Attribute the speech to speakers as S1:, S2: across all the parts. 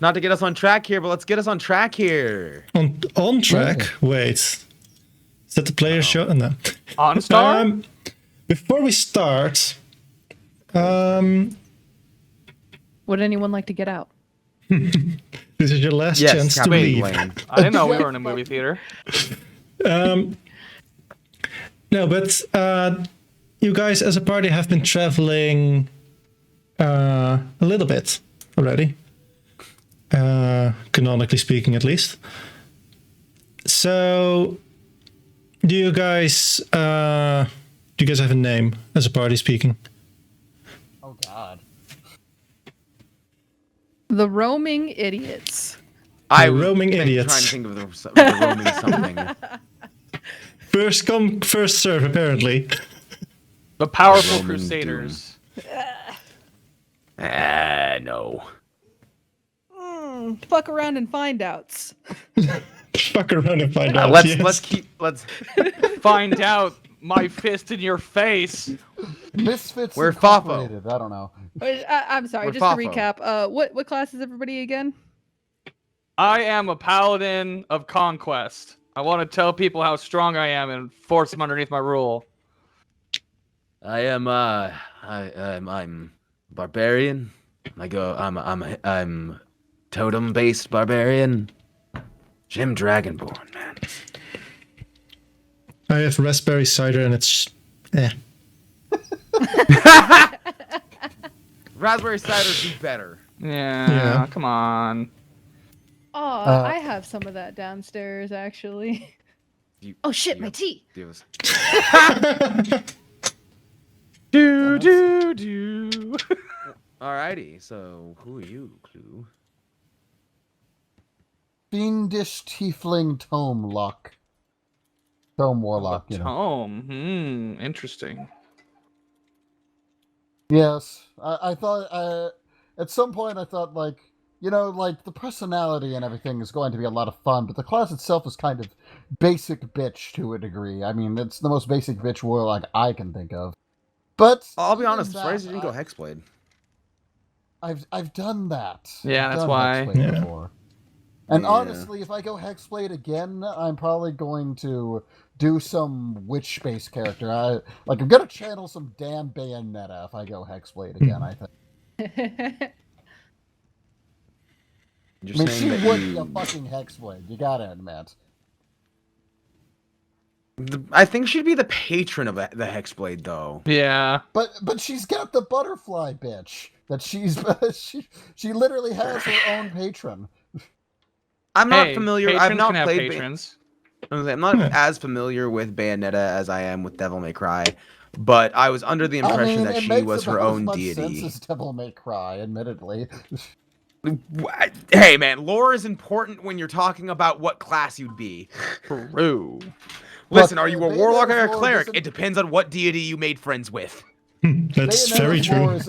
S1: Not to get us on track here, but let's get us on track here.
S2: On track? Wait. Is that the player show? No.
S3: OnStar?
S2: Before we start,
S4: Would anyone like to get out?
S2: this is your last chance to leave.
S3: I didn't know we were in a movie theater.
S2: No, but you guys as a party have been traveling a little bit already. Canonically speaking, at least. So, do you guys have a name as a party speaking?
S5: Oh God.
S4: The Roaming Idiots.
S2: Roaming Idiots.
S1: Trying to think of the roaming something.
S2: First come, first serve, apparently.
S3: The Powerful Crusaders.
S1: No.
S4: Fuck around and find outs.
S2: Fuck around and find out.
S1: Let's
S3: Find out my fist in your face.
S5: Misfits
S1: We're
S5: Incorporated. I don't know.
S4: I'm sorry,
S1: We're
S4: just
S1: Fafo.
S4: to recap. What class is everybody again?
S3: I am a paladin of conquest. I want to tell people how strong I am and force them underneath my rule.
S1: I'm barbarian. I'm totem-based barbarian. Jim Dragonborn, man.
S2: I have raspberry cider and it's
S1: Raspberry cider do better.
S3: Yeah, come on.
S4: Oh, I have some of that downstairs, actually. Oh shit, my tea!
S3: Do.
S1: Alrighty, so who are you, Clue?
S5: Fiendish Tiefling Tome Lock. Tome Warlock, you know.
S3: Tome. Interesting.
S5: Yes. I thought, at some point I thought, like, you know, like, the personality and everything is going to be a lot of fun, but the class itself is kind of basic bitch to a degree. I mean, it's the most basic bitch warlock I can think of. But
S1: I'll be honest, I'm surprised you didn't go Hexblade.
S5: I've done that.
S3: Yeah,
S5: I've
S3: that's
S5: done
S3: why.
S5: Hexblade before. And
S1: Yeah.
S5: honestly, if I go Hexblade again, I'm probably going to do some witch-based character. I'm gonna channel some damn Bayonetta if I go Hexblade again, I think.
S1: You're
S5: I mean,
S1: saying
S5: she
S1: that
S5: would be a fucking Hexblade, you gotta admit.
S1: I think she'd be the patron of the Hexblade, though.
S3: Yeah.
S5: But she's got the butterfly bitch that she literally has her own patron.
S1: I'm not familiar. I've
S3: Patrons
S1: not
S3: can have
S1: played.
S3: patrons.
S1: I'm not as familiar with Bayonetta as I am with Devil May Cry, but I was under the impression that she was her own deity.
S5: Sense as Devil May Cry, admittedly.
S1: Hey, man, lore is important when you're talking about what class you'd be.
S3: True.
S1: Listen,
S5: Look,
S1: are you a
S5: Bayonetta's
S1: warlock or a
S5: lore
S1: cleric?
S5: doesn't-
S1: It depends on what deity you made friends with.
S2: That's very true.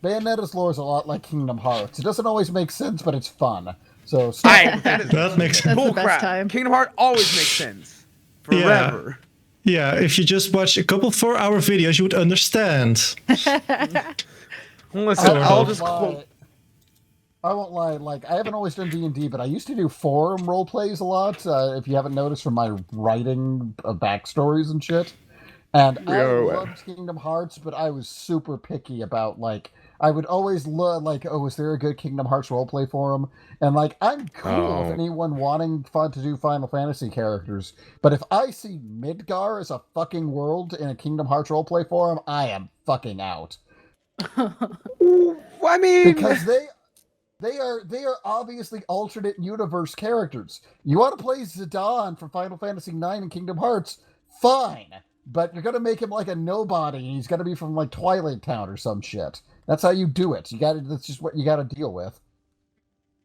S5: Bayonetta's lore is a lot like Kingdom Hearts. It doesn't always make sense, but it's fun. So
S2: That makes
S4: That's the
S1: bull
S4: best
S1: crap.
S4: time.
S1: Kingdom Hearts always makes sense. Forever.
S2: Yeah, if you just watch a couple 4-hour videos, you would understand.
S1: Listen, I'll just quote.
S5: I won't lie, like, I haven't always done D&D, but I used to do forum roleplays a lot, if you haven't noticed from my writing of backstories and shit. And I loved Kingdom Hearts, but I was super picky about, like, I would always look, like, oh, is there a good Kingdom Hearts roleplay forum? And, like, I'm cool with anyone wanting to do Final Fantasy characters, but if I see Midgar as a fucking world in a Kingdom Hearts roleplay forum, I am fucking out.
S1: I mean,
S5: Because they are obviously alternate universe characters. You want to play Zidane from Final Fantasy IX and Kingdom Hearts? Fine. But you're gonna make him like a nobody, and he's gonna be from like Twilight Town or some shit. That's how you do it. That's just what you gotta deal with.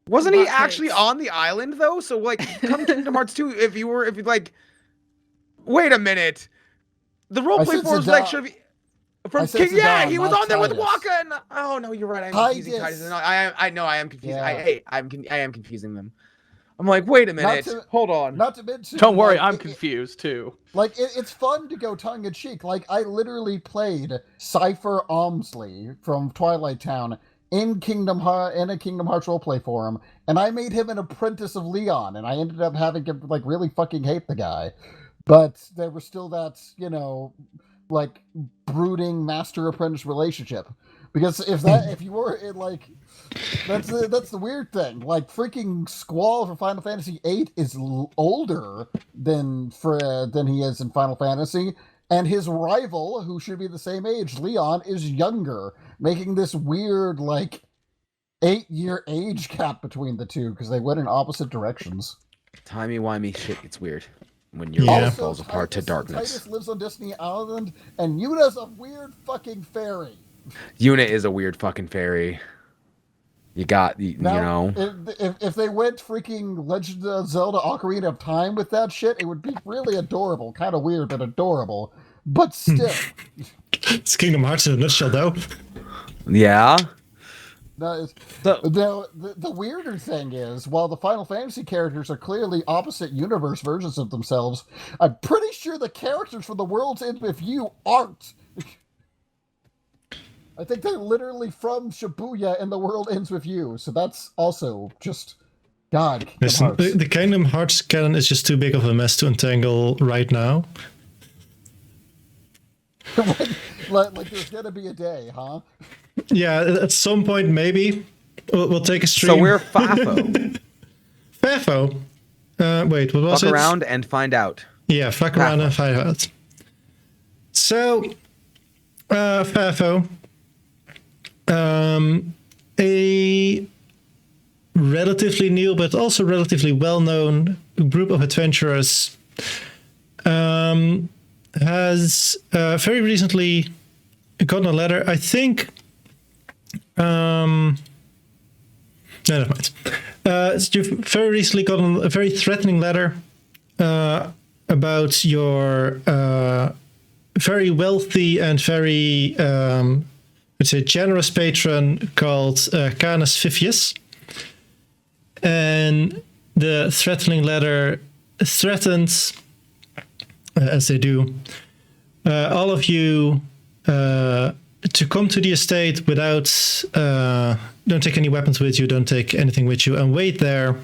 S1: wasn't he actually on the island though? So like, come Kingdom Hearts 2, if you like, wait a minute, the roleplay forums like should be. From King,
S5: Zidane,
S1: he was
S5: not
S1: on there with
S5: Titus.
S1: Waka. And, oh no, you're right. I'm confusing Titus. And I know I am confusing.
S5: Yeah.
S1: I am confusing them. I'm like, wait a minute. Hold on.
S5: Not to mention,
S3: Don't worry,
S5: like,
S3: I'm confused too.
S5: It's fun to go tongue in cheek. Like, I literally played Cypher Almsley from Twilight Town in a Kingdom Hearts roleplay forum, and I made him an apprentice of Leon, and I ended up having to like really fucking hate the guy. But there was still that, like brooding master apprentice relationship. Because if you were in like, that's the weird thing. Like freaking Squall for Final Fantasy VIII is older than he is in Final Fantasy, and his rival, who should be the same age, Leon, is younger, making this weird like 8-year age gap between the two because they went in opposite directions.
S1: Timey-wimey shit gets weird when your life falls apart to darkness.
S5: Titus lives on Destiny Island, and Yuna's a weird fucking fairy.
S1: Yuna is a weird fucking fairy. You know.
S5: If they went freaking Legend of Zelda Ocarina of Time with that shit, it would be really adorable. Kind of weird, but adorable. But still.
S2: It's Kingdom Hearts in a nutshell, though.
S1: Yeah.
S5: The weirder thing is, while the Final Fantasy characters are clearly opposite universe versions of themselves, I'm pretty sure the characters from the World's End With You aren't. I think they're literally from Shibuya and The World Ends With You, so that's also just God.
S2: Listen, the Kingdom Hearts canon is just too big of a mess to untangle right now.
S5: like there's gonna be a day, huh?
S2: Yeah, at some point maybe we'll take a stream.
S1: So we're Fafo.
S2: Fafo. Wait, what was it?
S1: Fuck around and find out.
S2: Yeah, fuck around and find out. So, Fafo. A relatively new but also relatively well-known group of adventurers has very recently gotten a letter. I think no, never mind. You've very recently gotten a very threatening letter about your very wealthy and very it's a generous patron called Canis Fifius. And the threatening letter threatens, as they do, all of you to come to the estate without, don't take any weapons with you, don't take anything with you, and wait there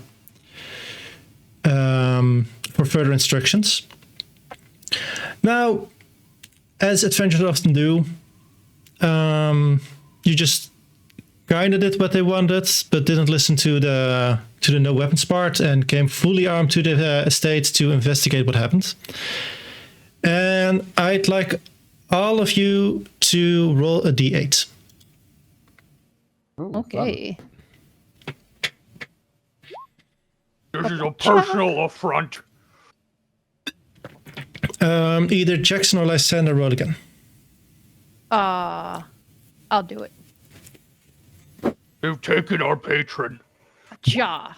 S2: for further instructions. Now, as adventurers often do, you just kind of did what they wanted, but didn't listen to the no weapons part and came fully armed to the estate to investigate what happened. And I'd like all of you to roll a d8.
S5: Ooh,
S4: Okay.
S3: This is a personal affront.
S2: Either Jackson or Lysander roll again.
S4: I'll do it.
S3: You've taken our patron.
S4: Ja.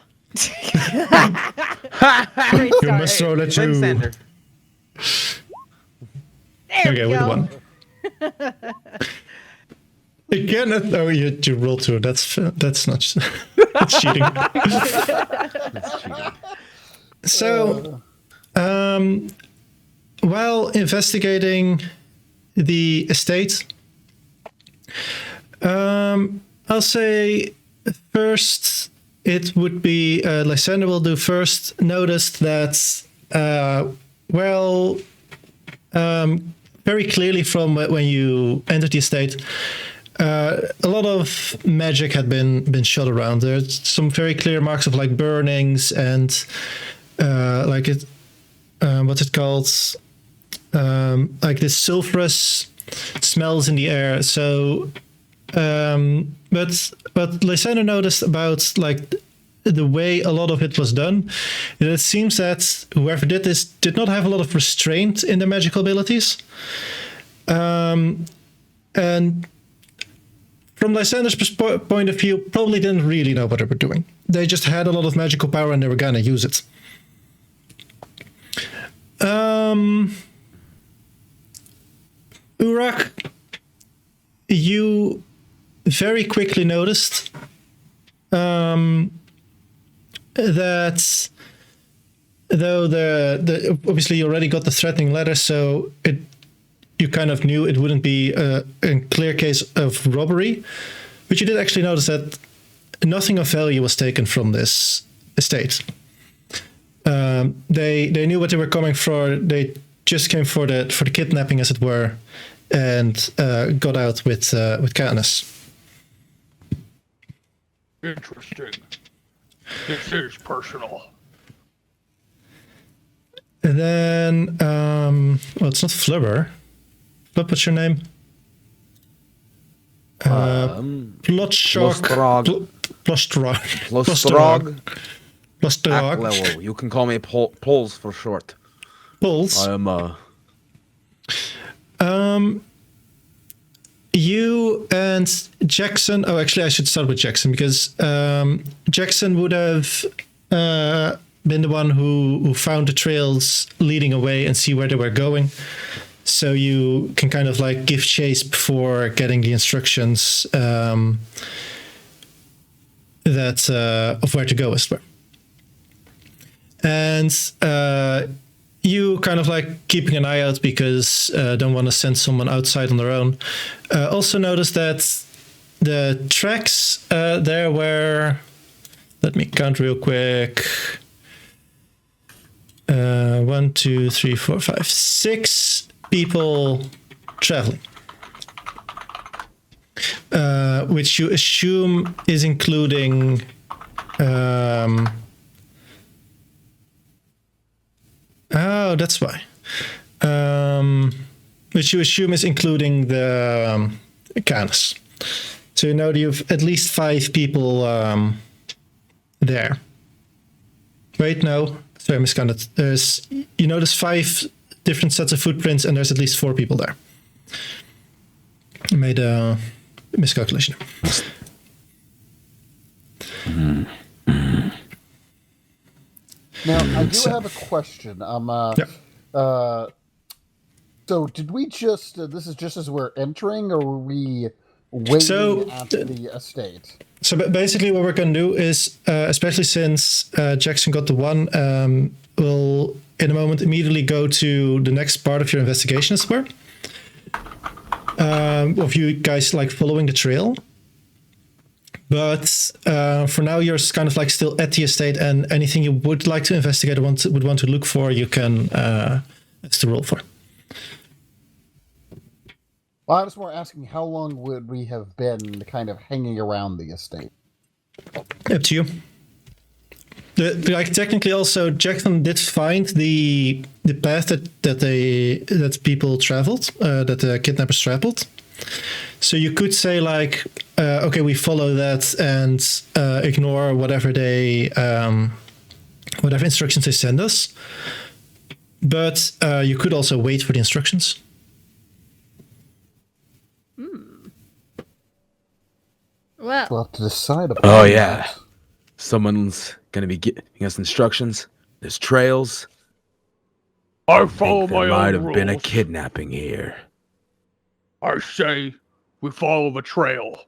S2: You must roll a 2.
S1: Lysander.
S2: Okay,
S4: we
S2: with
S4: go.
S2: 1. Again, oh, you roll 2. That's not. That's cheating.
S1: That's cheating.
S2: So, while investigating the estate, I'll say first it would be Lysander will do first. Noticed that very clearly from when you entered the estate, a lot of magic had been shot around. There's some very clear marks of like burnings and what's it called? Like this sulfurous smells in the air. So, but Lysander noticed about like the way a lot of it was done. It seems that whoever did this did not have a lot of restraint in their magical abilities. And from Lysander's point of view, probably didn't really know what they were doing. They just had a lot of magical power and they were gonna use it. Urak, you very quickly noticed that though the obviously you already got the threatening letter, so you kind of knew it wouldn't be a clear case of robbery, But you did actually notice that nothing of value was taken from this estate. They knew what they were coming for. They just came for the kidnapping, as it were, and got out with Katniss.
S3: Interesting. This is personal.
S2: And then, well, it's not Flubber. Flub, what's your name?
S1: Plostrog.
S2: Plostrog.
S1: Plostrog. You can call me Pols for short.
S2: Pols? You and Jackson... Oh, actually, I should start with Jackson, because Jackson would have been the one who found the trails leading away and see where they were going. So you can kind of like give chase before getting the instructions that of where to go, as well. And you kind of like keeping an eye out because don't want to send someone outside on their own. Also notice that the tracks there were... Let me count real quick. 1, 2, 3, 4, 5, 6 people traveling. Which you assume is including... Oh, that's why. Which you assume is including the Canis. So you know that you have at least 5 people there. Wait, no. Sorry, I miscounted. You notice 5 different sets of footprints, and there's at least 4 people there. I made a miscalculation.
S5: Now, I do have a question. So did we just, this is just as we're entering, or were we waiting at the estate?
S2: So basically what we're going to do is, especially since Jackson got the 1, we'll in a moment immediately go to the next part of your investigation, as it were. Of you guys like following the trail. But for now, you're kind of like still at the estate, and anything you would like to investigate or would want to look for, you can, that's the roll for.
S5: Well, I was more asking, how long would we have been kind of hanging around the estate?
S2: Up to you. Like technically, also Jackson did find the path that people traveled, that the kidnappers traveled. So you could say like, okay, we follow that and ignore whatever whatever instructions they send us. But you could also wait for the instructions.
S4: Well,
S5: We'll have to decide about
S1: Oh, yeah. That. Someone's going to be giving us instructions. There's trails.
S3: I follow my own rules.
S1: There might have been a kidnapping here.
S3: I say we follow the trail.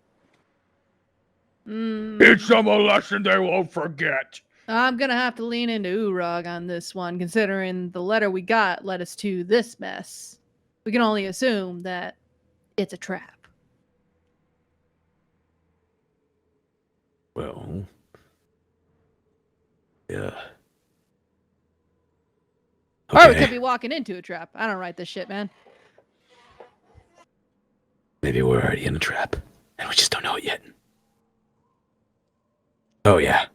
S3: Teach them a lesson they won't forget.
S4: I'm going to have to lean into Urag on this one, considering the letter we got led us to this mess. We can only assume that it's a trap.
S1: Well, yeah.
S4: Okay. Or we could be walking into a trap. I don't write this shit, man.
S1: Maybe we're already in a trap, and we just don't know it yet. Oh, yeah.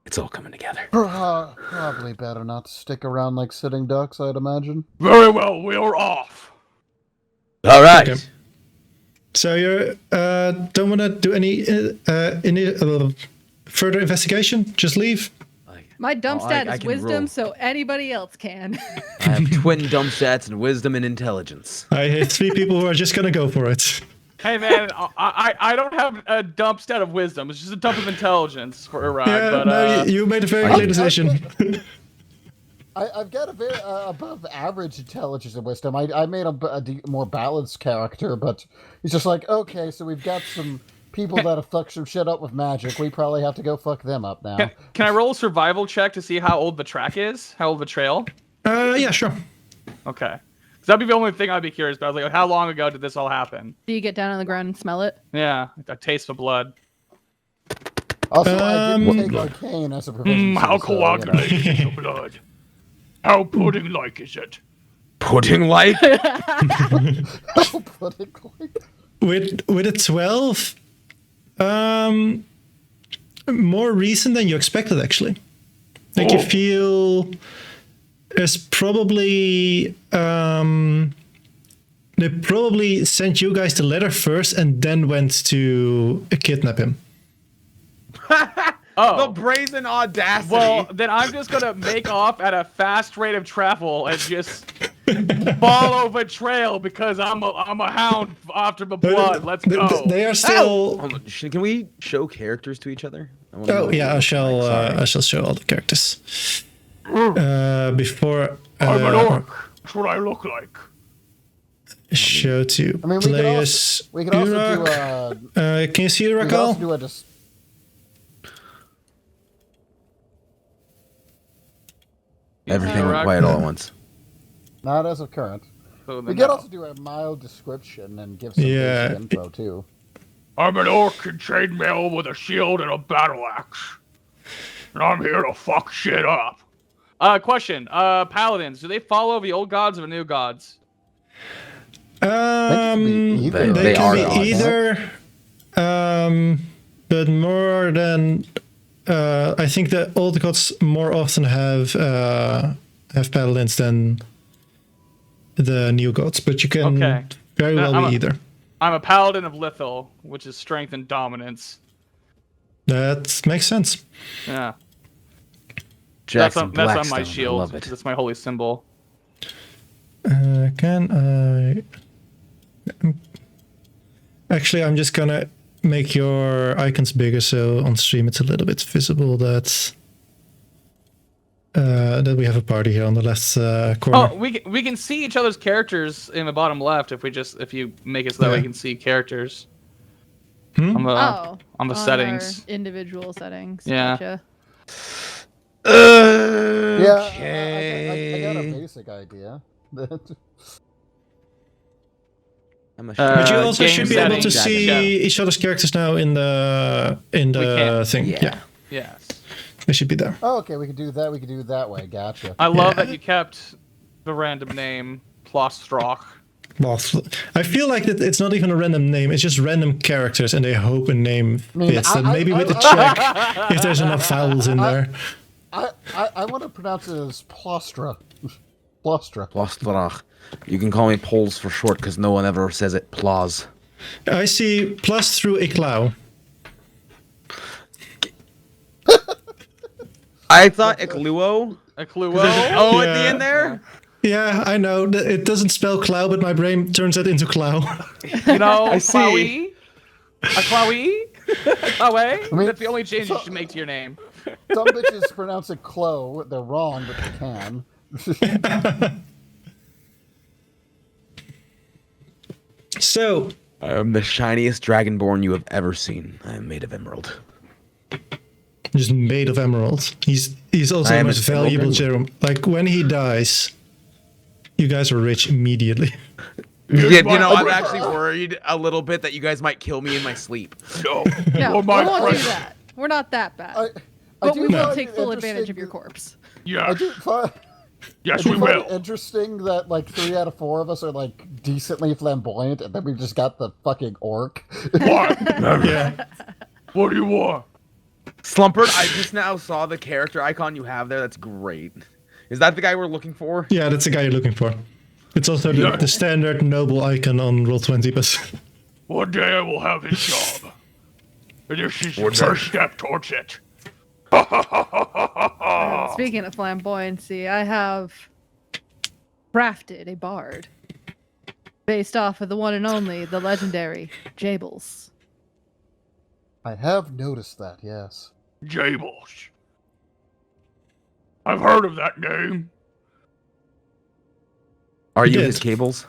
S1: It's all coming together.
S5: Probably better not to stick around like sitting ducks, I'd imagine.
S3: Very well, we are off.
S1: All right. Okay.
S2: So you don't want to do any further investigation? Just leave?
S4: My dump stat is wisdom, roll. So anybody else can.
S1: I have twin dump stats and wisdom and intelligence.
S2: I hate 3 people who are just going to go for it.
S3: Hey man, I don't have a dump stat of wisdom. It's just a dump of intelligence for Iraq.
S2: Yeah,
S3: but,
S2: no, you made a very clear decision.
S5: I've got a very above average intelligence and wisdom. I made a more balanced character, but he's just like, okay, so we've got some people that have fucked some shit up with magic. We probably have to go fuck them up now.
S3: Can I roll a survival check to see how old the track is? How old the trail?
S2: Yeah, sure.
S3: Okay. that'd be the only thing I'd be curious about. Like, how long ago did this all happen?
S4: Do you get down on the ground and smell it?
S3: Yeah, I taste the blood.
S5: Also, I didn't take arcane as a proficiency.
S3: How
S5: so,
S3: coagulated is the blood? How pudding-like is it?
S1: Pudding-like?
S2: With a 12, more recent than you expected, actually. Like you feel there's probably they probably sent you guys the letter first and then went to kidnap him.
S1: The brazen audacity.
S3: Well, then I'm just gonna make off at a fast rate of travel and just follow the trail because I'm a hound after the blood. Let's go.
S2: They are still.
S1: Hold on. Can we show characters to each other?
S2: Oh yeah, I shall show all the characters. Before
S3: I'm an orc. That's what I look like.
S2: Show to
S5: I mean,
S2: players.
S5: we could also do
S2: can you see
S5: we could also
S2: Rakal?
S5: do a
S1: Everything went quiet all at once.
S5: not as of current.
S3: So
S5: We could also do a mild description and give some basic info too.
S3: I'm an orc in chainmail with a shield and a battle axe. And I'm here to fuck shit up. Question. Paladins, do they follow the old gods or the new gods?
S2: They can be either. But more than I think the old gods more often have paladins than the new gods, but you can very well be either.
S3: I'm a paladin of Lithel, which is strength and dominance.
S2: That makes sense.
S3: Yeah.
S1: That's
S3: on my shield.
S1: I love it.
S3: That's my holy symbol.
S2: Can I? Actually, I'm just gonna make your icons bigger so on stream it's a little bit visible that we have a party here on the left corner.
S3: Oh, we can see each other's characters in the bottom left if you make it so that we can see characters. On the settings.
S4: Individual settings.
S3: Yeah.
S4: Gotcha.
S5: I got a basic idea.
S2: But you also should be able to see each other's characters now in the thing. Yeah.
S3: Yes.
S2: They should be there.
S5: Oh, okay, we could do that. We could do it that way. Gotcha.
S3: I love that you kept the random name Plostroch.
S2: I feel like that it's not even a random name; it's just random characters, and they hope a name fits. And maybe with the check, if there's enough vowels in there.
S5: I want to pronounce it as Plostra. Plostra.
S1: Plostrach. You can call me Poles for short because no one ever says it. Plos.
S2: I see plus through Iklau.
S1: I thought Ikluo.
S3: Ikluo.
S1: Oh, at the end there.
S2: Yeah, I know. It doesn't spell clow, but my brain turns it into clow.
S3: You know,
S1: I see.
S3: Klawi? Klawe?
S5: I mean,
S3: That's the only change you should make to your name.
S5: Some bitches pronounce it Clo. They're wrong, but they can.
S2: So,
S1: I am the shiniest dragonborn you have ever seen. I am made of emerald.
S2: just made of emeralds. He's also the most valuable gem. Like when he dies, you guys are rich immediately.
S1: Yeah, you know, I'm actually worried a little bit that you guys might kill me in my sleep.
S3: No,
S4: we won't do that. We're not that bad. But we will take full advantage of your corpse.
S3: Yeah. Yes,
S5: we
S3: we will.
S5: Interesting that like 3 out of 4 of us are like decently flamboyant, and then we just got the fucking orc.
S3: What?
S2: Yeah.
S3: What do you want?
S1: Slumpert, I just now saw the character icon you have there. That's great. Is that the guy we're looking for?
S2: Yeah, that's the guy you're looking for. It's also the standard noble icon on Roll20, but...
S3: One day I will have his job. And this is your first step towards it.
S4: Speaking of flamboyancy, I have crafted a bard based off of the one and only, the legendary Jables.
S5: I have noticed that, yes.
S3: Jables. I've heard of that name.
S1: Are you his cables?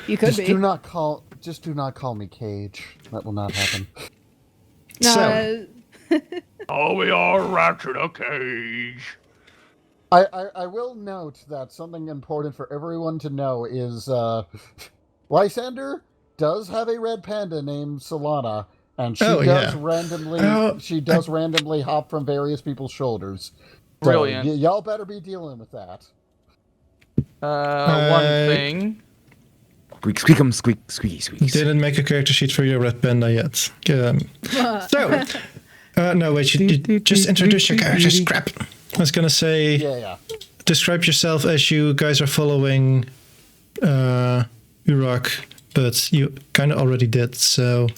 S4: You could
S5: Just
S4: be.
S5: do not call me Cage. That will not happen.
S4: No,
S2: So,
S3: Oh, we are wrapped in a cage.
S5: I will note that something important for everyone to know is Lysander does have a red panda named Solana, and she does randomly hop from various people's shoulders. So
S3: Brilliant.
S5: y'all better be dealing with that.
S3: One thing.
S1: Squeak, squeak 'em, squeak, squeaky, squeaky.
S2: Didn't make a character sheet for your red panda yet. No, wait, you just introduce your characters. Crap. I was gonna say, describe yourself as you guys are following Urok, but you kind of already did. So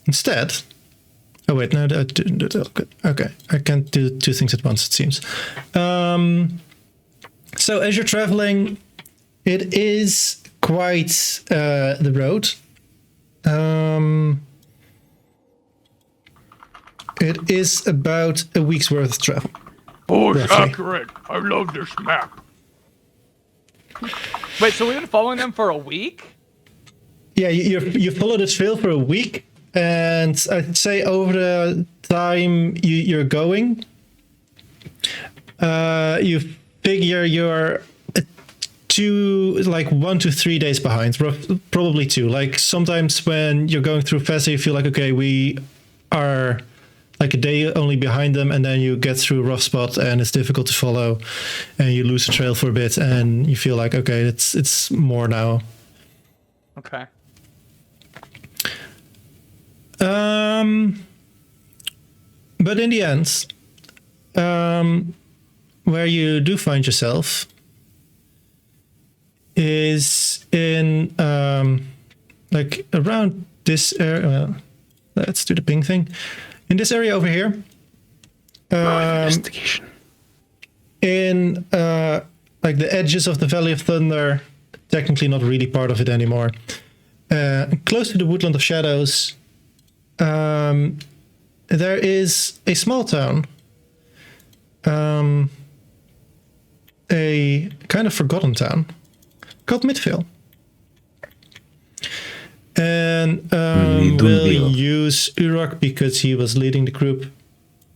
S2: instead, oh wait, no, okay, I can't do two things at once. It seems. So as you're traveling, it is quite the road. It is about a week's worth of travel.
S3: Oh, it's accurate. I love this map. Wait, so we've been following them for a week?
S2: Yeah, you follow this trail for a week, and I'd say over the time you're going, you figure you're 1 to 3 days behind, probably 2. Like sometimes when you're going through faster, you feel like, okay, we are like a day only behind them, and then you get through a rough spot and it's difficult to follow, and you lose the trail for a bit, and you feel like, okay, it's more now.
S3: Okay.
S2: But in the end, where you do find yourself is in like around this area. Let's do the ping thing. In this area over here.
S1: Investigation.
S2: In like the edges of the Valley of Thunder, technically not really part of it anymore. Close to the Woodland of Shadows, there is a small town. A kind of forgotten town called Midvale. And we'll use Urok because he was leading the group.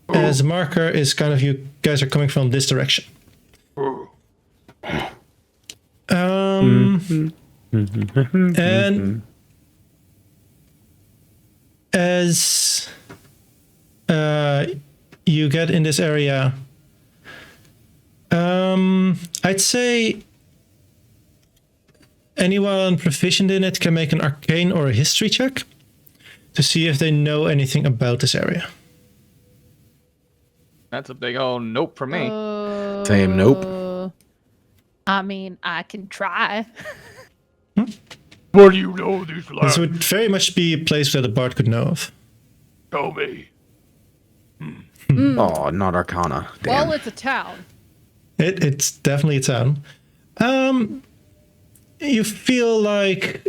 S2: As a marker is kind of you guys are coming from this direction. And as you get in this area, I'd say anyone proficient in it can make an arcane or a history check to see if they know anything about this area.
S3: That's a big old nope for me.
S1: Same nope.
S4: I mean, I can try.
S3: What do you know these lands?
S2: This would very much be a place that a bard could know of.
S3: Tell me.
S1: Oh, not Arcana. Damn.
S4: Well, it's a town.
S2: It's definitely a town. You feel like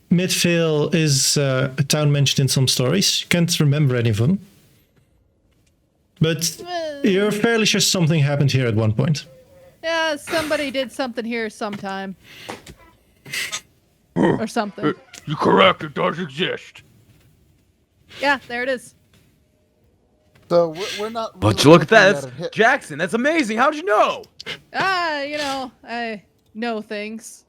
S2: Midvale is a town mentioned in some stories. You can't remember any of them. But you're fairly sure something happened here at one point.
S4: Yeah, somebody did something here sometime. Or something.
S3: You're correct, it does exist.
S4: Yeah, there it is.
S5: So we're not.
S1: But
S5: really
S1: look at that.
S5: looking
S1: That's Jackson. That's amazing. How'd you know?
S4: I know things.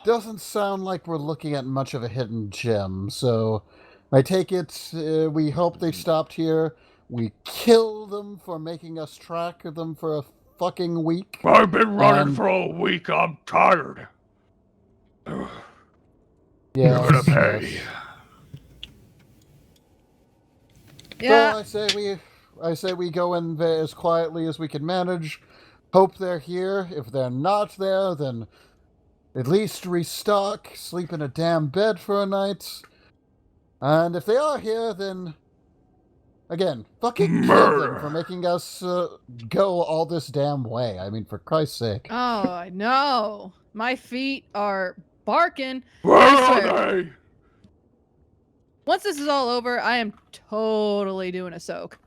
S5: Doesn't sound like we're looking at much of a hidden gem. So I take it we hope they stopped here. We kill them for making us track them for a fucking week.
S3: I've been running for a week. I'm tired.
S5: Yeah,
S3: You're gonna pay.
S4: Yeah.
S5: Well, I say we go in there as quietly as we can manage. Hope they're here. If they're not there, then at least restock, sleep in a damn bed for a night. And if they are here, then again, fucking kill them for making us go all this damn way. I mean, for Christ's sake.
S4: Oh, I know. My feet are barking.
S3: Where
S4: I swear.
S3: are they?
S4: Once this is all over, I am totally doing a soak.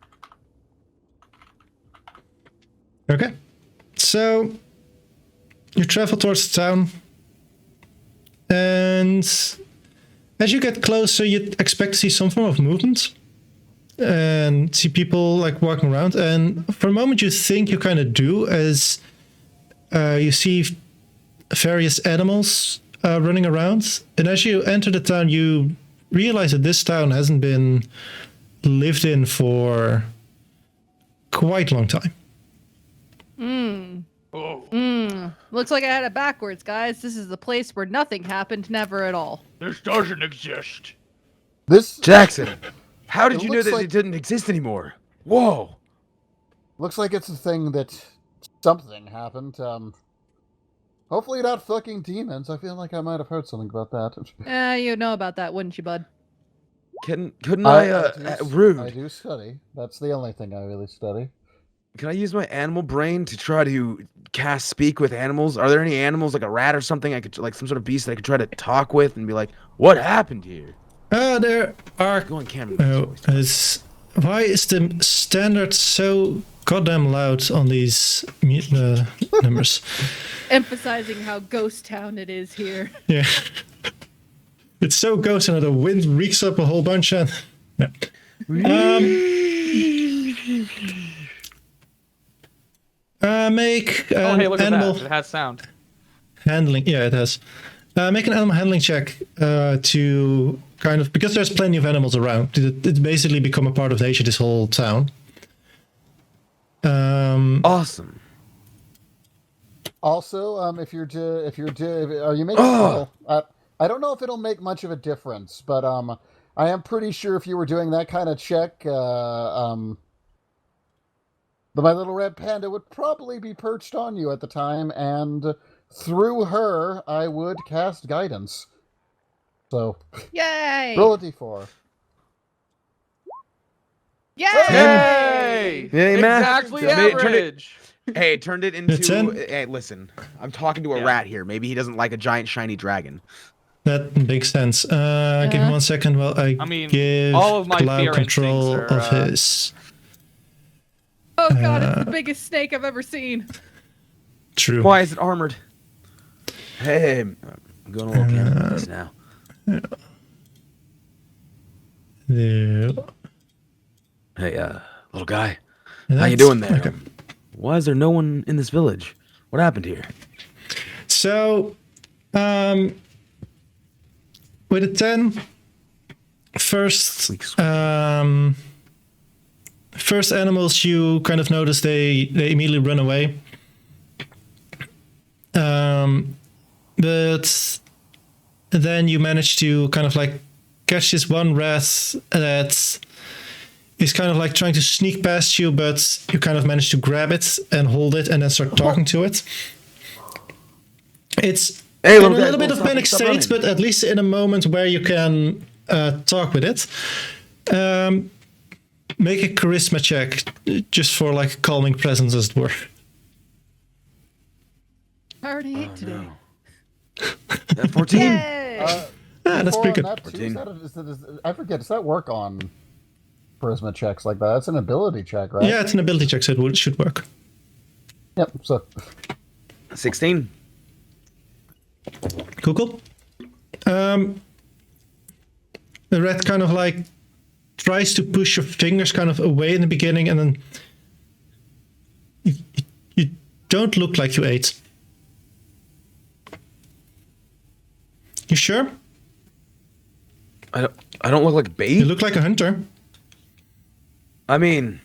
S2: Okay. So you travel towards the town. And as you get closer, you expect to see some form of movement. and see people like walking around. And for a moment, you think you kind of do, as you see various animals running around. And as you enter the town, you realize that this town hasn't been lived in for quite a long time.
S4: Looks like I had it backwards, guys. This is the place where nothing happened, never at all.
S3: This doesn't exist.
S5: This
S1: Jackson, how did
S5: It
S1: you know
S5: looks
S1: that
S5: like-
S1: it didn't exist anymore? Whoa.
S5: looks like it's a thing that something happened. Hopefully not fucking demons. I feel like I might have heard something about that.
S4: You'd know about that, wouldn't you, bud?
S1: Couldn't I, Rude,
S5: I do study. That's the only thing I really study.
S1: can I use my animal brain to try to cast speak with animals? Are there any animals, like a rat or something, I could, like some sort of beast that I could try to talk with and be like, what happened here?
S2: There are.
S1: Go on camera.
S2: Why is the standard so goddamn loud on these numbers?
S4: Emphasizing how ghost town it is here.
S2: Yeah. It's so ghost and the wind reeks up a whole bunch. And yeah. Make
S3: Oh, hey, look
S2: animal
S3: at that. It has sound.
S2: handling. Yeah, it has. Make an animal handling check to kind of, because there's plenty of animals around. It's basically become a part of nature, this whole town.
S1: Awesome.
S5: Also, are you making? I don't know if it'll make much of a difference, but I am pretty sure if you were doing that kind of check, my little red panda would probably be perched on you at the time, and through her, I would cast guidance. So,
S4: Yay!
S5: roll a d4.
S4: Yay!
S3: Yay!
S1: Yay, Matt.
S3: Exactly
S1: Yeah, mate, turn it-
S3: average.
S1: Hey, it turned it
S2: It's
S1: into.
S2: in.
S1: Hey, listen, I'm talking to a
S3: Yeah.
S1: rat here. Maybe he doesn't like a giant shiny dragon.
S2: That makes sense. Give me 1 second while I
S3: mean,
S2: give
S3: all of my
S2: Cloud
S3: fear
S2: control
S3: instincts are,
S2: of his.
S4: Oh god, it's the biggest snake I've ever seen.
S2: True.
S1: Why is it armored? Hey, I'm going a little camera with this now.
S2: There.
S1: Hey, little guy,
S2: And
S1: how you
S2: that's-
S1: doing there?
S2: okay.
S1: Why is there no one in this village? What happened here?
S2: So, with a 10, first animals you kind of notice they immediately run away. But then you manage to kind of like catch this one rat that is kind of like trying to sneak past you, but you kind of manage to grab it and hold it and then start talking to it. It's
S1: Hey,
S2: in a
S1: little guy,
S2: little bit of
S1: stop-
S2: panic
S1: stop
S2: state,
S1: running.
S2: but at least in a moment where you can talk with it. Make a charisma check just for like calming presence, as it were.
S4: I already ate today.
S1: 14.
S4: Yay!
S2: That's pretty good.
S5: That too, I forget. Does that work on charisma checks like that? It's an ability check, right?
S2: Yeah, it's an ability check, so it should work.
S5: Yep. So
S1: 16.
S2: Cool. The rat kind of like tries to push your fingers kind of away in the beginning, and then you don't look like you ate. You sure?
S1: I don't look like
S2: You
S1: bait.
S2: look like a hunter.
S1: I mean,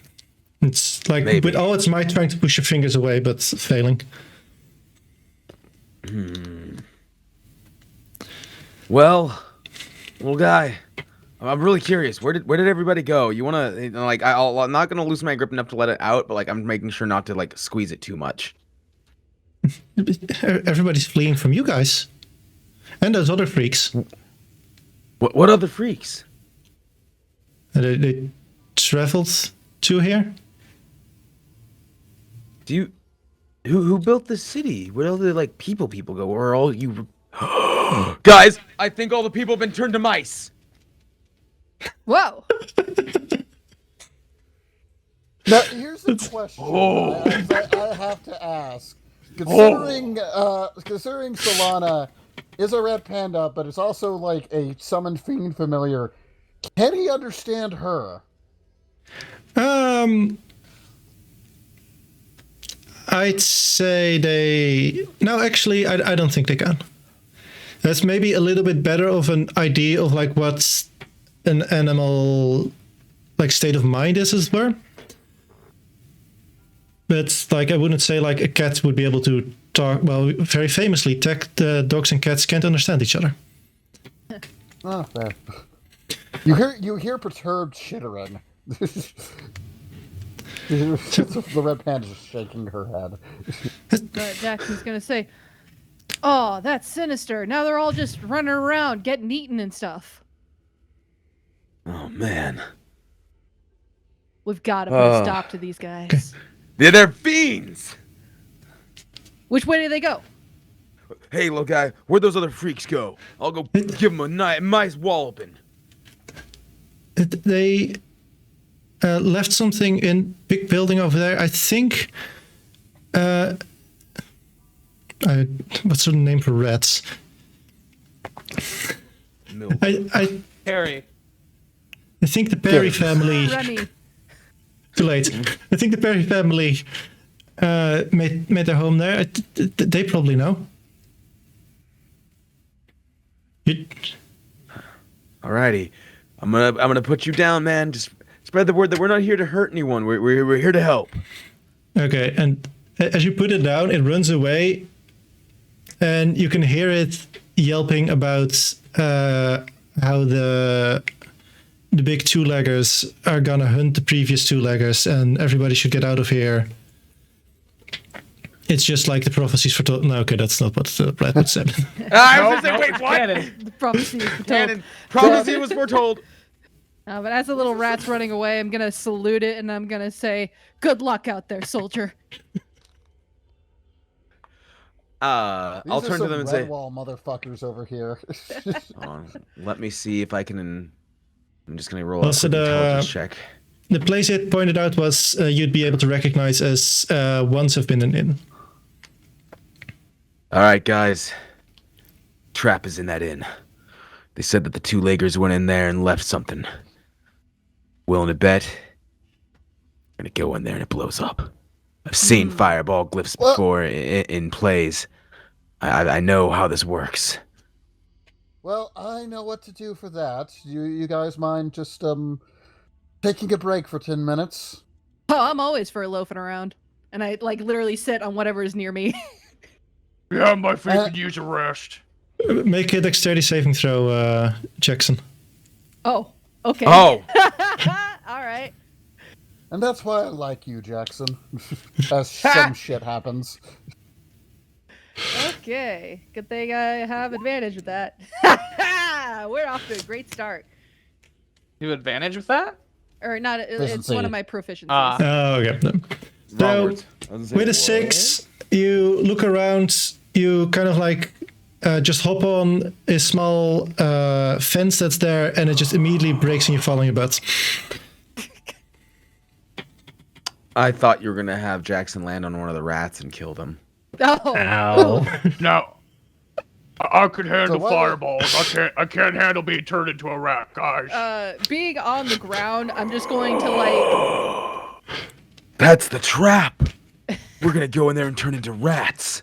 S2: It's like
S1: Maybe.
S2: with all its might trying to push your fingers away, but failing.
S1: well, little guy, I'm really curious. Where did everybody go? You wanna like? I'm not gonna lose my grip enough to let it out, but like I'm making sure not to like squeeze it too much.
S2: Everybody's fleeing from you guys. And those other freaks.
S1: What other freaks?
S2: They traveled to here.
S1: Do you? Who built this city? Where all the like people go? Where are all you? Guys, I think all the people have been turned to mice.
S4: Whoa!
S5: now here's the question I have to ask. Considering Solana is a red panda, but it's also like a summoned fiend familiar, can he understand her?
S2: I'd say they... No, actually, I don't think they can. That's maybe a little bit better of an idea of like what an animal like state of mind is, as it were. But like I wouldn't say like a cat would be able to talk. Well, very famously, dogs and cats can't understand each other.
S5: Oh, fair. You hear perturbed chittering. The red panda is shaking her head.
S4: But Jackson's gonna say, "Oh, that's sinister. Now they're all just running around, getting eaten and stuff.
S1: Oh man.
S4: We've got to put a stop to these guys."
S1: They're fiends.
S4: Which way do they go?
S1: Hey, little guy, where'd those other freaks go? I'll go give them a nice walloping.
S2: They left something in big building over there. I think. What's the name for rats?
S1: Milk.
S3: Harry.
S2: I think the Perry family.
S4: Remy.
S2: Too late. I think the Perry family made their home there. They probably know.
S1: Alrighty, I'm gonna put you down, man. Just spread the word that we're not here to hurt anyone. We're here to help.
S2: Okay, and as you put it down, it runs away, and you can hear it yelping about how the big two-leggers are gonna hunt the previous two-leggers, and everybody should get out of here. It's just like the prophecies foretold. No, okay, that's not what Brad would say.
S1: I was gonna say, wait, what?
S4: The prophecy is foretold.
S1: Cannon. Prophecy was foretold.
S4: But as the little rat's running away, I'm gonna salute it and I'm gonna say, "Good luck out there, soldier."
S1: I'll turn to them and say,
S5: "Redwall motherfuckers over here."
S1: Let me see if I can. I'm just gonna roll a
S2: Also,
S1: quick intelligence check.
S2: The place it pointed out was you'd be able to recognize as once have been an inn.
S1: All right, guys. Trap is in that inn. They said that the two-leggers went in there and left something. Willing to bet? I'm gonna go in there and it blows up. I've seen fireball glyphs before in plays. I know how this works.
S5: Well, I know what to do for that. You guys mind just taking a break for 10 minutes?
S4: Oh, I'm always for loafing around. And I like literally sit on whatever is near me.
S3: Yeah, my feet could use a rest.
S2: Make a dexterity saving throw, Jackson.
S4: Oh, okay.
S1: Oh!
S4: All right.
S5: And that's why I like you, Jackson. As some shit happens.
S4: Okay. Good thing I have advantage with that. We're off to a great start.
S3: You have advantage with that?
S4: Or not, it's one of my proficiencies.
S2: Oh, okay. No. So, with a 6, you look around, you kind of like just hop on a small fence that's there, and it just immediately breaks and you fall on your butt.
S1: I thought you were gonna have Jackson land on one of the rats and kill them.
S4: Oh.
S2: Ow.
S3: No. I can handle fireballs. I can't handle being turned into a rat, guys.
S4: Being on the ground, I'm just going to like...
S1: That's the trap! We're gonna go in there and turn into rats.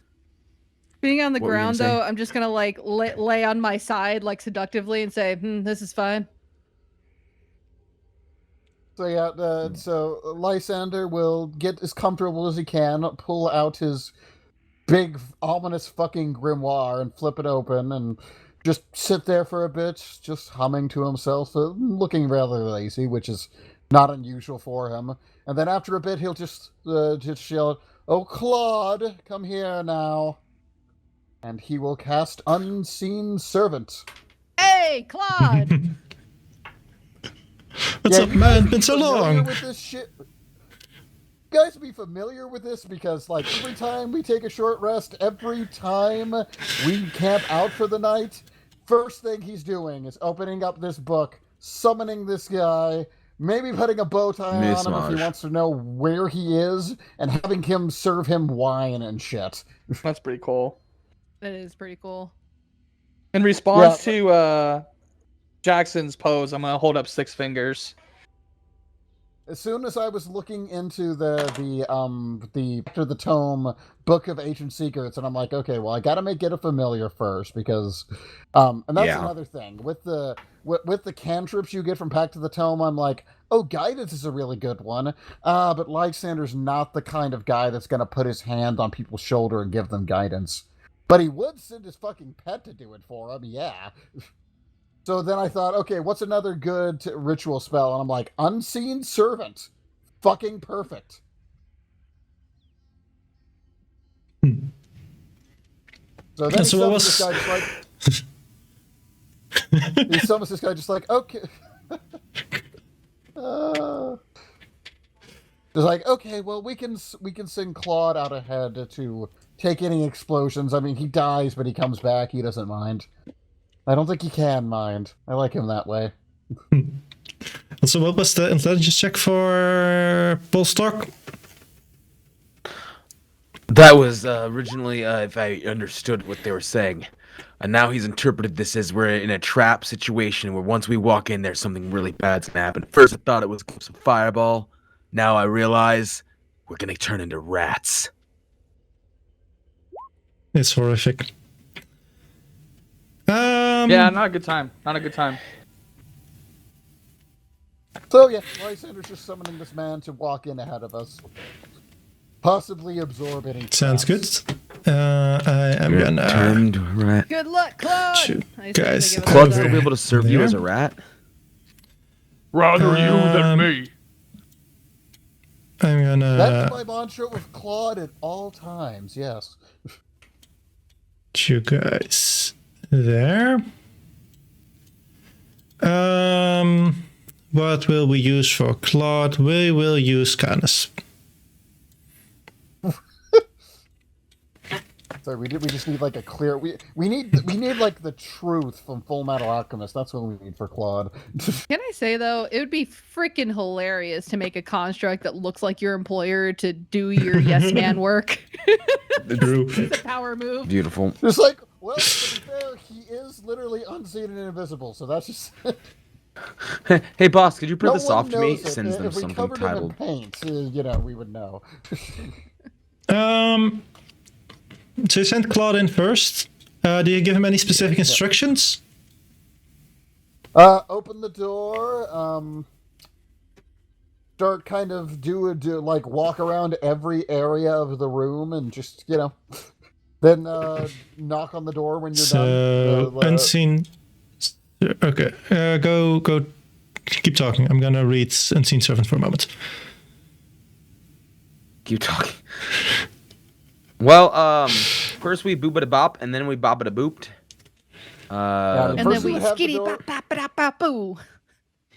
S4: Being on the
S1: What were you
S4: ground,
S1: gonna say?
S4: though, I'm just gonna like lay on my side, like seductively, and say, "This is fine."
S5: So yeah, so Lysander will get as comfortable as he can, pull out his big, ominous fucking grimoire and flip it open, and just sit there for a bit, just humming to himself, looking rather lazy, which is not unusual for him. And then after a bit, he'll just yell, "Oh, Claude, come here now." And he will cast Unseen Servant.
S4: Hey, Claude!
S2: What's up, man? Been so
S5: familiar
S2: long.
S5: with this shit? You guys be familiar with this because, like, every time we take a short rest, every time we camp out for the night, first thing he's doing is opening up this book, summoning this guy, maybe putting a bow tie on him if he wants to know where he is, and having him serve him wine and shit.
S3: That's pretty cool.
S4: That is pretty cool.
S3: In response to Jackson's pose, I'm gonna hold up 6 fingers.
S5: As soon as I was looking into the tome Book of Ancient Secrets, and I'm like, okay, well, I gotta get a familiar first because, and that's
S1: Yeah.
S5: another thing with the cantrips you get from Pact of the Tome. I'm like, oh, guidance is a really good one, but Lysander's not the kind of guy that's gonna put his hand on people's shoulder and give them guidance. But he would send his fucking pet to do it for him, yeah. So then I thought, okay, what's another good ritual spell? And I'm like, Unseen Servant. Fucking perfect. So then he summons this guy just like... he summons this guy just like, okay... Just like, okay, well, we can send Claude out ahead to take any explosions. I mean, he dies, but he comes back. He doesn't mind. I don't think he can mind. I like him that way.
S2: So what was the intelligence check for Polstok?
S1: That was originally, if I understood what they were saying. And now he's interpreted this as we're in a trap situation where once we walk in there, something really bad's gonna happen. First, I thought it was a fireball. Now I realize we're gonna turn into rats.
S2: It's horrific.
S3: Yeah, not a good time. Not a good time.
S5: So yeah, Lysander's just summoning this man to walk in ahead of us. Possibly absorb any
S2: Sounds
S5: traps.
S2: good. I am gonna...
S1: Turned rat.
S4: Good luck, Claude.
S2: Shoot,
S4: I assume
S2: guys.
S4: they give us
S1: Claude
S4: a
S1: still be
S4: little-
S1: able to serve you
S2: There.
S1: as a rat?
S3: Rather you than me.
S2: I'm gonna...
S5: That's my mantra with Claude at all times, yes.
S2: you guys there. What will we use for Claude? We will use kindness.
S5: So we just need like a clear we need like the truth from Full Metal Alchemist. That's what we need for Claude.
S4: Can I say though, it would be freaking hilarious to make a construct that looks like your employer to do your yes man work.
S2: True.
S4: It's a power move.
S1: Beautiful.
S5: Just like, well, to be fair, he is literally unseen and invisible, so that's just
S1: Hey, boss, could you print
S5: no
S1: this off
S5: one
S1: to me?
S5: knows it.
S1: Sends them
S5: If we
S1: something
S5: covered him in
S1: titled.
S5: paint, we would know.
S2: So you sent Claude in first. Do you give him any specific instructions?
S5: Open the door, start kind of do like walk around every area of the room and just, then knock on the door when you're
S2: So
S5: done.
S2: unseen. Okay, go. Keep talking. I'm gonna read Unseen Servant for a moment.
S1: Keep talking. Well, first we boop it a bop, and then we bop it a booped.
S4: And then
S5: First
S4: we
S5: would have the
S4: skitty
S5: door-
S4: bop bop bop bop boo.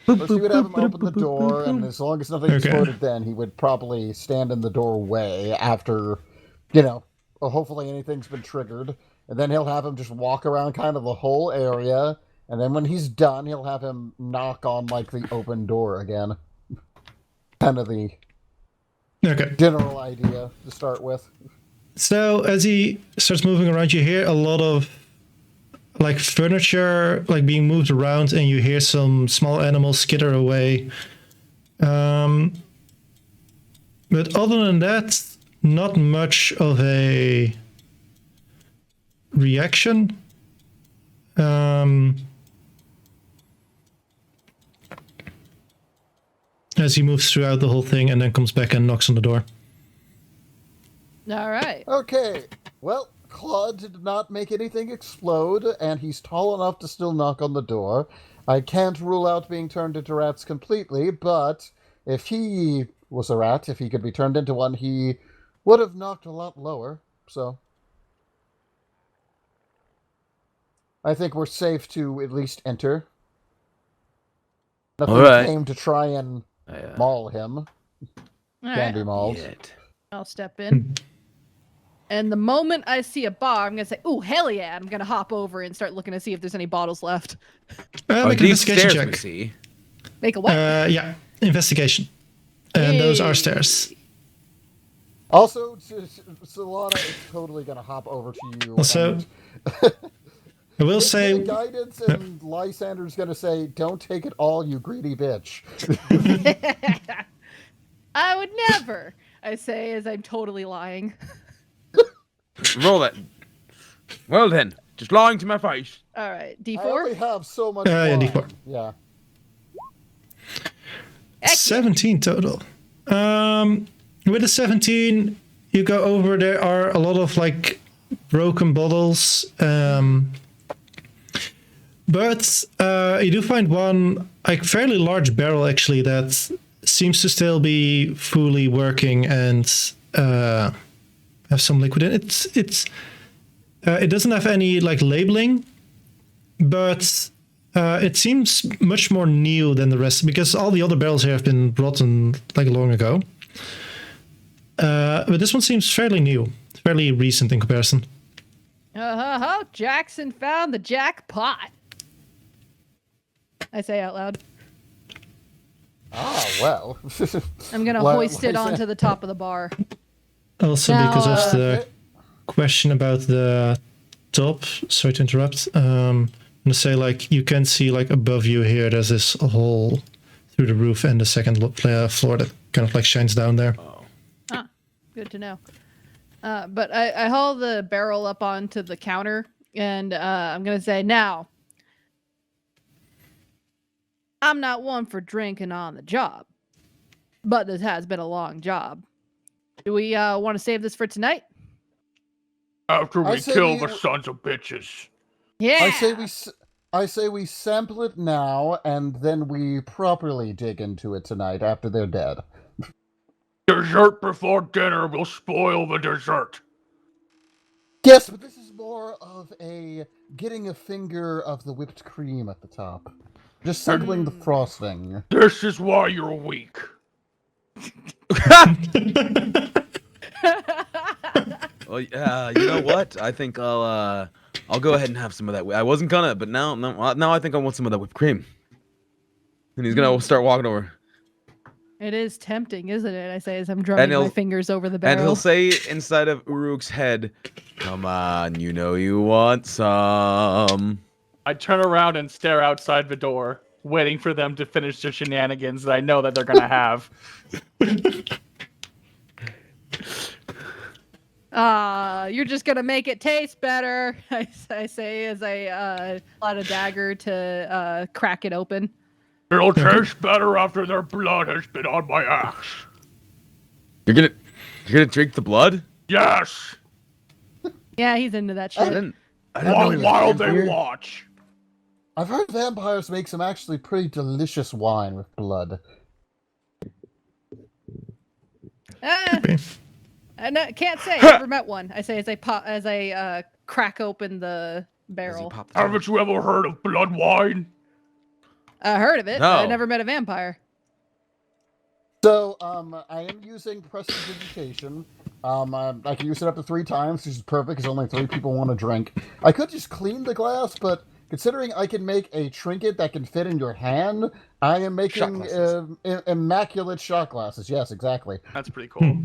S5: First, he would have him open the door, and as long as nothing
S2: Okay.
S5: exploded, then he would probably stand in the doorway after, hopefully anything's been triggered. And then he'll have him just walk around kind of the whole area, and then when he's done, he'll have him knock on, like, the open door again. Kind of the
S2: Okay.
S5: general idea to start with.
S2: So as he starts moving around, you hear a lot of like furniture like being moved around, and you hear some small animals skitter away. But other than that, not much of a reaction. As he moves throughout the whole thing and then comes back and knocks on the door.
S4: All right.
S5: Okay, well, Claude did not make anything explode, and he's tall enough to still knock on the door. I can't rule out being turned into rats completely, but if he was a rat, if he could be turned into one, he would have knocked a lot lower, so... I think we're safe to at least enter. Nothing
S1: Alright.
S5: came to try and maul him.
S4: All
S5: Can be
S4: right.
S5: mauled.
S1: Yet.
S4: I'll step in. And the moment I see a bar, I'm gonna say, "Ooh, hell yeah!" I'm gonna hop over and start looking to see if there's any bottles left.
S2: Make an
S1: These
S2: investigation
S1: stairs we
S2: check.
S1: see.
S4: Make a what?
S2: Yeah, investigation. And those are
S4: Yay.
S2: stairs.
S5: Also, Solana is totally going to hop over to you.
S2: Also,
S5: and
S2: I will
S5: give
S2: say,
S5: me guidance, and Lysander's going to say, "Don't take it all, you greedy bitch."
S4: I would never, I say as I'm totally lying.
S1: Roll it. Well then, just lying to my face.
S4: All right,
S5: I only
S4: D4.
S5: have so much
S2: Yeah,
S5: wine.
S2: D4.
S5: Yeah.
S4: Heck yeah.
S2: 17 total. With the 17, you go over. There are a lot of like broken bottles, but you do find one like fairly large barrel actually that seems to still be fully working and have some liquid in it. It doesn't have any like labeling, but it seems much more new than the rest because all the other barrels here have been rotten like long ago. But this one seems fairly new, fairly recent in comparison.
S4: Jackson found the jackpot. I say out loud.
S5: Ah, well.
S4: I'm gonna
S5: Why-
S4: hoist
S5: why
S4: it
S5: is
S4: onto
S5: that?
S4: the top of the bar.
S2: Also,
S4: Now,
S2: because of the
S5: Okay.
S2: question about the top, sorry to interrupt. I'm gonna say like you can see like above you here. There's this hole through the roof and the second floor that kind of like shines down there.
S4: Good to know. But I haul the barrel up onto the counter, and I'm gonna say now. I'm not one for drinking on the job, but this has been a long job. Do we want to save this for tonight?
S3: After
S5: I
S3: we
S5: say
S3: kill
S5: we-
S3: the sons of bitches.
S4: Yeah.
S5: I say we sample it now, and then we properly dig into it tonight after they're dead.
S3: Dessert before dinner will spoil the dessert.
S5: Yes, but this is more of a getting a finger of the whipped cream at the top. Just sampling the frosting.
S3: This is why you're weak.
S1: Well, you know what? I think I'll go ahead and have some of that. I wasn't gonna, but now I think I want some of that whipped cream. And he's gonna start walking over,
S4: It is tempting, isn't it? I say as I'm drumming my
S1: he'll-
S4: fingers over the
S1: and
S4: barrel.
S1: he'll say inside of Uruk's head, "Come on, you know you want some."
S3: I turn around and stare outside the door, waiting for them to finish their shenanigans that I know that they're gonna have.
S4: You're just gonna make it taste better. I say as I pull out a dagger to crack it open.
S3: It'll taste better after their blood has been on my axe.
S1: You're gonna drink the blood?
S3: Yes,
S4: Yeah, he's into that
S1: I
S4: shit.
S1: didn't know he was a
S3: while they
S1: vampire.
S3: watch.
S5: I've heard vampires make some actually pretty delicious wine with blood.
S4: Can't say. Never met one. I say as I crack open the barrel.
S3: Haven't you ever heard of blood wine?
S4: I heard of it.
S1: No.
S4: But I never met a vampire.
S5: So, I am using prestidigitation. I can use it up to 3 times, which is perfect because only 3 people want to drink. I could just clean the glass, but considering I can make a trinket that can fit in your hand, I am making immaculate shot glasses. Yes, exactly.
S3: That's pretty cool.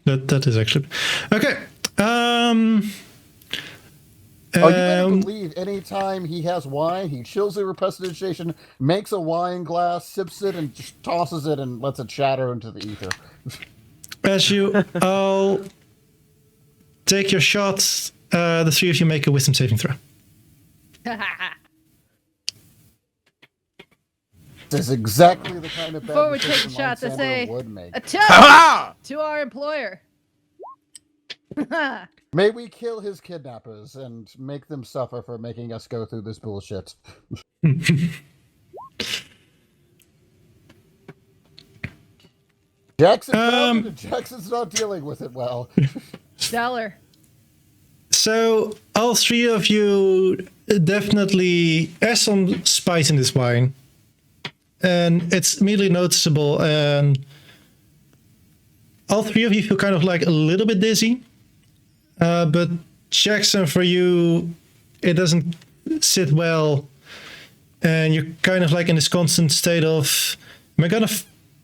S2: That is actually okay.
S5: Oh, you better believe anytime he has wine, he chills it with prestidigitation, makes a wine glass, sips it, and just tosses it and lets it shatter into the ether.
S2: As you all take your shots, the 3 of you make a wisdom saving throw.
S5: This is exactly the kind of bad
S4: Before we take
S5: decision
S4: the shots, I
S5: Lysander
S4: say
S5: would make.
S4: a toast
S1: Ha
S4: to our employer.
S5: May we kill his kidnappers and make them suffer for making us go through this bullshit. Jackson found it, and Jackson's not dealing with it well.
S4: Stellar.
S2: So all 3 of you definitely there's some spice in this wine, and it's immediately noticeable. And all 3 of you feel kind of like a little bit dizzy. But Jackson, for you, it doesn't sit well, and you're kind of like in this constant state of, am I gonna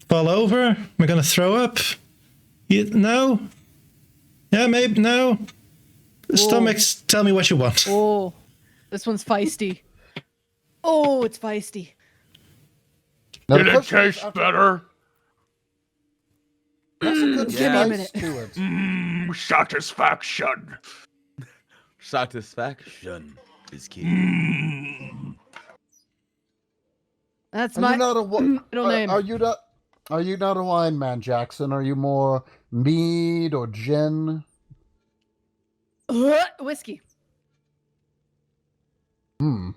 S2: fall over? Am I gonna throw up? No. Yeah, maybe no. Stomachs, tell me what you want.
S4: Oh, this one's feisty. Oh, it's feisty.
S5: Now,
S3: Did
S5: the
S3: it
S5: question is,
S3: taste better?
S5: That's a good
S4: Give me a
S5: spice
S4: minute.
S5: to it.
S3: Satisfaction.
S1: Satisfaction is key.
S4: That's
S5: Are
S4: my
S5: you not a
S4: middle name.
S5: Are you not a wine man, Jackson? Are you more mead or gin?
S4: Whiskey.
S5: You're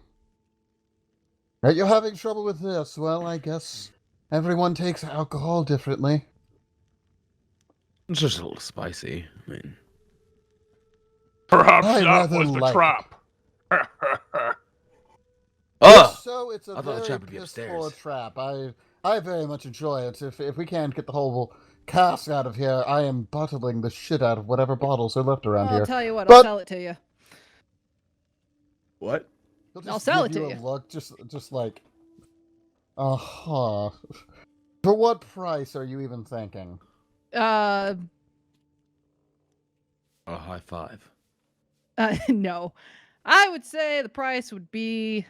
S5: having trouble with this. Well, I guess everyone takes alcohol differently.
S1: It's just a little spicy. I mean,
S3: Perhaps
S5: I
S3: that
S5: rather
S3: was the
S5: like
S3: trap.
S1: oh,
S5: So it's a
S1: I thought the
S5: very
S1: trap would be
S5: piss poor
S1: upstairs.
S5: trap. I very much enjoy it. If we can't get the whole cask out of here, I am bottling the shit out of whatever bottles are left around
S4: I'll
S5: here.
S4: tell you what,
S5: But-
S4: I'll sell it to you.
S1: what?
S5: He'll
S4: I'll
S5: just
S4: sell
S5: give
S4: it to
S5: you
S4: you.
S5: a look, just like, uh-huh. For what price are you even thinking?
S1: A high five.
S4: No. I would say the price would be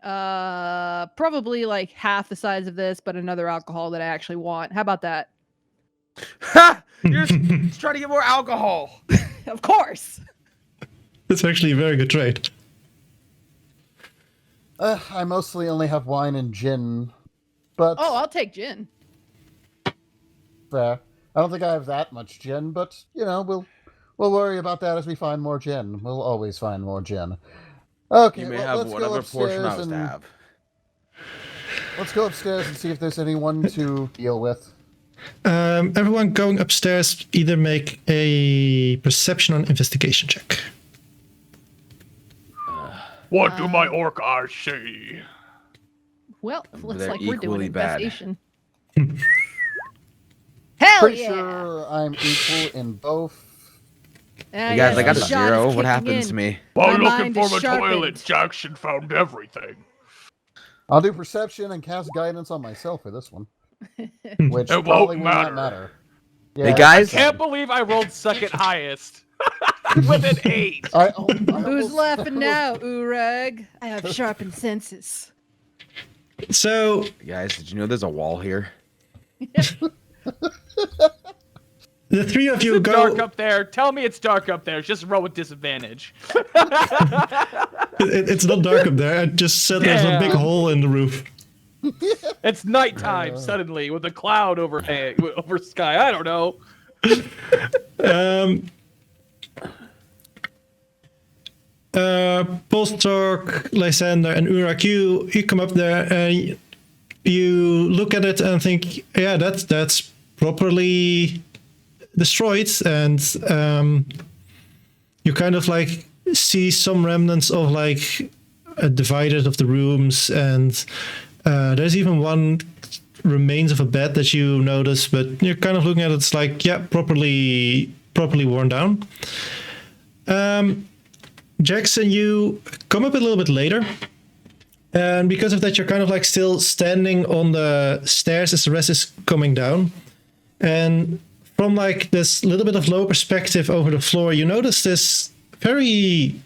S4: probably like half the size of this, but another alcohol that I actually want. How about that?
S1: Ha! You're just trying to get more alcohol.
S4: Of course.
S2: That's actually a very good trade.
S5: I mostly only have wine and gin, but
S4: Oh, I'll take gin.
S5: fair. I don't think I have that much gin, but we'll worry about that as we find more gin. We'll always find more gin. Okay,
S1: You may
S5: well,
S1: have
S5: let's go
S1: whatever portion I
S5: upstairs
S1: was to
S5: and
S1: have.
S5: let's go upstairs and see if there's anyone to deal with.
S2: Everyone going upstairs, either make a perception or investigation check.
S3: What do my orc eyes see?
S4: Well, looks
S1: They're
S4: like we're doing
S1: equally
S4: an
S1: bad.
S4: investigation. Hell
S5: Pretty
S4: yeah!
S5: sure I'm equal in both.
S1: Hey guys, I got a
S4: the shot is
S1: 0. What
S4: kicking
S1: happens to
S4: in.
S1: me?
S3: While
S4: My
S3: looking
S4: mind
S3: for
S4: is
S3: the toilet,
S4: sharpened.
S3: Jackson found everything.
S5: I'll do perception and cast guidance on myself for this one, which
S3: It
S5: probably
S3: won't
S5: will not
S3: matter.
S5: matter.
S1: Hey, guys?
S3: Can't believe I rolled second highest. With an 8.
S5: I
S4: Who's
S5: almost-
S4: laughing now, Urag? I have sharpened senses.
S2: So,
S1: Hey guys, did you know there's a wall here?
S2: the three of you
S3: It's dark
S2: go.
S3: up there. Tell me it's dark up there. Just roll with disadvantage.
S2: It's not dark up there. I just said there's a big
S3: Yeah.
S2: hole in the roof.
S3: It's nighttime suddenly with a cloud over sky. I don't know.
S2: Polstork, Lysander, and Urak, you come up there and you look at it and think, yeah, that's properly destroyed, and you kind of like see some remnants of like a divided of the rooms, and there's even one remains of a bed that you notice, but you're kind of looking at it, it's like, yeah, properly worn down. Jackson, you come up a little bit later, and because of that, you're kind of like still standing on the stairs as the rest is coming down. And from like this little bit of low perspective over the floor, you notice this very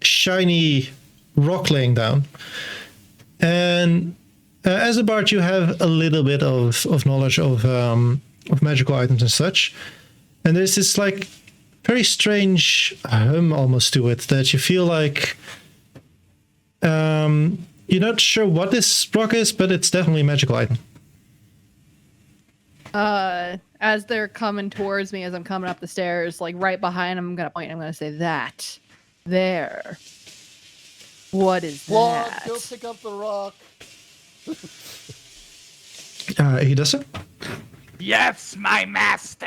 S2: shiny rock laying down. And as a bard, you have a little bit of knowledge of magical items and such. And there's this like very strange hum almost to it that you feel like you're not sure what this rock is, but it's definitely a magical item.
S4: As they're coming towards me, as I'm coming up the stairs, like right behind them, I'm gonna point. I'm gonna say that. There. What is
S5: Vlog,
S4: that?
S5: go pick up the rock.
S2: He does so.
S3: Yes, my master.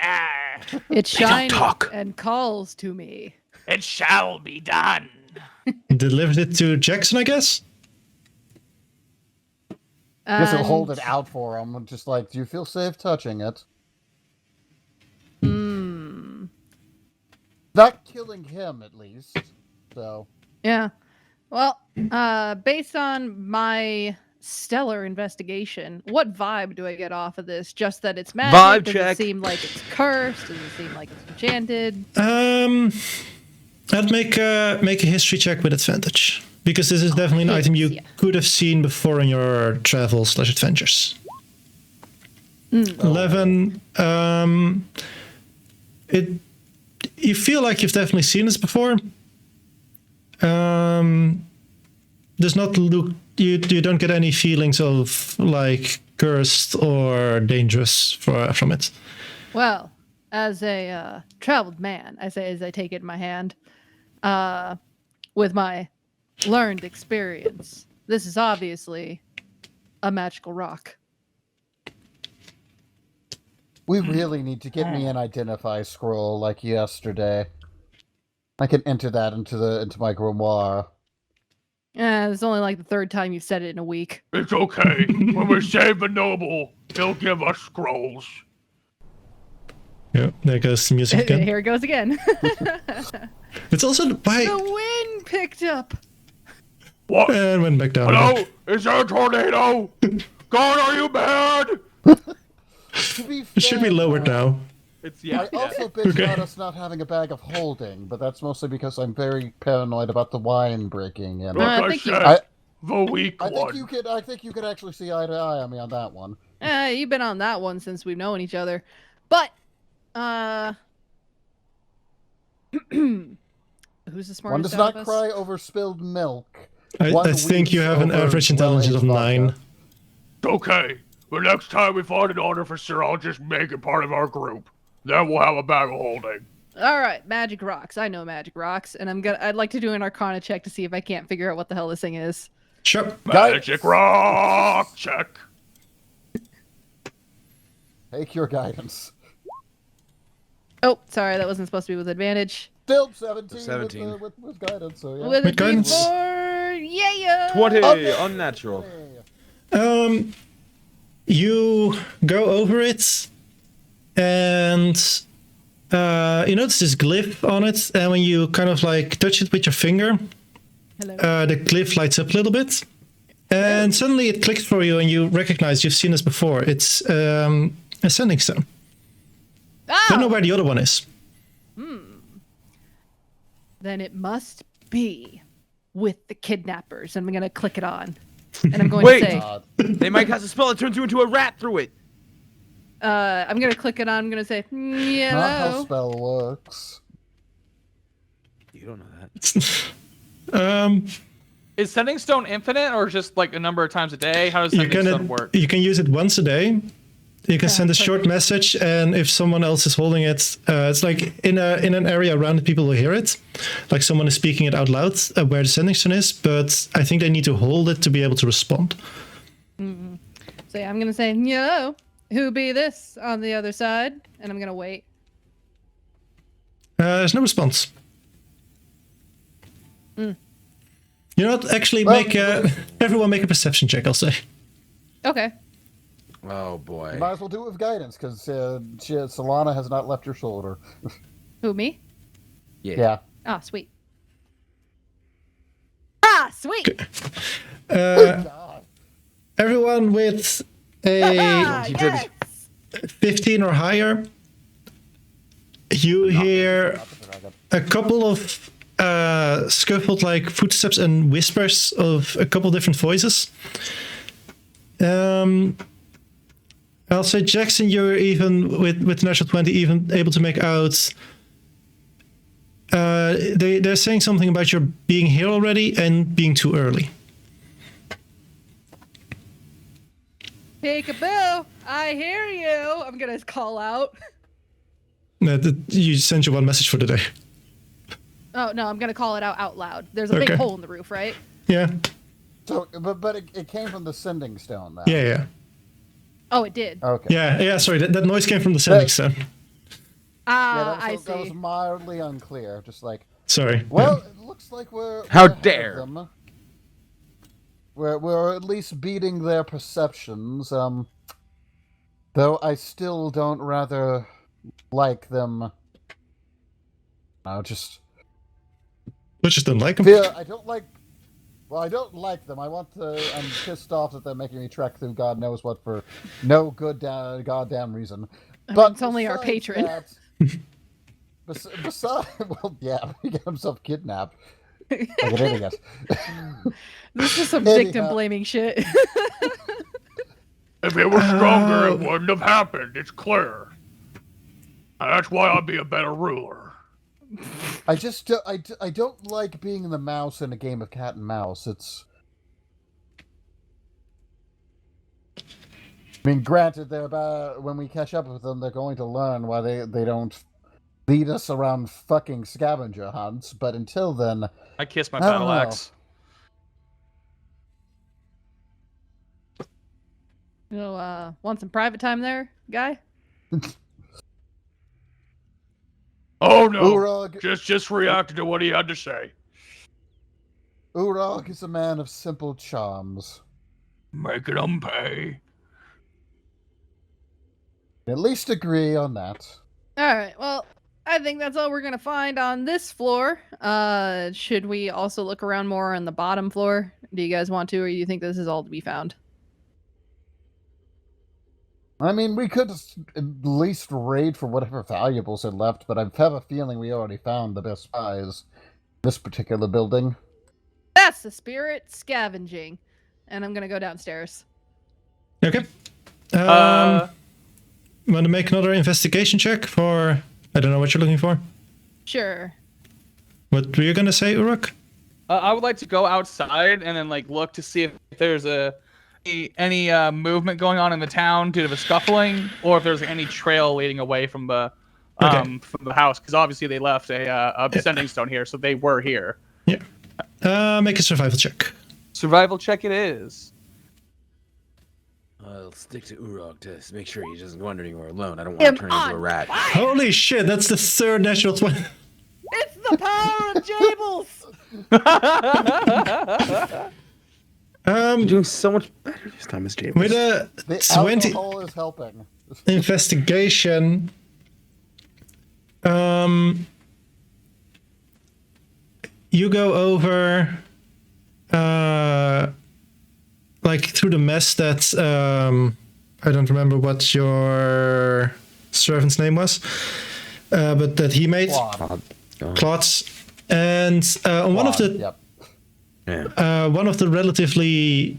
S4: It shines
S1: talk.
S4: and calls to me.
S3: It shall be done.
S2: Delivers it to Jackson, I guess.
S5: Guess he'll hold
S4: And-
S5: it out for him. I'm just like, do you feel safe touching it? Not killing him, at least. So,
S4: Yeah. Well, based on my stellar investigation, what vibe do I get off of this? Just that it's magic?
S1: Vibe
S4: Does
S1: check.
S4: it seem like it's cursed? Does it seem like it's enchanted?
S2: I'd make a history check with advantage, because this is definitely an item you
S4: yeah.
S2: could have seen before in your travels/adventures. 11. You feel like you've definitely seen this before. Does not look. You don't get any feelings of like cursed or dangerous from it.
S4: Well, as a traveled man, I say as I take it in my hand, with my learned experience, this is obviously a magical rock.
S5: We really need to get me an identify scroll like yesterday. I can enter that into my grimoire.
S4: It's only like the third time you've said it in a week.
S3: It's okay. When we save the noble, he'll give us scrolls.
S2: Yeah, there goes the music again.
S4: Here it goes again.
S2: It's also why.
S4: The wind picked up.
S3: What?
S2: And went back down.
S3: Hello? Is there a tornado? God, are you mad?
S5: To be
S2: It
S5: fair,
S2: should be lowered now.
S3: It's
S5: I also bitch
S2: Okay.
S5: about us not having a bag of holding, but that's mostly because I'm very paranoid about the wine breaking. And
S3: Like
S4: I
S3: I
S4: think you-
S3: said, the weak
S5: I think
S3: one.
S5: you could. I think you could actually see eye to eye on me on that one.
S4: You've been on that one since we've known each other. But, who's the smartest
S5: One does
S4: out
S5: not
S4: of us?
S5: cry over spilled milk.
S2: I
S5: One
S2: think you
S5: weeps
S2: have an
S5: over
S2: average intelligence of
S5: well-aged
S2: 9.
S5: vodka.
S3: Okay. The next time we find an artificer, I'll just make it part of our group. Then we'll have a bag of holding.
S4: All right, magic rocks. I know magic rocks, and I'd like to do an Arcana check to see if I can't figure out what the hell this thing is.
S2: Sure.
S3: Magic rock check.
S5: Take your guidance.
S4: Oh, sorry, that wasn't supposed to be with advantage.
S5: Still 17,
S1: 17.
S5: With guidance. So yeah.
S4: With a
S2: With guidance.
S4: D4, yeah.
S1: 20,
S5: Okay.
S1: unnatural.
S2: You go over it, and you notice this glyph on it, and when you kind of like touch it with your finger,
S4: Hello.
S2: the glyph lights up a little bit, and suddenly it clicks for you, and you recognize you've seen this before. It's a sending stone. Don't know
S4: Oh,
S2: where the other one is.
S4: then it must be with the kidnappers. I'm gonna click it on, and I'm going
S1: Wait.
S4: to say,
S5: God.
S1: They might cast a spell that turns you into a rat through it.
S4: I'm gonna click it on. I'm gonna say,
S5: Not how
S4: hello.
S5: spell works.
S1: You don't know that.
S3: Is Sending Stone infinite or just like a number of times a day? How does
S2: You
S3: Sending Stone
S2: can
S3: work?
S2: you can use it once a day. You can send a
S4: perfect.
S2: short message, and if someone else is holding it, it's like in an area around the people who hear it, like someone is speaking it out loud where the sending stone is. But I think they need to hold it to be able to respond.
S4: So yeah, I'm gonna say, hello. Who be this on the other side? And I'm gonna wait.
S2: There's no response. You know what? Actually,
S5: Well-
S2: everyone make a perception check. I'll say.
S4: Okay.
S1: Oh
S5: You
S1: boy.
S5: might as well do it with guidance, because Solana has not left your shoulder.
S4: Who, me?
S5: Yeah.
S4: Ah, sweet. Ah, sweet.
S5: God.
S2: Everyone with a
S4: Ah,
S1: you did-
S4: yes.
S2: 15 or higher, you hear a couple of scuffled like footsteps and whispers of a couple different voices. I'll say, Jackson, you're even with natural 20 even able to make out. They're saying something about your being here already and being too early.
S4: Peekaboo, I hear you. I'm gonna call out.
S2: You sent you one message for today.
S4: Oh no, I'm gonna call it out loud. There's a big
S2: Okay.
S4: hole in the roof, right?
S2: Yeah,
S5: So, but it came from the sending stone. Now.
S2: yeah.
S4: Oh, it did.
S5: Okay.
S2: Yeah, sorry, that noise came from the sending stone.
S5: Yeah,
S4: Ah,
S5: that
S4: I
S5: was, that was
S4: see.
S5: mildly unclear. Just like,
S2: Sorry.
S5: well, it looks like
S1: How
S5: we're ahead of
S1: dare.
S5: them. We're at least beating their perceptions. Though I still don't rather like them. I just
S2: But don't like them.
S5: feel I don't like. Well, I don't like them. I'm pissed off that they're making me trek through God knows what for no good goddamn reason.
S4: I mean,
S5: But
S4: it's only our
S5: besides
S4: patron.
S5: that- besides, well, yeah, he got himself kidnapped. Like an idiot.
S4: This is some
S5: Anyhow.
S4: victim blaming shit.
S3: If it was stronger, it wouldn't have happened. It's clear. And that's why I'd be a better ruler.
S5: I don't like being the mouse in a game of cat and mouse. I mean, granted, when we catch up with them, they're going to learn why they don't lead us around fucking scavenger hunts. But until then,
S3: I kiss my
S5: I don't
S3: battle
S5: know.
S3: axe.
S4: Want some private time there, guy?
S3: Oh no!
S5: Urag
S3: Just reacted to what he had to say.
S5: is a man of simple charms.
S3: Making them pay.
S5: At least agree on that.
S4: All right. Well, I think that's all we're gonna find on this floor. Should we also look around more on the bottom floor? Do you guys want to, or do you think this is all to be found?
S5: I mean, we could at least raid for whatever valuables are left, but I have a feeling we already found the best spies in this particular building.
S4: That's the spirit, scavenging. And I'm gonna go downstairs.
S2: Okay. Want to make another investigation check for... I don't know what you're looking for.
S4: Sure.
S2: What were you going to say, Uruk?
S3: I would like to go outside and then look to see if there's any movement going on in the town due to the scuffling, or if there's any trail leading away from the house, because obviously they left a sending stone here, so they were here.
S2: Yeah. Make a survival check.
S3: Survival check it is.
S1: I'll stick to Urog to make sure he doesn't wander anywhere alone. I don't want to turn into a rat.
S2: Holy shit, that's the third natural 20.
S4: It's the power of Jables!
S1: You're doing so much better this time, Miss James.
S2: With a
S5: The
S2: 20
S5: alcohol is helping.
S2: investigation, you go over through the mess that I don't remember what your servant's name was, but that he made. Clots. And on one of the one of the relatively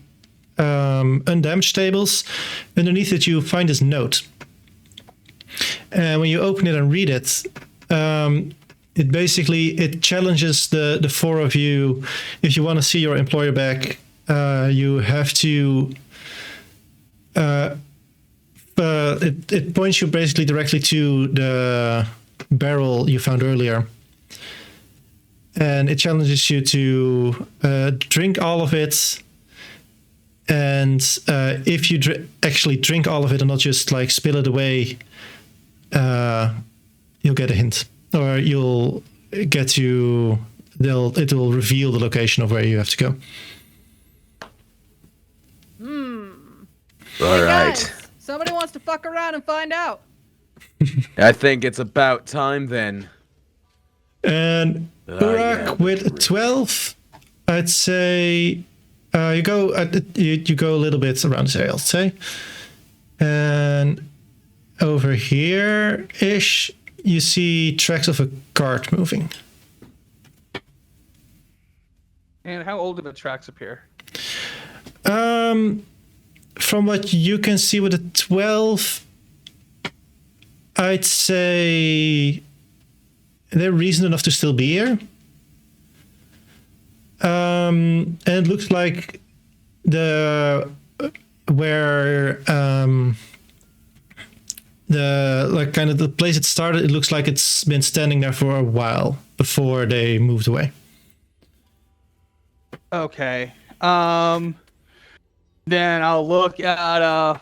S2: undamaged tables, underneath it you find this note. And when you open it and read it, it challenges the four of you. If you want to see your employer back, you have to. It points you basically directly to the barrel you found earlier. And it challenges you to drink all of it. And if you actually drink all of it and not just spill it away, you'll get a hint, or you'll get to. It will reveal the location of where you have to go.
S1: All right.
S4: Guys, somebody wants to fuck around and find out.
S1: I think it's about time then.
S2: And Uruk with 12, I'd say you go a little bit around this area, I'd say. And over here-ish, you see tracks of a cart moving.
S3: And how old do the tracks appear?
S2: From what you can see with a 12, I'd say they're recent enough to still be here. And it looks like the place it started, it looks like it's been standing there for a while before they moved away.
S3: Okay. Then I'll look at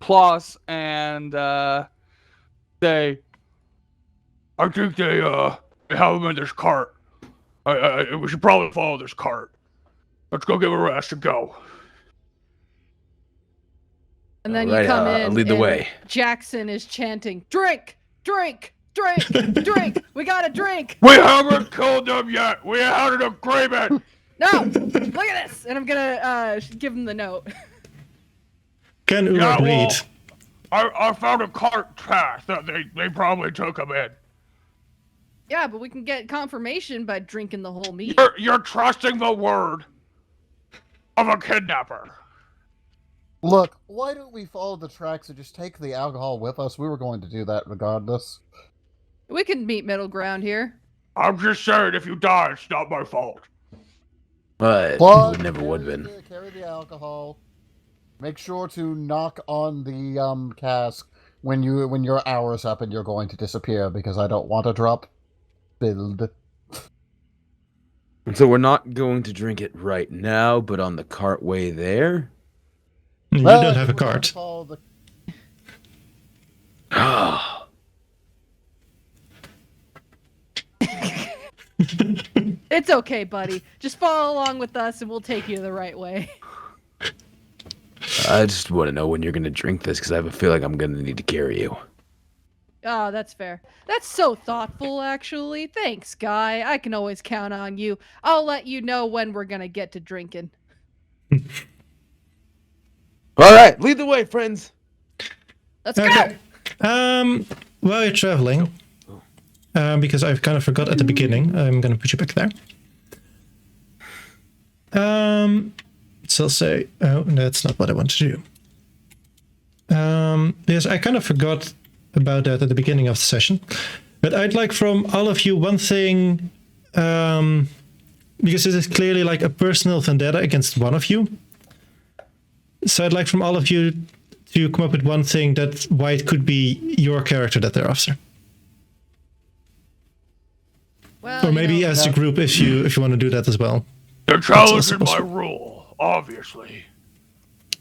S3: Ploss and say, I think they have him in this cart. We should probably follow this cart. Let's go give a rest and go.
S4: And then
S1: All right,
S4: you come
S1: I'll
S4: in.
S1: lead the
S4: and
S1: way.
S4: Jackson is chanting, "Drink, drink, drink, drink. We got to drink."
S3: We haven't killed them yet. We had an agreement.
S4: No, look at this. And I'm gonna give him the note.
S2: Can Uruk read?
S3: I found a cart path that they probably took him in.
S4: Yeah, but we can get confirmation by drinking the whole meat.
S3: You're trusting the word of a kidnapper.
S5: Look, why don't we follow the tracks and just take the alcohol with us? We were going to do that regardless.
S4: We can meet middle ground here.
S3: I'm just saying, if you die, it's not my fault.
S1: But
S5: But
S1: it never would have been.
S5: carry the alcohol. Make sure to knock on the cask when your hour's up and you're going to disappear, because I don't want to drop build.
S1: And so we're not going to drink it right now, but on the cart way there.
S2: You
S5: Well,
S2: don't have a
S5: we're going to
S2: cart.
S5: follow the-
S1: Ah,
S4: It's okay, buddy. Just follow along with us and we'll take you the right way.
S1: I just want to know when you're going to drink this, because I have a feeling I'm going to need to carry you.
S4: Oh, that's fair. That's so thoughtful, actually. Thanks, Guy. I can always count on you. I'll let you know when we're gonna get to drinking.
S1: All right, lead the way, friends.
S4: Let's
S2: Okay.
S4: go!
S2: While you're traveling, because I've kind of forgot at the beginning, I'm gonna put you back there. So I'll say, oh, that's not what I want to do. Yes, I kind of forgot about that at the beginning of the session, but I'd like from all of you one thing, because this is clearly like a personal vendetta against one of you. So I'd like from all of you to come up with one thing that why it could be your character that they're after,
S4: Well,
S2: or maybe as a group if you want to do that as well.
S3: They're
S2: also
S3: challenging my
S2: possible.
S3: rule, obviously.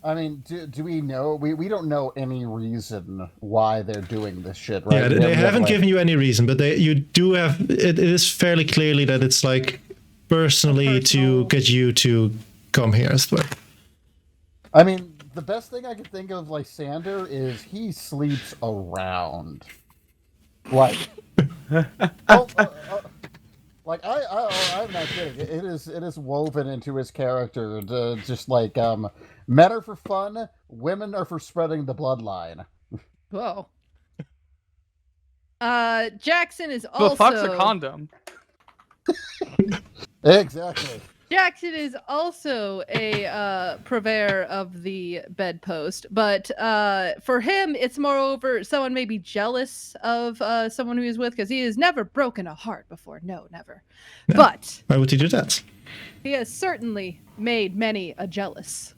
S5: I mean, do we know? We don't know any reason why they're doing this shit, right?
S2: Yeah, they haven't given you any reason, but you do have. It is fairly clearly that it's like personally to get you to come here as well.
S5: I mean, the best thing I can think of, like Sander, is he sleeps around. Like, like I'm not kidding. It is woven into his character. To just like men are for fun, women are for spreading the bloodline.
S4: Whoa. Jackson is
S3: The
S4: also.
S3: fuck's a condom?
S5: Exactly.
S4: Jackson is also a purveyor of the bedpost, but for him, it's moreover someone may be jealous of someone who he's with because he has never broken a heart before. No, never.
S2: No.
S4: But
S2: Why would you do that?
S4: he has certainly made many a jealous.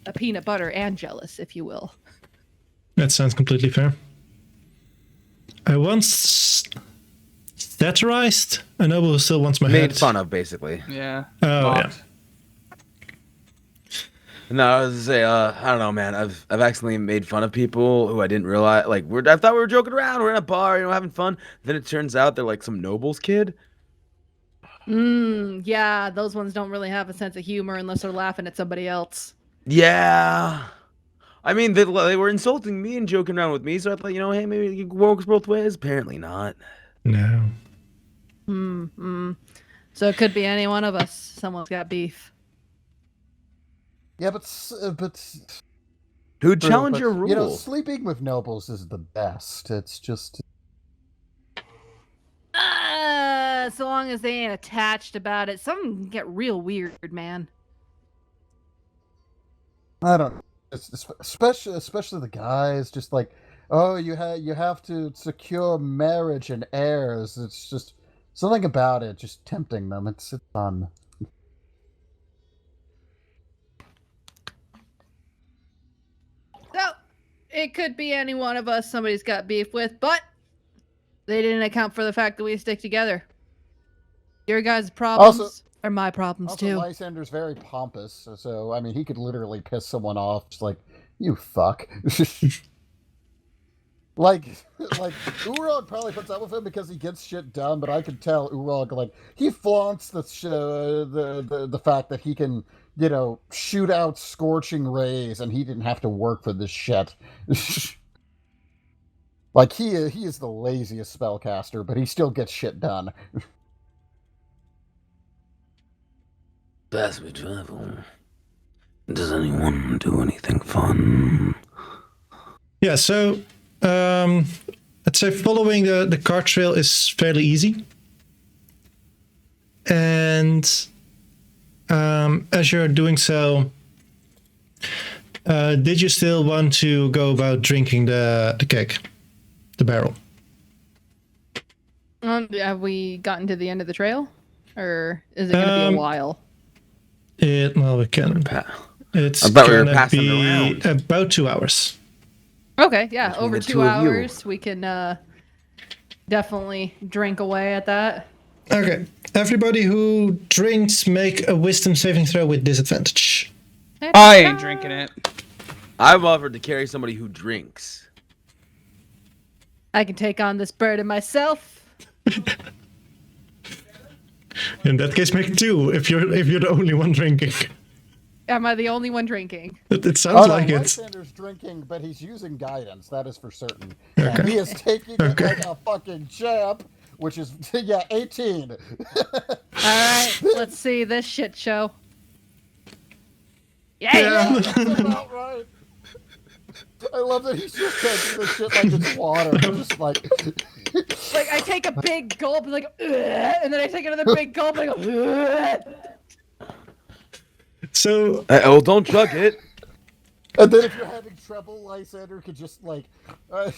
S4: A peanut butter and jealous, if you will.
S2: That sounds completely fair. I once satirized a noble who still wants my head.
S1: Made fun of, basically.
S3: Yeah.
S2: Oh, yeah.
S3: Mocked.
S1: No, I was gonna say, I don't know, man. I've accidentally made fun of people who I didn't realize. Like, I thought we were joking around. We're in a bar, having fun. Then it turns out they're like some noble's kid.
S4: Yeah, those ones don't really have a sense of humor unless they're laughing at somebody else.
S1: Yeah. I mean, they were insulting me and joking around with me, so I thought, hey, maybe it works both ways. Apparently not.
S2: No.
S4: So it could be any one of us. Someone's got beef.
S5: Yeah, but
S1: Who'd challenge your rule?
S5: You know, sleeping with nobles is the best. It's just.
S4: So long as they ain't attached about it, some can get real weird, man.
S5: I don't know. Especially the guys, just like, oh, you have to secure marriage and heirs. It's just something about it, just tempting them. It's fun.
S4: So it could be any one of us somebody's got beef with, but they didn't account for the fact that we stick together. Your guys' problems are my problems
S5: Also,
S4: too.
S5: Lysander's very pompous, so I mean, he could literally piss someone off, just like, you fuck. like Urog probably puts up with him because he gets shit done, but I could tell Urog, like, he flaunts the fact that he can, shoot out scorching rays, and he didn't have to work for this shit. Like, he is the laziest spellcaster, but he still gets shit done.
S1: As we travel, does anyone do anything fun?
S2: Yeah, so I'd say following the cart trail is fairly easy. And as you're doing so, did you still want to go about drinking the cake, the barrel?
S4: Have we gotten to the end of the trail, or is it going to be a while?
S2: Well, we can. It's
S1: I thought we were
S2: gonna
S1: passing
S2: be
S1: around.
S2: about 2 hours.
S4: Okay, yeah,
S1: Between
S4: over
S1: the
S4: 2
S1: two of you.
S4: hours, we can definitely drink away at that.
S2: Okay, everybody who drinks, make a wisdom saving throw with disadvantage.
S3: I ain't drinking it.
S1: I've offered to carry somebody who drinks.
S4: I can take on this burden myself.
S2: In that case, make 2 if you're the only one drinking.
S4: Am I the only one drinking?
S2: It sounds
S5: no,
S2: like it.
S5: Lysander's drinking, but he's using guidance. That is for certain.
S2: Okay.
S5: And he is taking it like a fucking champ, which is 18.
S4: All right, let's see this shit show.
S2: Yeah.
S5: That's about right. I love that he's just taking this shit like it's water. Just like
S4: Like I take a big gulp, like, "Ugh," and then I take another big gulp, and I go. "Ugh."
S2: So
S1: Oh, don't chug it.
S5: And then if you're having trouble, Lysander could just like.
S4: No,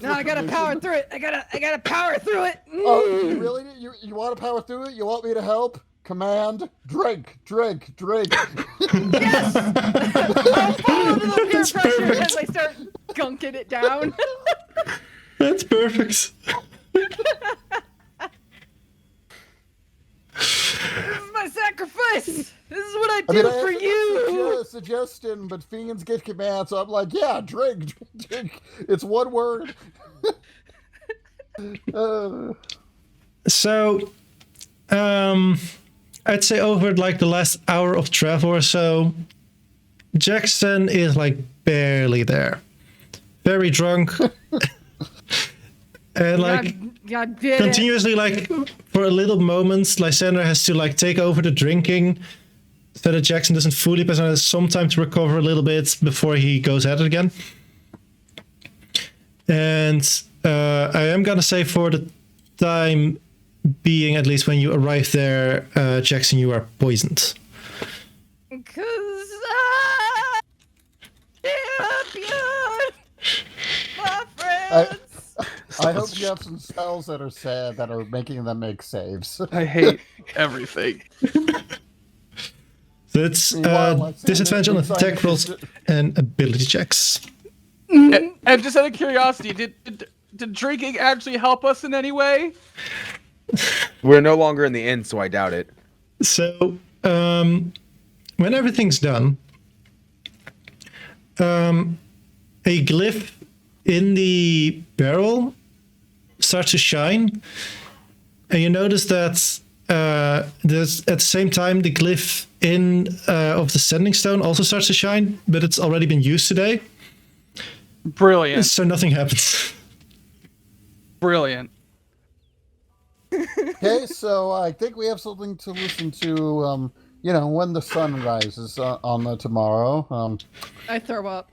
S4: I gotta power through it. I gotta power through it.
S5: Oh, you really? You want to power through it? You want me to help? Command, drink, drink, drink.
S4: Yes. I'll fall under the peer
S2: That's
S4: pressure
S2: perfect.
S4: as I start gunking it down.
S2: that's perfect.
S4: This is my sacrifice. This is what I do
S5: I mean, I
S4: for
S5: asked
S4: you.
S5: a suggestion, but fiends get commands, so I'm like, yeah, drink, drink, drink. It's one word.
S2: So, I'd say over like the last hour of travel or so, Jackson is like barely there. Very drunk. And like
S4: God did it.
S2: continuously like for a little moment, Lysander has to like take over the drinking so that Jackson doesn't fully pass out, has some time to recover a little bit before he goes at it again. And I am gonna say for the time being, at least when you arrive there, Jackson, you are poisoned.
S4: Cause champion, my friends.
S5: I hope you have some spells that are sad that are making them make saves.
S3: I hate everything.
S2: So it's
S5: Meanwhile, Lysander
S2: disadvantage on
S5: thinks
S2: attack
S5: I'm
S2: rolls
S5: just-
S2: and ability checks.
S3: And just out of curiosity, did drinking actually help us in any way?
S1: We're no longer in the inn, so I doubt it.
S2: So when everything's done, a glyph in the barrel starts to shine, and you notice that there's at the same time the glyph in of the sending stone also starts to shine, but it's already been used today,
S3: Brilliant.
S2: so nothing happens.
S3: Brilliant.
S5: Okay, so I think we have something to listen to. When the sun rises on the tomorrow.
S4: I throw up.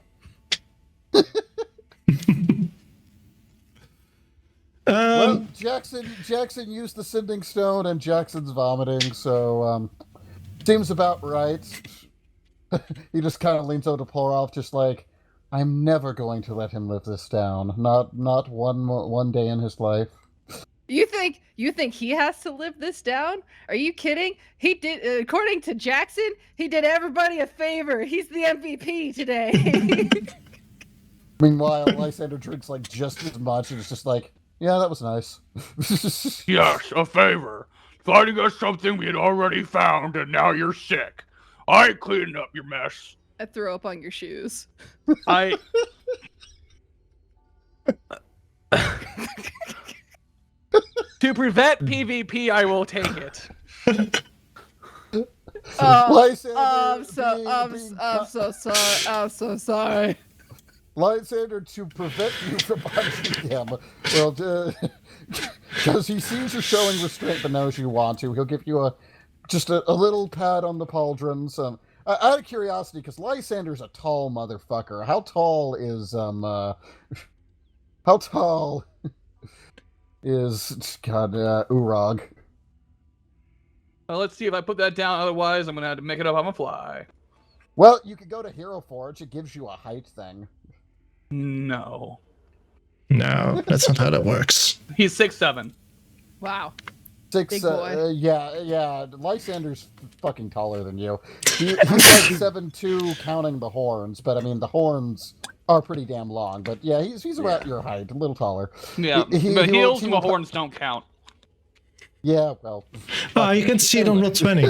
S5: Well, Jackson used the sending stone, and Jackson's vomiting, so seems about right. He just kind of leans over to pull off, just like, I'm never going to let him live this down. Not one day in his life.
S4: You think he has to live this down? Are you kidding? He did, according to Jackson, he did everybody a favor. He's the MVP today.
S5: Meanwhile, Lysander drinks like just as much, and it's just like, yeah, that was nice.
S3: Yes, a favor. Finding us something we had already found, and now you're sick. I ain't cleaning up your mess.
S4: I throw up on your shoes.
S3: I. To prevent PvP, I will take it.
S5: Lysander
S4: I'm so sorry. I'm so sorry.
S5: Lysander, to prevent you from punching him, well, because he sees you showing restraint but knows you want to, he'll give you just a little pat on the pauldrons. Out of curiosity, because Lysander's a tall motherfucker. How tall is Urag?
S3: Well, let's see if I put that down. Otherwise, I'm gonna have to make it up on the fly.
S5: Well, you could go to Hero Forge. It gives you a height thing.
S3: No.
S2: No, that's not how that works.
S3: He's 6'7".
S4: Wow.
S5: Six,
S4: Big boy.
S5: yeah. Lysander's fucking taller than you. He's like 7'2", counting the horns. But I mean, the horns are pretty damn long. But yeah, he's about your height, a little taller.
S3: Yeah,
S5: He- he-
S3: but
S5: he will-
S3: heels
S5: he
S3: and
S5: will-
S3: horns don't count.
S5: Yeah, well.
S2: Oh, you can see it on
S5: Anyway.
S2: roll 20.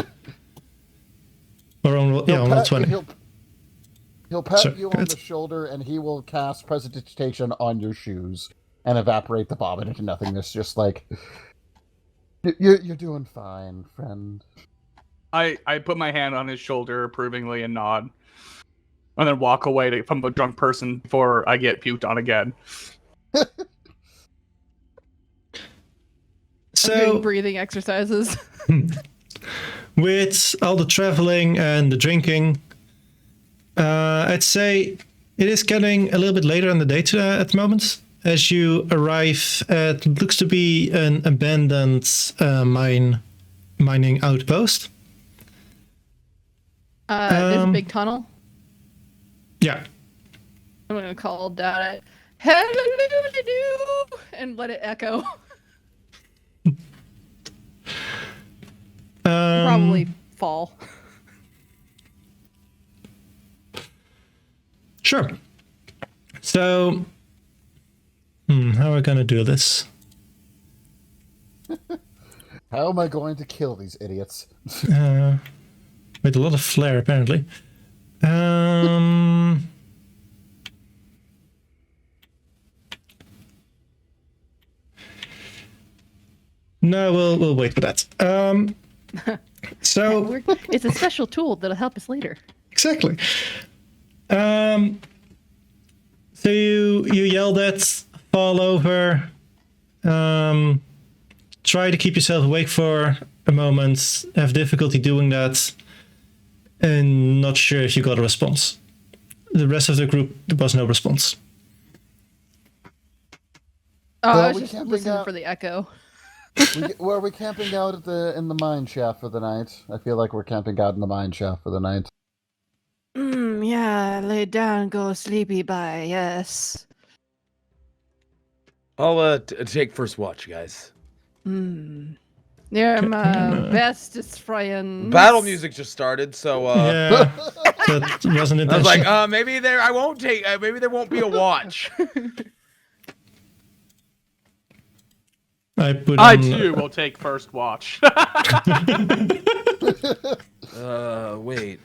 S2: Or on roll, yeah, on roll 20.
S5: He'll pat
S2: Sorry,
S5: you
S2: go
S5: on
S2: ahead.
S5: the shoulder, and he will cast Prestidigitation on your shoes and evaporate the vomit into nothingness. Just like you're doing fine, friend.
S3: I put my hand on his shoulder approvingly and nod, and then walk away from a drunk person before I get puked on again.
S4: I'm doing
S2: So,
S4: breathing exercises.
S2: with all the traveling and the drinking, I'd say it is getting a little bit later in the day at the moment. As you arrive at looks to be an abandoned mining outpost.
S4: There's a
S2: Um,
S4: big tunnel.
S2: Yeah.
S4: I'm gonna call down it. Hello, and let it echo. Probably fall.
S2: Sure. So, how are we gonna do this?
S5: How am I going to kill these idiots?
S2: With a lot of flair, apparently. No, we'll wait for that. So
S4: It's a special tool that'll help us later.
S2: exactly. So you yell that, fall over, try to keep yourself awake for a moment, have difficulty doing that, and not sure if you got a response. The rest of the group, there was no response.
S4: Oh,
S5: Well,
S4: I was
S5: we
S4: just
S5: can't
S4: listening
S5: figure out-
S4: for the echo.
S5: Are we camping out in the mine shaft for the night? I feel like we're camping out in the mine shaft for the night.
S4: Yeah, lay down, go sleepy, bye. Yes.
S1: I'll take first watch, guys.
S4: You're my bestest friend.
S1: Battle music just started, so
S2: Yeah, that wasn't
S1: I was
S2: intentional.
S1: like, maybe I won't take. Maybe there won't be a watch.
S2: I put
S3: I
S2: on,
S3: too will take first watch.
S1: Wait.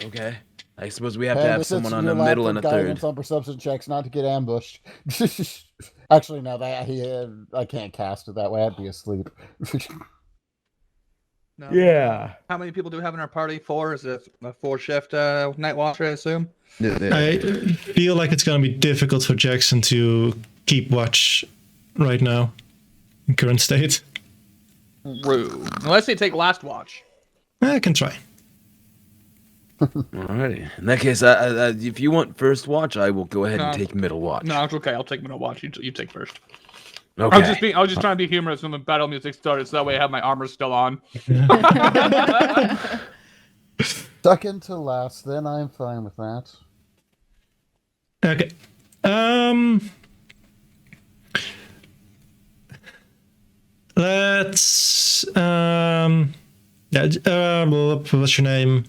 S1: Okay. I suppose we have to
S5: Hey,
S1: have
S5: this
S1: someone
S5: is
S1: on
S5: your
S1: a
S5: lab
S1: middle
S5: for
S1: and a
S5: guidance
S1: third.
S5: on perception checks not to get ambushed. Actually, no, I can't cast it that way. I'd be asleep.
S3: No.
S1: Yeah.
S3: How many people do we have in our party? 4? Is it a 4-shift night watch, I assume?
S2: I feel like it's going to be difficult for Jackson to keep watch right now in current state.
S3: Rude. Unless they take last watch.
S2: I can try.
S1: Alrighty. In that case, if you want first watch, I will go ahead and
S3: No.
S1: take middle watch.
S3: No, it's okay. I'll take middle watch. You take first.
S1: Okay.
S3: I was just trying to be humorous when the battle music started, so that way I have my armor still on.
S5: Second to last, then I'm fine with that.
S2: Okay. Let's what's your name?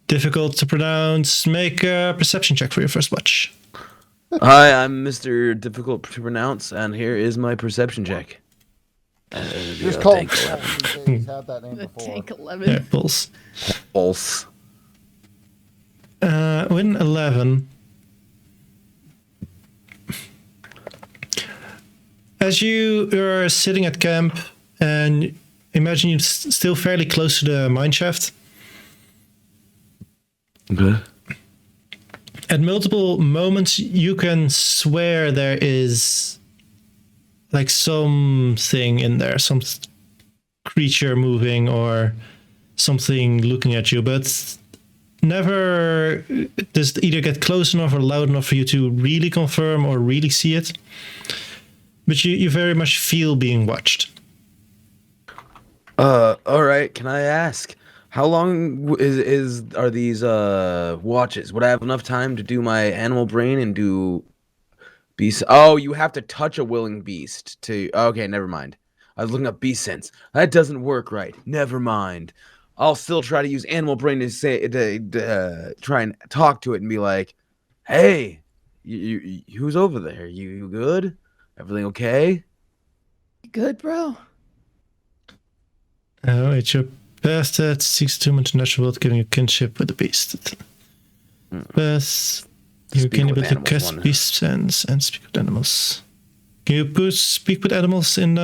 S2: Difficult to pronounce. Make a perception check for your first watch.
S1: Hi, I'm Mr. Difficult to Pronounce, and here is my perception check.
S5: Just call him Paul. He's had that name
S4: The
S5: before.
S4: tank 11.
S2: Yeah, pulse.
S1: Pulse.
S2: With an 11. As you are sitting at camp, and imagine you're still fairly close to the mine shaft.
S1: Okay.
S2: At multiple moments, you can swear there is like something in there, some creature moving or something looking at you, but never does it either get close enough or loud enough for you to really confirm or really see it. But you very much feel being watched.
S1: All right. Can I ask, How long are these watches? Would I have enough time to do my animal brain and do beast? Oh, you have to touch a willing beast to. Okay, never mind. I was looking up beast sense. That doesn't work right. Never mind. I'll still try to use animal brain to say try and talk to it and be like, "Hey, who's over there? You good? Everything okay?"
S4: Good, bro.
S2: It's your best that seeks to international world, giving you kinship with the beast. Best, you
S1: Speak
S2: can
S1: with
S2: able to
S1: animals,
S2: cast
S1: one.
S2: beast sense and speak with animals. Can you put speak with animals in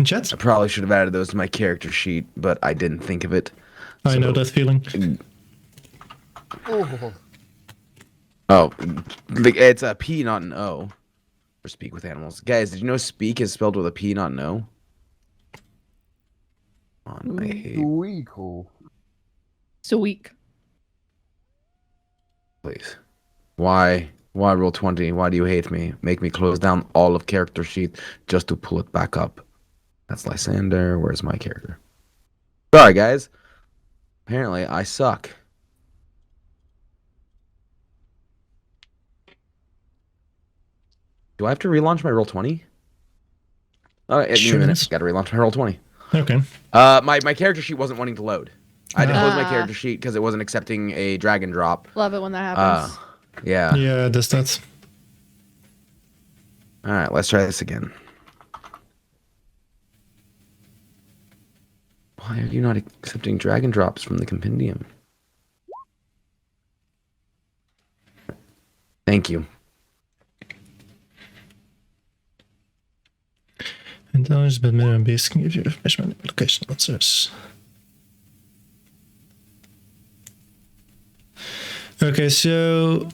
S2: chat?
S1: I probably should have added those to my character sheet, but I didn't think of it.
S2: I know
S1: So-
S2: that feeling.
S5: Oh,
S1: Oh, it's a P, not an O. For speak with animals. Guys, did you know speak is spelled with a P, not an O? I hate.
S5: sweet, cool.
S4: So weak.
S1: Please. Why? Why roll 20? Why do you hate me? Make me close down all of character sheet just to pull it back up. That's Lysander. Where's my character? Sorry, guys. Apparently, I suck. Do I have to relaunch my roll 20? Oh, give me
S2: Sure
S1: a minute.
S2: is.
S1: Got to relaunch my roll 20.
S2: Okay.
S1: My character sheet wasn't wanting to load. I had to close my
S4: Ah.
S1: character sheet because it wasn't accepting a drag and drop.
S4: Love it when that happens.
S1: Yeah.
S2: Yeah, that's that.
S1: All right, let's try this again. Why are you not accepting drag and drops from the compendium? Thank you.
S2: Intelligence, but minimum base can give you information on location answers. Okay, so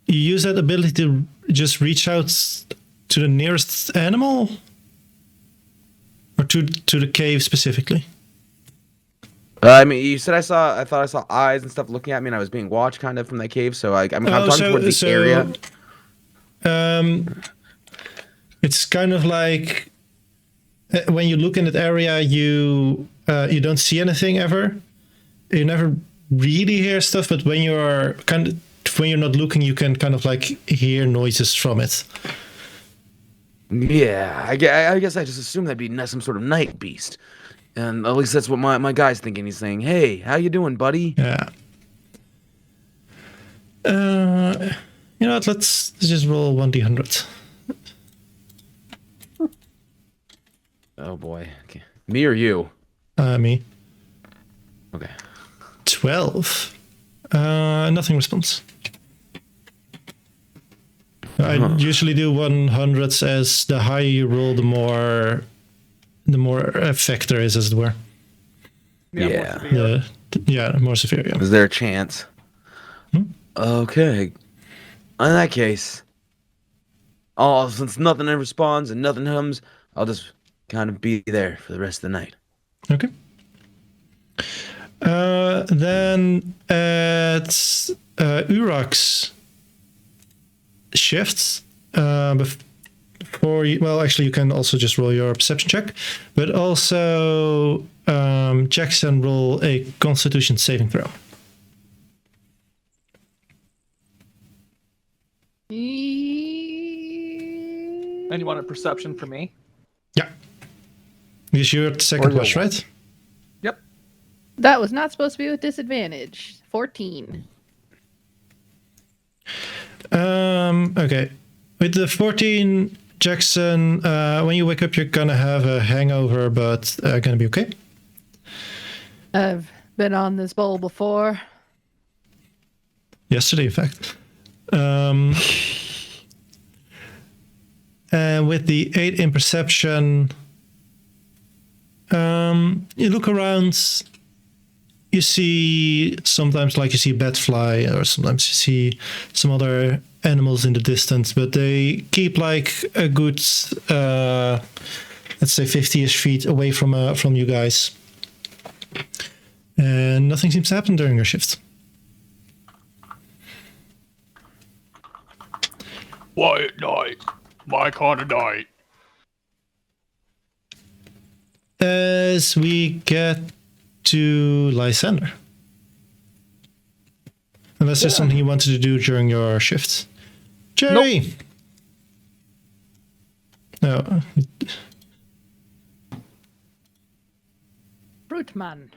S2: you use that ability to just reach out to the nearest animal, or to the cave specifically.
S1: I mean, you said I thought I saw eyes and stuff looking at me, and I was being watched kind of from that cave. So I'm talking towards the area.
S2: It's kind of like when you look in that area, you don't see anything ever. You never really hear stuff, but when you're not looking, you can kind of like hear noises from it.
S1: Yeah, I guess I just assumed that'd be some sort of night beast, and at least that's what my guy's thinking. He's saying, "Hey, how you doing, buddy?"
S2: Yeah. You know what? Let's just roll 1d100.
S1: Oh boy, okay. Me or you?
S2: Me.
S1: Okay.
S2: 12. Nothing response. I usually do 100s, as the higher you roll, the more effect there is, as it were.
S1: Yeah.
S2: More severe. Yeah.
S1: Is there a chance? Okay. In that case, since nothing ever spawns and nothing comes, I'll just kind of be there for the rest of the night.
S2: Okay. Then at Urok's shifts, before you, well, actually, you can also just roll your perception check, but also Jackson roll a Constitution saving throw.
S3: And you want a perception for me?
S2: Yeah. Because you're at the second
S5: Or
S2: watch,
S5: you'll-
S2: right?
S3: Yep.
S4: That was not supposed to be with disadvantage. 14.
S2: Okay. With the 14, Jackson, when you wake up, you're gonna have a hangover, but gonna be okay.
S4: I've been on this bowl before.
S2: Yesterday, in fact. And with the 8 in perception, you look around. You see sometimes, like, you see a bat fly, or sometimes you see some other animals in the distance, but they keep like a good, let's say, 50-ish feet away from you guys, and nothing seems to happen during your shift.
S3: Quiet night. My kind of night.
S2: as we get to Lysander. Unless there's something you wanted to do during your shift. Jerry! No.
S4: Fruitman.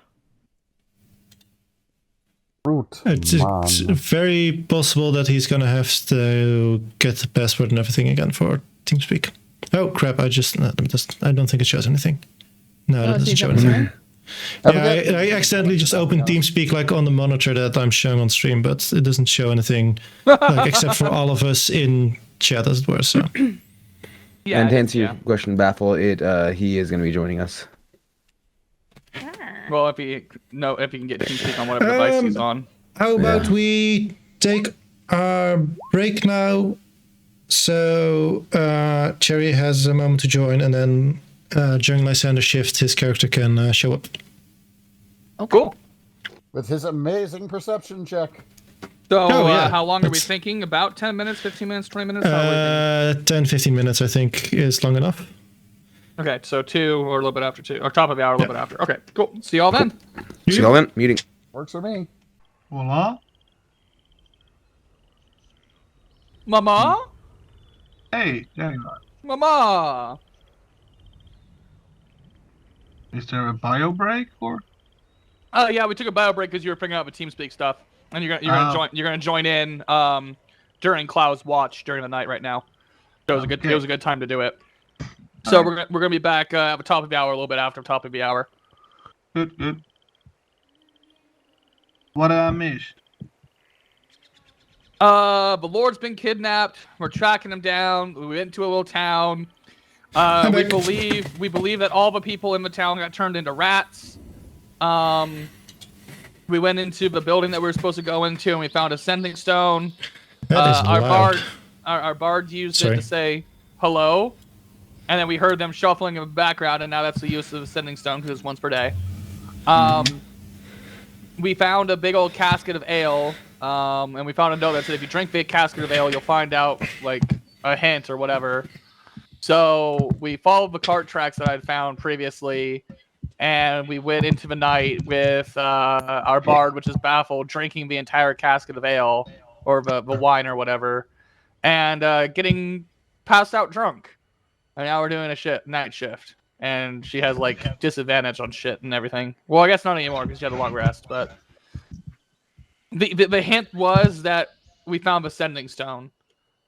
S5: Root.
S2: It's very possible that he's gonna have to get the password and everything again for TeamSpeak. Oh crap! I don't think it shows anything. No, that doesn't show anything. Yeah, I accidentally just opened TeamSpeak like on the monitor that I'm showing on stream, but it doesn't show anything like except for all of us in chat, as it were. So.
S3: Yeah,
S1: And to answer your question, Baffle, he is going to be joining us.
S3: well, if he can get TeamSpeak on whatever device he's on.
S2: How about we take our break now? So Cherry has a moment to join, and then during Lysander's shift, his character can show up.
S4: Okay.
S3: Cool.
S5: With his amazing perception check.
S3: So,
S2: yeah,
S3: how long are we thinking? About 10 minutes, 15 minutes, 20 minutes?
S2: 10, 15 minutes, I think, is long enough.
S3: Okay, so 2 or a little bit after 2. Or top of the hour, a little bit after. Okay, cool. See y'all then.
S1: See y'all then. Meeting.
S5: Works for me.
S6: Voila.
S3: Mama?
S6: Hey, there you are.
S3: Mama!
S6: Is there a bio break or?
S3: Yeah, we took a bio break because you were picking up the TeamSpeak stuff, and you're gonna join in during Cloud's watch during the night right now. So it was a good time to do it. So we're gonna be back at the top of the hour, a little bit after the top of the hour.
S6: Good. What I missed?
S3: The Lord's been kidnapped. We're tracking him down. We went to a little town. We believe that all the people in the town got turned into rats. We went into the building that we were supposed to go into, and we found a sending stone. Our bard used it to say hello, and then we heard them shuffling in the background, and now that's the use of the sending stone because it's once per day. We found a big old casket of ale, and we found a note that said if you drink the casket of ale, you'll find out like a hint or whatever. So we followed the cart tracks that I'd found previously, and we went into the night with our bard, which is Baffled, drinking the entire casket of ale, or the wine or whatever, and getting passed out drunk. And now we're doing a night shift, and she has like disadvantage on shit and everything. Well, I guess not anymore because she had a long rest, but the hint was that we found the sending stone,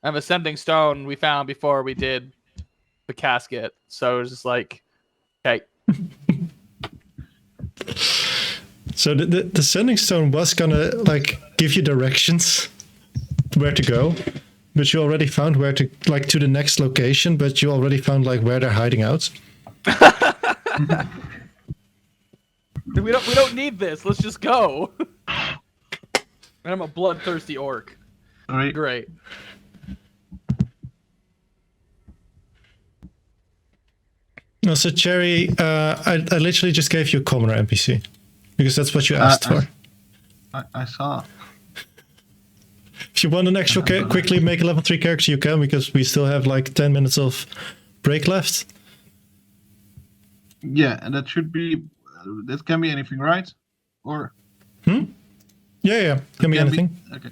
S3: and the sending stone we found before we did the casket. So it was just like, okay.
S2: So the sending stone was gonna like give you directions where to go, but you already found where to like to the next location, but you already found like where they're hiding out.
S3: We don't need this. Let's just go. And I'm a bloodthirsty orc.
S6: Sorry.
S3: Great.
S2: No, so Cherry, I literally just gave you a commoner NPC because that's what you asked for.
S6: I saw.
S2: If you want an extra quickly make a level 3 character, you can, because we still have like 10 minutes of break left.
S6: Yeah, and that should be. That can be anything, right? Or.
S2: Yeah, can be anything.
S6: Okay.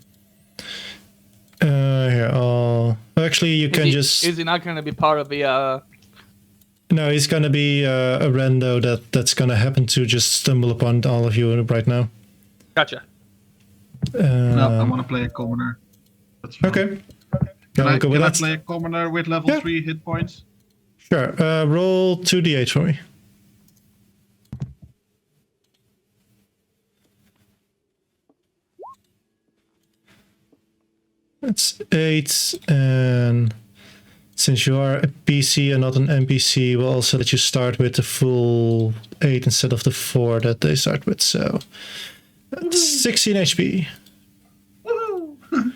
S2: Here, actually, you can just.
S3: Is he not going to be part of the?
S2: No, he's gonna be a rando that's gonna happen to just stumble upon all of you right now.
S3: Gotcha.
S6: No, I want to play a commoner. That's fine.
S2: Okay.
S6: Can I
S2: go with that.
S6: play a commoner with level 3 hit points?
S2: Sure. Roll 2d8 for me. That's 8, and since you are a PC and not an NPC, we'll also let you start with the full 8 instead of the 4 that they start with. So that's 16 HP.
S6: Woohoo!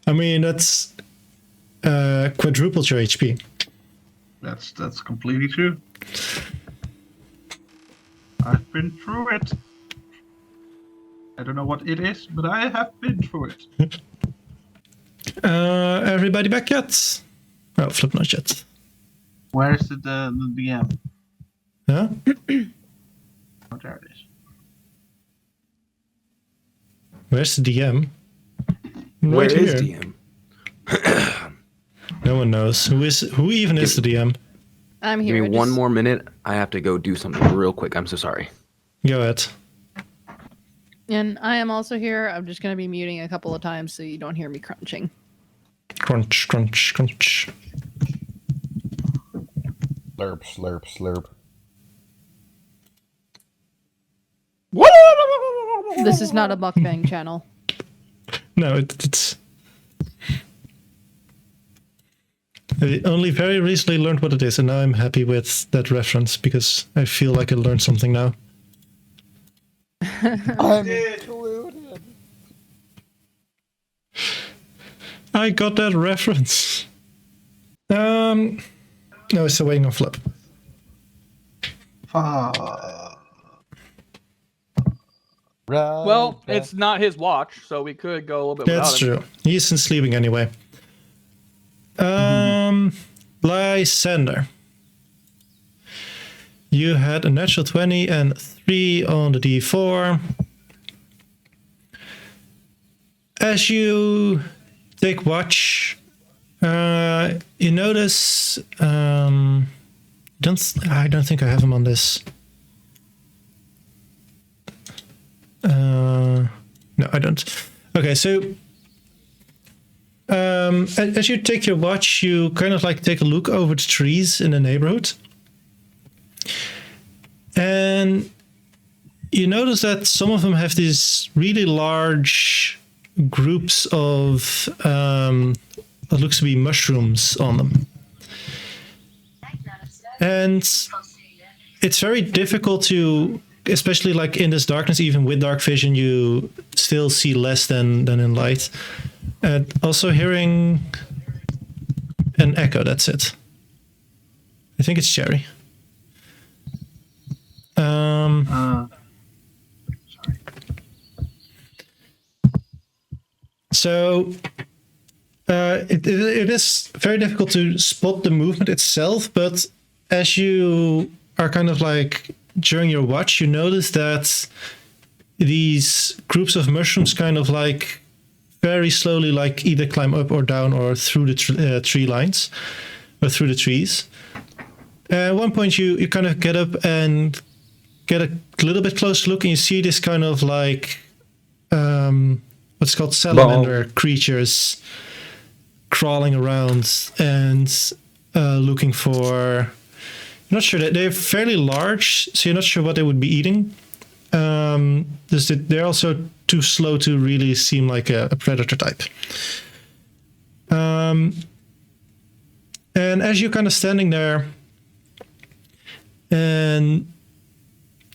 S2: I mean, that's quadrupled your HP.
S6: That's completely true. I've been through it. I don't know what it is, but I have been through it.
S2: Everybody back yet? Oh, flip not yet.
S6: Where is the DM?
S2: Huh?
S6: Oh, there it is.
S2: Where's the DM?
S1: Where
S2: Right
S1: is
S2: here.
S1: DM?
S2: No one knows. Who even is the DM?
S4: I'm
S1: Give
S4: here.
S1: me one more minute. I have to go do something real quick. I'm so sorry.
S2: Go ahead.
S4: And I am also here. I'm just going to be muting a couple of times so you don't hear me crunching.
S2: Crunch, crunch, crunch.
S5: Slurp, slurp, slurp.
S4: This is not a mukbang channel.
S2: No, it's... I only very recently learned what it is, and now I'm happy with that reference because I feel like I learned something now.
S5: I'm included.
S2: I got that reference. No, it's still waiting on Flip.
S3: Well, it's not his watch, so we could go a little bit
S2: That's
S3: without him.
S2: true. He isn't sleeping anyway. Lysander. You had a natural 20 and 3 on the D4. As you take watch, you notice... I don't think I have him on this. No, I don't. Okay, so... as you take your watch, you kind of like take a look over the trees in the neighborhood. And you notice that some of them have these really large groups of what looks to be mushrooms on them. And it's very difficult to, especially like in this darkness, even with dark vision, you still see less than in light. And also hearing an echo, that's it. I think it's Cherry.
S6: Sorry.
S2: So it is very difficult to spot the movement itself, but as you are kind of like during your watch, you notice that these groups of mushrooms kind of like very slowly like either climb up or down or through the tree lines or through the trees. At one point you kind of get up and get a little bit closer look and you see this kind of like what's called salamander creatures crawling around and looking for... I'm not sure, they're fairly large, so you're not sure what they would be eating. They're also too slow to really seem like a predator type. And as you're kind of standing there and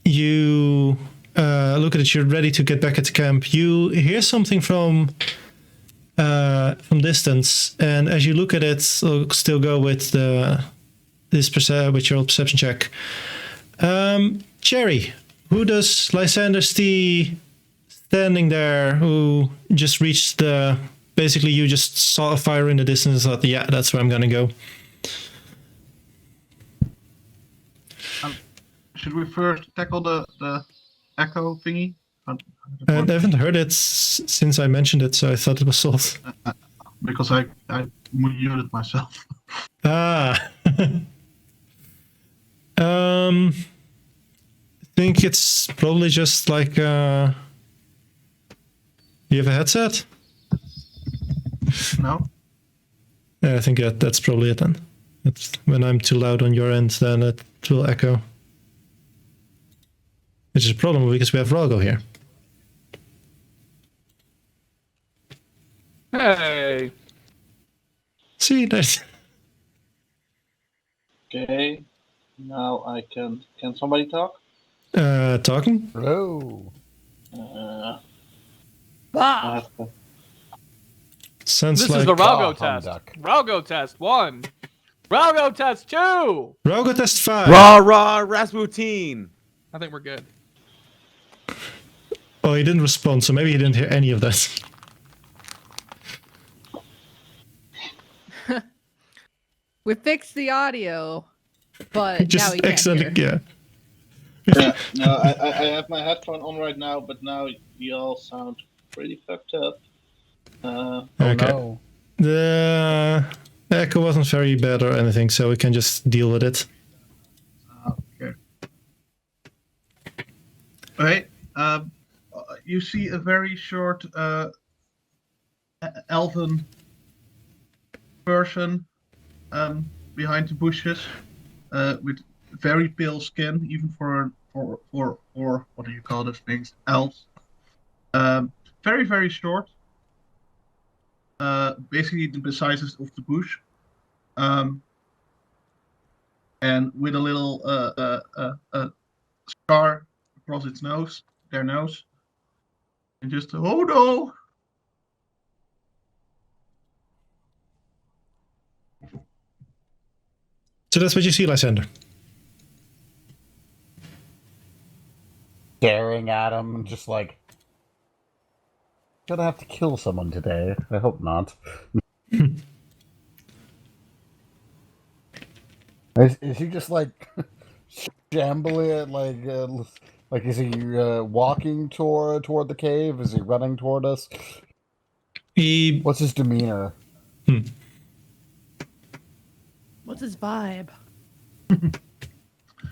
S2: you look at it, you're ready to get back at the camp, you hear something from distance, and as you look at it, so still go with with your perception check. Cherry, who does Lysander see standing there, who just reached the... Basically, you just saw a fire in the distance and thought, yeah, that's where I'm gonna go.
S6: Should we first tackle the echo thingy?
S2: I haven't heard it since I mentioned it, so I thought it was solved.
S6: Because I muted myself.
S2: I think it's probably just like you have a headset?
S6: No?
S2: Yeah, I think that's probably it then. When I'm too loud on your end, then it will echo. Which is a problem because we have Ralgo here.
S3: Hey.
S2: See, there's...
S7: Okay, now I can. Can somebody talk?
S2: Talking?
S5: Hello.
S7: I
S4: Bah!
S7: have to.
S2: Sounds
S3: This
S2: like...
S3: is the Ralgo
S5: Hum
S3: test.
S5: duck.
S3: Ralgo test 1. Ralgo test 2.
S2: Ralgo test 5.
S1: Rah rah Rasputin.
S3: I think we're good.
S2: Oh, he didn't respond, so maybe he didn't hear any of that.
S4: We fixed the audio, but now
S2: Just
S4: we can't
S2: accidentally,
S4: hear.
S2: yeah.
S7: Yeah, no, I have my headphone on right now, but now you all sound pretty fucked up.
S5: Oh
S2: Okay.
S5: no.
S2: The echo wasn't very bad or anything, so we can just deal with it.
S6: Okay. Okay. You see a very short elven person behind the bushes with very pale skin, even for what do you call those things? Elves. Very very short. Basically the size of the bush. And with a little scar across its nose, their nose, and just oh no.
S2: So that's what you see, Lysander.
S5: Staring at him, just like, gonna have to kill someone today. I hope not. Is he just like shambling? Like is he walking toward the cave? Is he running toward us? What's his demeanor?
S4: What's his vibe?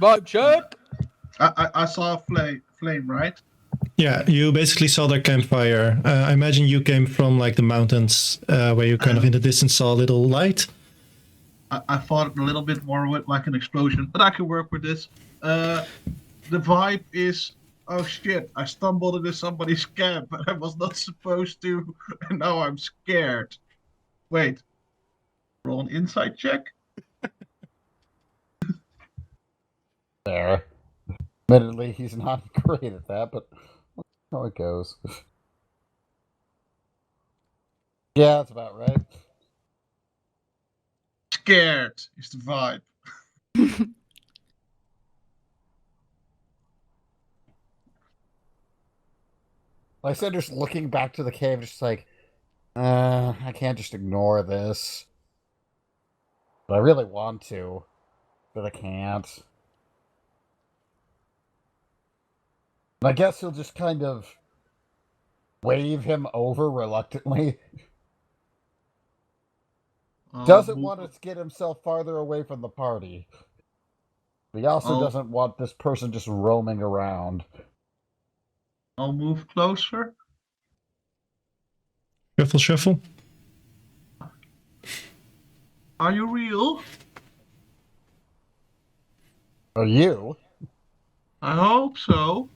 S3: Vibe check.
S6: I saw a flame, right?
S2: Yeah, you basically saw their campfire. I imagine you came from like the mountains, where you kind of in the distance saw a little light.
S6: I thought a little bit more with like an explosion, but I can work with this. The vibe is, oh shit, I stumbled into somebody's camp and I was not supposed to, and now I'm scared. Wait, roll an insight check.
S5: There. Admittedly, he's not great at that, but that's how it goes. Yeah, that's about right.
S6: Scared is the vibe.
S5: Like I said, just looking back to the cave, just like, I can't just ignore this. But I really want to, but I can't. And I guess he'll just kind of wave him over reluctantly. Doesn't want to get himself farther away from the party. But he also doesn't want this person just roaming around.
S6: I'll move closer.
S2: Shuffle, shuffle.
S6: Are you real?
S5: Are you?
S6: I hope so.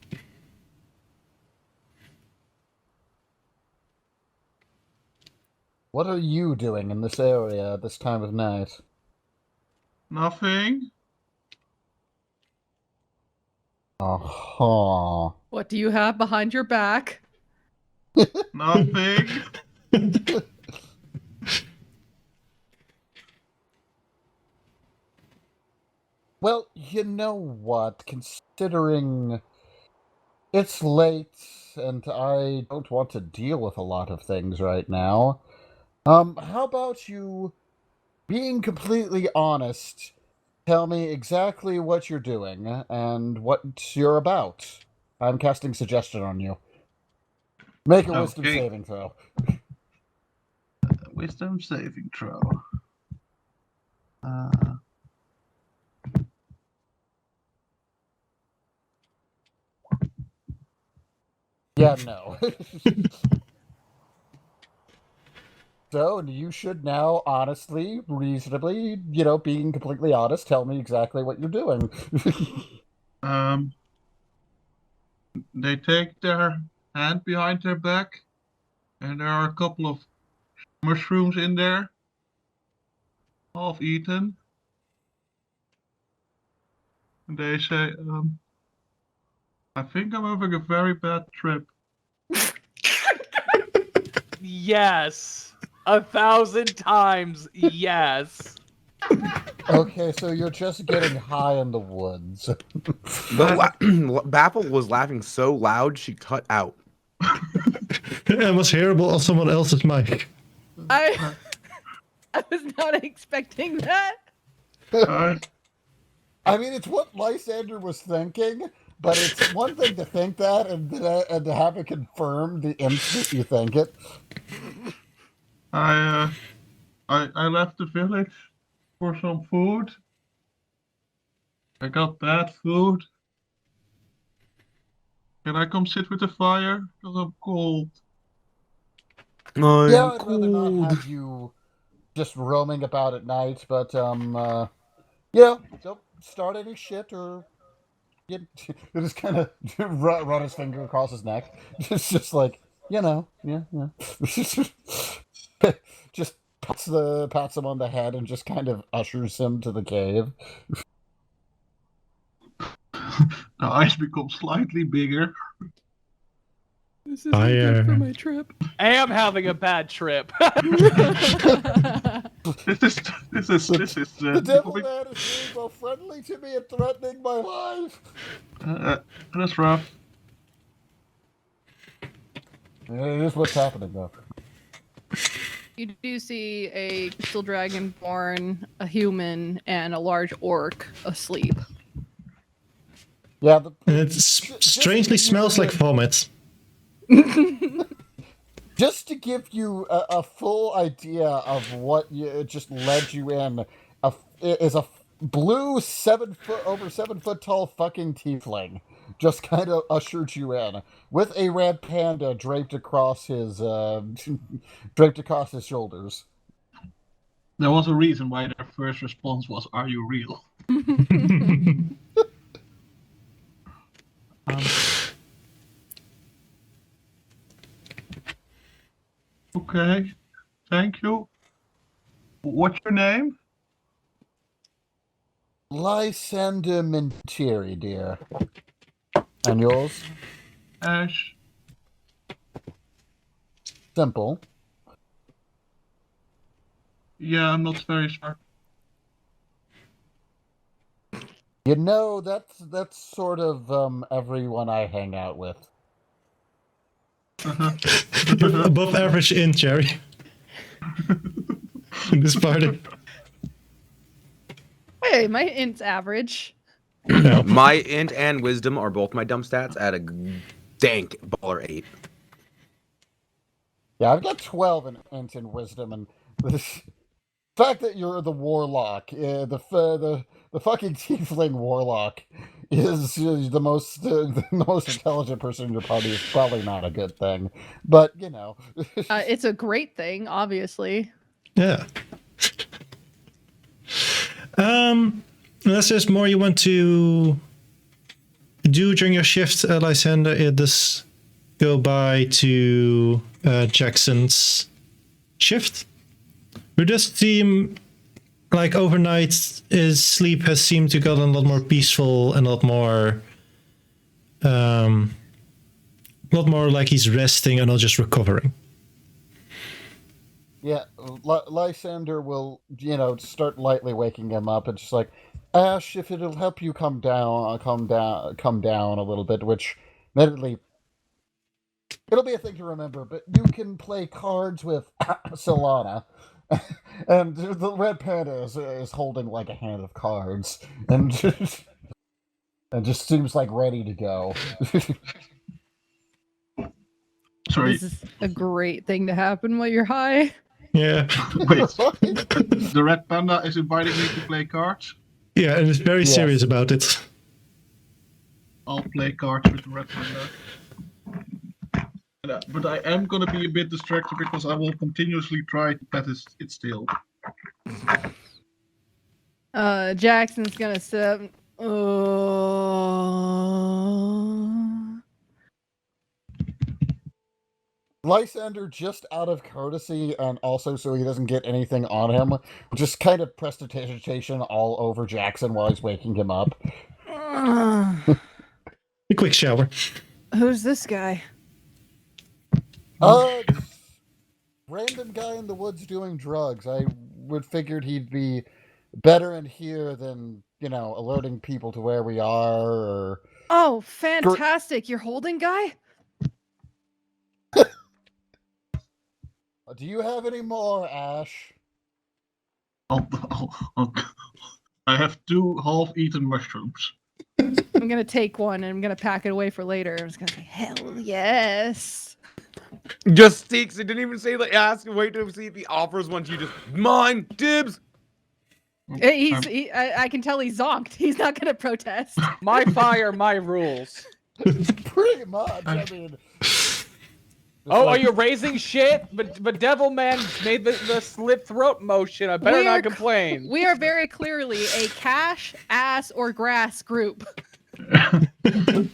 S5: What are you doing in this area at this time of night?
S6: Nothing.
S5: Uh-huh.
S4: What do you have behind your back?
S6: Nothing.
S5: Well, you know what? Considering it's late and I don't want to deal with a lot of things right now, how about you, being completely honest, tell me exactly what you're doing and what you're about. I'm casting suggestion on you. Make a wisdom
S6: Okay.
S5: saving throw.
S6: Wisdom saving throw.
S5: Yeah, no. So you should now honestly, reasonably, being completely honest, tell me exactly what you're doing.
S6: They take their hand behind their back, and there are a couple of mushrooms in there, half eaten. And they say, I think I'm having a very bad trip.
S3: Yes. 1,000 times yes.
S5: Okay, so you're just getting high in the woods.
S1: Baffle was laughing so loud she cut out.
S2: It was hearable on someone else's mic.
S4: I was not expecting that.
S6: Alright.
S5: I mean, it's what Lysander was thinking, but it's one thing to think that and to have it confirmed the instant you think it.
S6: I left the village for some food. I got bad food. Can I come sit with the fire? Because I'm cold.
S5: Yeah, I'd rather not have you just roaming about at night, but don't start any shit or you just kind of run his finger across his neck. It's just like yeah. Just pats him on the head and just kind of ushers him to the cave.
S6: The eyes become slightly bigger.
S3: This isn't
S2: Fire.
S3: good for my trip. I am having a bad trip.
S6: This is
S5: The devil man is being so friendly to me and threatening my life.
S6: that's rough.
S5: It is what's happening though.
S4: You do see a crystal dragonborn, a human, and a large orc asleep.
S5: Yeah,
S2: And it strangely smells like vomit.
S5: just to give you a full idea of what just led you in, is a blue over 7 foot tall fucking tiefling just kind of ushered you in with a red panda draped across his shoulders.
S6: There was a reason why their first response was, "Are you real?" Okay, thank you. What's your name?
S5: Lysander Mintiri, dear. And yours?
S6: Ash.
S5: Simple.
S6: Yeah, I'm not very sure.
S5: You know, that's sort of everyone I hang out with.
S2: Above average in Jerry. In this party.
S4: Hey, my int's average.
S2: No.
S1: My int and wisdom are both my dumb stats at a dank baller 8.
S5: Yeah, I've got 12 in int and wisdom, and the fact that you're the warlock, the fucking tiefling warlock, is the most intelligent person in your party is probably not a good thing. But you know,
S4: It's a great thing, obviously.
S2: Yeah. Unless there's more you want to do during your shift, Lysander, it does go by to Jackson's shift. Who does seem like overnight his sleep has seemed to gotten a lot more peaceful and a lot more like he's resting and not just recovering.
S5: yeah, Lysander will start lightly waking him up and just like, Ash, if it'll help you come down a little bit, which admittedly it'll be a thing to remember, but you can play cards with Solana. And the red panda is holding like a hand of cards and just seems like ready to go.
S6: Sorry.
S4: This is a great thing to happen while you're high.
S2: Yeah.
S6: Wait. The red panda is inviting me to play cards.
S2: Yeah, and it's very
S5: Yes.
S2: serious about it.
S6: I'll play cards with the red panda. But I am gonna be a bit distracted because I will continuously try to pet its tail.
S4: Jackson's gonna sit up.
S5: Lysander, just out of courtesy and also so he doesn't get anything on him, just kind of prestidigitation all over Jackson while he's waking him up.
S2: A quick shower.
S4: Who's this guy?
S5: Random guy in the woods doing drugs. I would figured he'd be better in here than, alerting people to where we are or...
S4: Oh, fantastic! You're holding guy?
S5: Do you have any more, Ash?
S6: I'll I have 2 half-eaten mushrooms.
S4: I'm gonna take one and I'm gonna pack it away for later. I'm just gonna say, hell yes.
S1: Just sticks. It didn't even say like ask and wait to see if he offers one to you. Just mine, dibs.
S4: I can tell he's zonked. He's not gonna protest.
S3: My fire, my rules.
S5: Pretty much. I mean.
S3: Oh, are you raising shit? But Devil Man made the slit throat motion. I better not complain.
S4: We are very clearly a cash, ass, or grass group.
S5: It's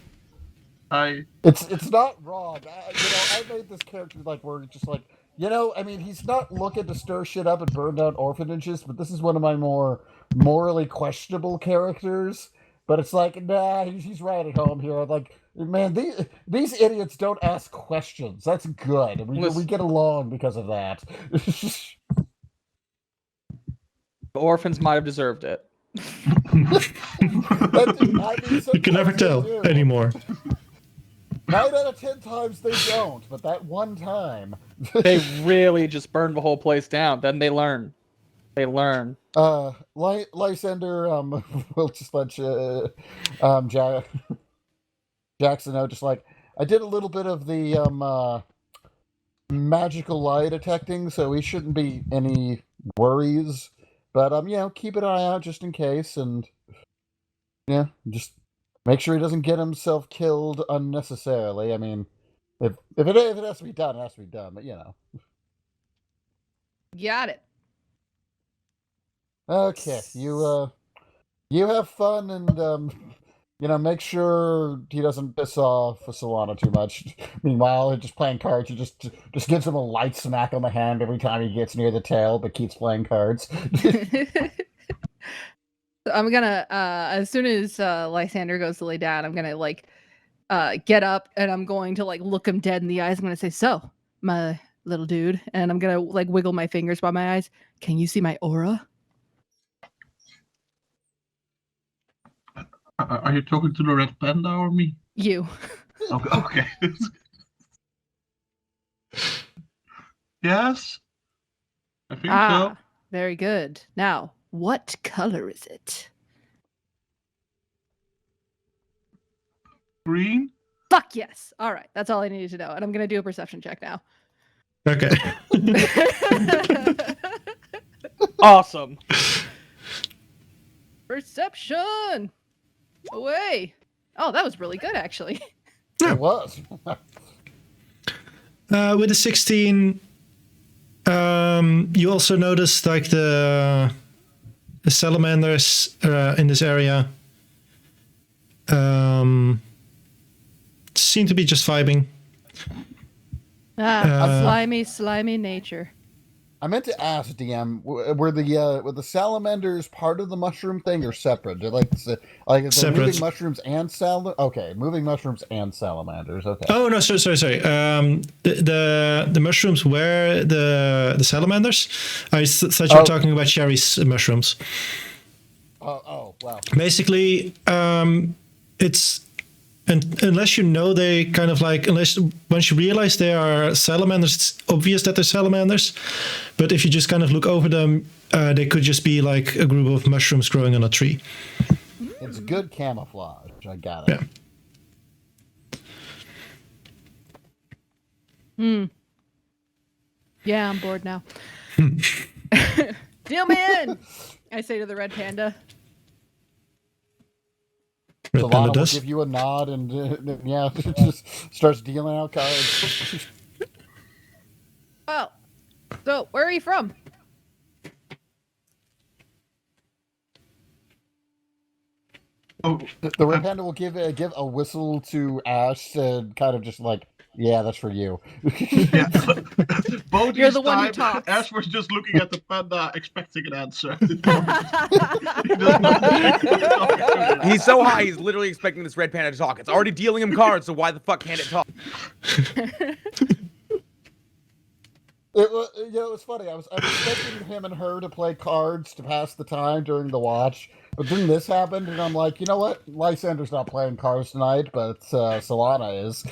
S5: not wrong. I made this character like we're just like I mean he's not looking to stir shit up and burn down orphanages, but this is one of my more morally questionable characters. But it's like, nah, he's right at home here. Like, man, these idiots don't ask questions. That's good. We get along because of that.
S3: The orphans might have deserved it.
S2: You can never tell anymore.
S5: 9 out of 10 times they don't, but that one time.
S3: They really just burned the whole place down. Then they learn. They learn.
S5: Lysander, we'll just let you, Jackson know, just like, I did a little bit of the, magical lie detecting, so he shouldn't be any worries, but, keep an eye out just in case, and, just make sure he doesn't get himself killed unnecessarily. I mean, if it has to be done, it has to be done, but,
S4: Got it.
S5: Okay, you have fun and make sure he doesn't piss off Solana too much. Meanwhile, just playing cards, he just gives him a light smack on the hand every time he gets near the tail, but keeps playing cards.
S4: I'm gonna as soon as Lysander goes to lay down, I'm gonna get up and I'm going to look him dead in the eyes. I'm gonna say, "So, my little dude," and I'm gonna wiggle my fingers by my eyes. Can you see my aura?
S6: Are you talking to the red panda or me?
S4: You.
S6: Okay. Yes. I think so.
S4: Very good. Now, what color is it?
S6: Green.
S4: Fuck yes. All right, that's all I needed to know, and I'm gonna do a perception check now.
S2: Okay.
S3: Awesome.
S4: Perception. Away. Oh, that was really good, actually.
S5: It was.
S2: With a 16, you also notice the salamanders in this area seem to be just vibing.
S4: Slimy nature.
S5: I meant to ask DM, were the salamanders part of the mushroom thing or separate? They're they're
S2: Separate.
S5: moving mushrooms and moving mushrooms and salamanders. Okay.
S2: Oh no, sorry. The mushrooms were the salamanders. I thought you were talking about Sherry's mushrooms.
S5: Oh wow.
S2: Basically, it's. And unless they once you realize they are salamanders, it's obvious that they're salamanders. But if you just kind of look over them, they could just be like a group of mushrooms growing on a tree.
S5: It's good camouflage. I got it.
S2: Yeah.
S4: Yeah, I'm bored now. Deal me in, I say to the red panda.
S5: Solana will give you a nod and just starts dealing out cards.
S4: Oh, so where are you from?
S6: Oh,
S5: The red panda will give a whistle to Ash and kind of just yeah, that's for you.
S6: yeah. Both
S4: You're
S6: this
S4: the one who
S6: time,
S4: talks.
S6: Ash was just looking at the panda, expecting an answer.
S1: He's so high, he's literally expecting this red panda to talk. It's already dealing him cards, so why the fuck can't it talk?
S5: It was funny. I was expecting him and her to play cards to pass the time during the watch, but then this happened, and I'm like, you know what? Lysander's not playing cards tonight, but Solana is.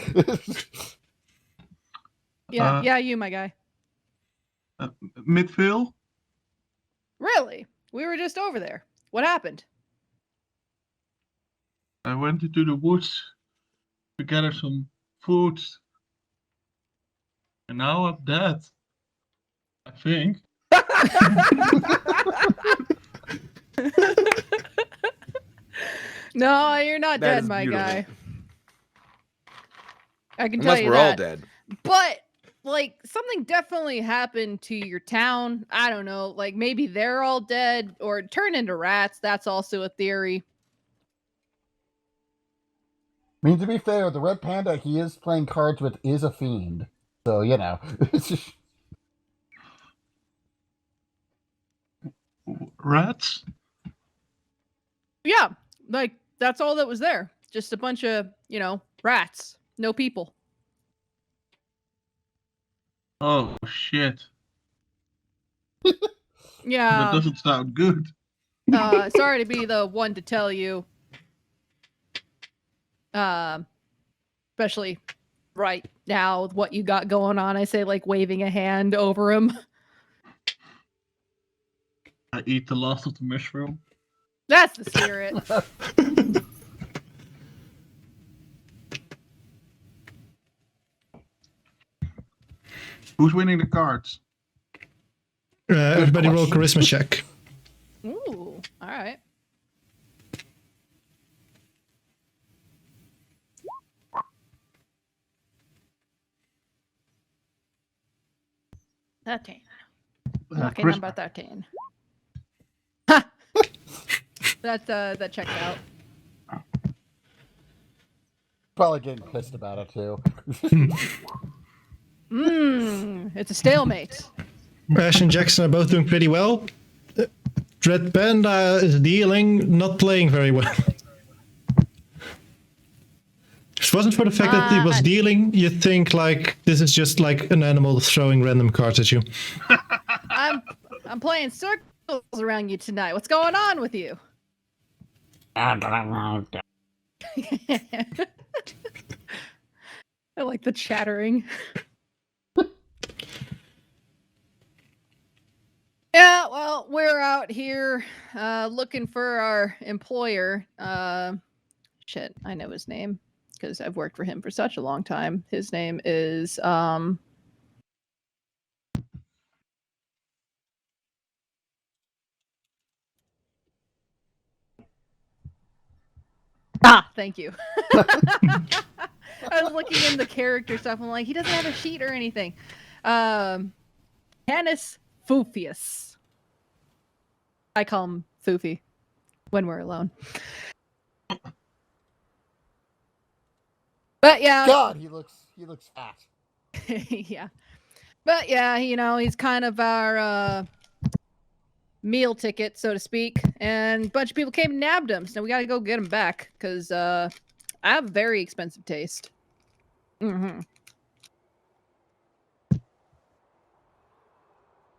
S4: Yeah, you, my guy.
S6: Midvale?
S4: Really? We were just over there. What happened?
S6: I went into the woods to gather some food. And now I'm dead. I think.
S4: No, you're not
S1: That
S4: dead,
S1: is
S4: my
S1: beautiful.
S4: guy. I can
S1: Unless
S4: tell you
S1: we're
S4: that.
S1: all dead.
S4: But like something definitely happened to your town. I don't know. Like maybe they're all dead or turned into rats. That's also a theory.
S5: I mean, to be fair, the red panda he is playing cards with is a fiend. So, you know.
S6: Rats?
S4: Yeah, like that's all that was there. Just a bunch of, rats. No people.
S6: Oh shit. That
S4: Yeah.
S6: doesn't sound good.
S4: Sorry to be the one to tell you. Especially right now with what you got going on. I say like waving a hand over him.
S6: I eat the last of the mushroom.
S4: That's the spirit.
S6: Who's winning the cards?
S2: Everybody roll
S5: question.
S2: charisma check.
S4: Ooh, all right. Thirteen. Lucky
S6: Charisma.
S4: number 13. Ha! That checked out.
S5: Probably getting pissed about it, too.
S4: It's a stalemate.
S2: Ash and Jackson are both doing pretty well. Red Panda is dealing, not playing very well. If it wasn't for the fact that he was dealing, you'd think like this is just like an animal throwing random cards at you.
S4: I'm playing circles around you tonight. What's going on with you? I like the chattering. Yeah, well, we're out here looking for our employer. Shit, I know his name because I've worked for him for such a long time. His name is thank you. I was looking in the character stuff. I'm like, he doesn't have a sheet or anything. Canis Fufius. I call him Foofy when we're alone. But yeah.
S5: God, he looks fat.
S4: Yeah. But yeah, he's kind of our meal ticket, so to speak. And a bunch of people came and nabbed him, so we gotta go get him back, because I have a very expensive taste. Mm-hmm.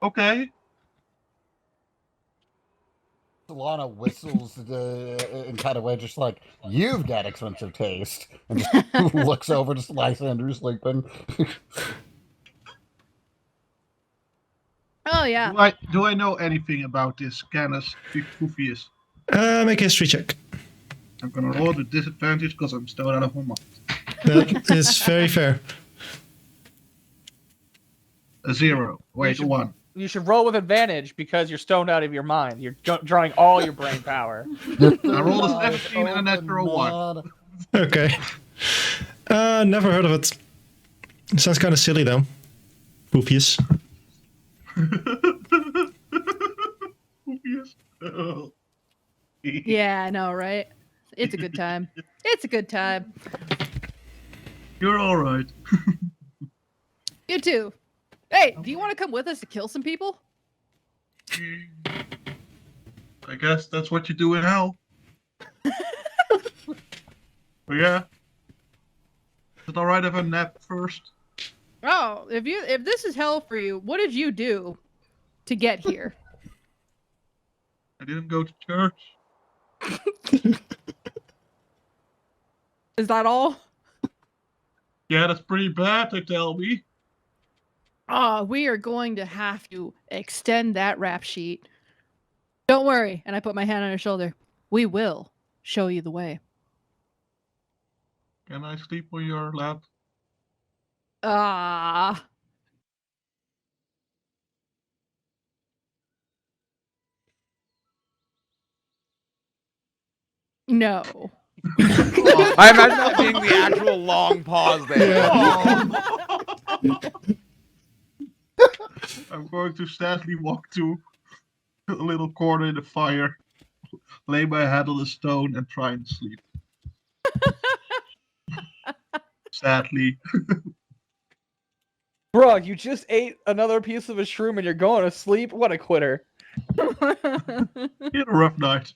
S6: Okay.
S5: Solana whistles in kind of way, just like, you've got expensive taste. And just looks over to Lysander sleeping.
S4: Oh, yeah.
S6: Do I know anything about this Canis Fufius?
S2: Make a history check.
S6: I'm gonna roll the disadvantage because I'm still out of my mind.
S2: That is very fair.
S6: A 0. Wait, a 1.
S3: You should roll with advantage because you're stoned out of your mind. You're drawing all your brain power.
S6: I rolled a 17 and a natural 1.
S2: Okay. Never heard of it. Sounds kind of silly though. Poofies.
S6: Fufius. Oh.
S4: Yeah, I know, right? It's a good time. It's a good time.
S6: You're alright.
S4: You too. Hey, do you want to come with us to kill some people?
S6: I guess that's what you do in hell. But yeah. Is it alright if I nap first?
S4: Oh, if this is hell for you, what did you do to get here?
S6: I didn't go to church.
S4: Is that all?
S6: Yeah, that's pretty bad, they tell me.
S4: Oh, we are going to have to extend that rap sheet. Don't worry. And I put my hand on her shoulder. We will show you the way.
S6: Can I sleep on your lap?
S4: Ah. No.
S1: I imagine that being the actual long pause there.
S6: I'm going to sadly walk to a little corner in the fire, lay my head on a stone, and try and sleep. Sadly.
S3: Bro, you just ate another piece of a shroom and you're going to sleep? What a quitter.
S6: He had a rough night.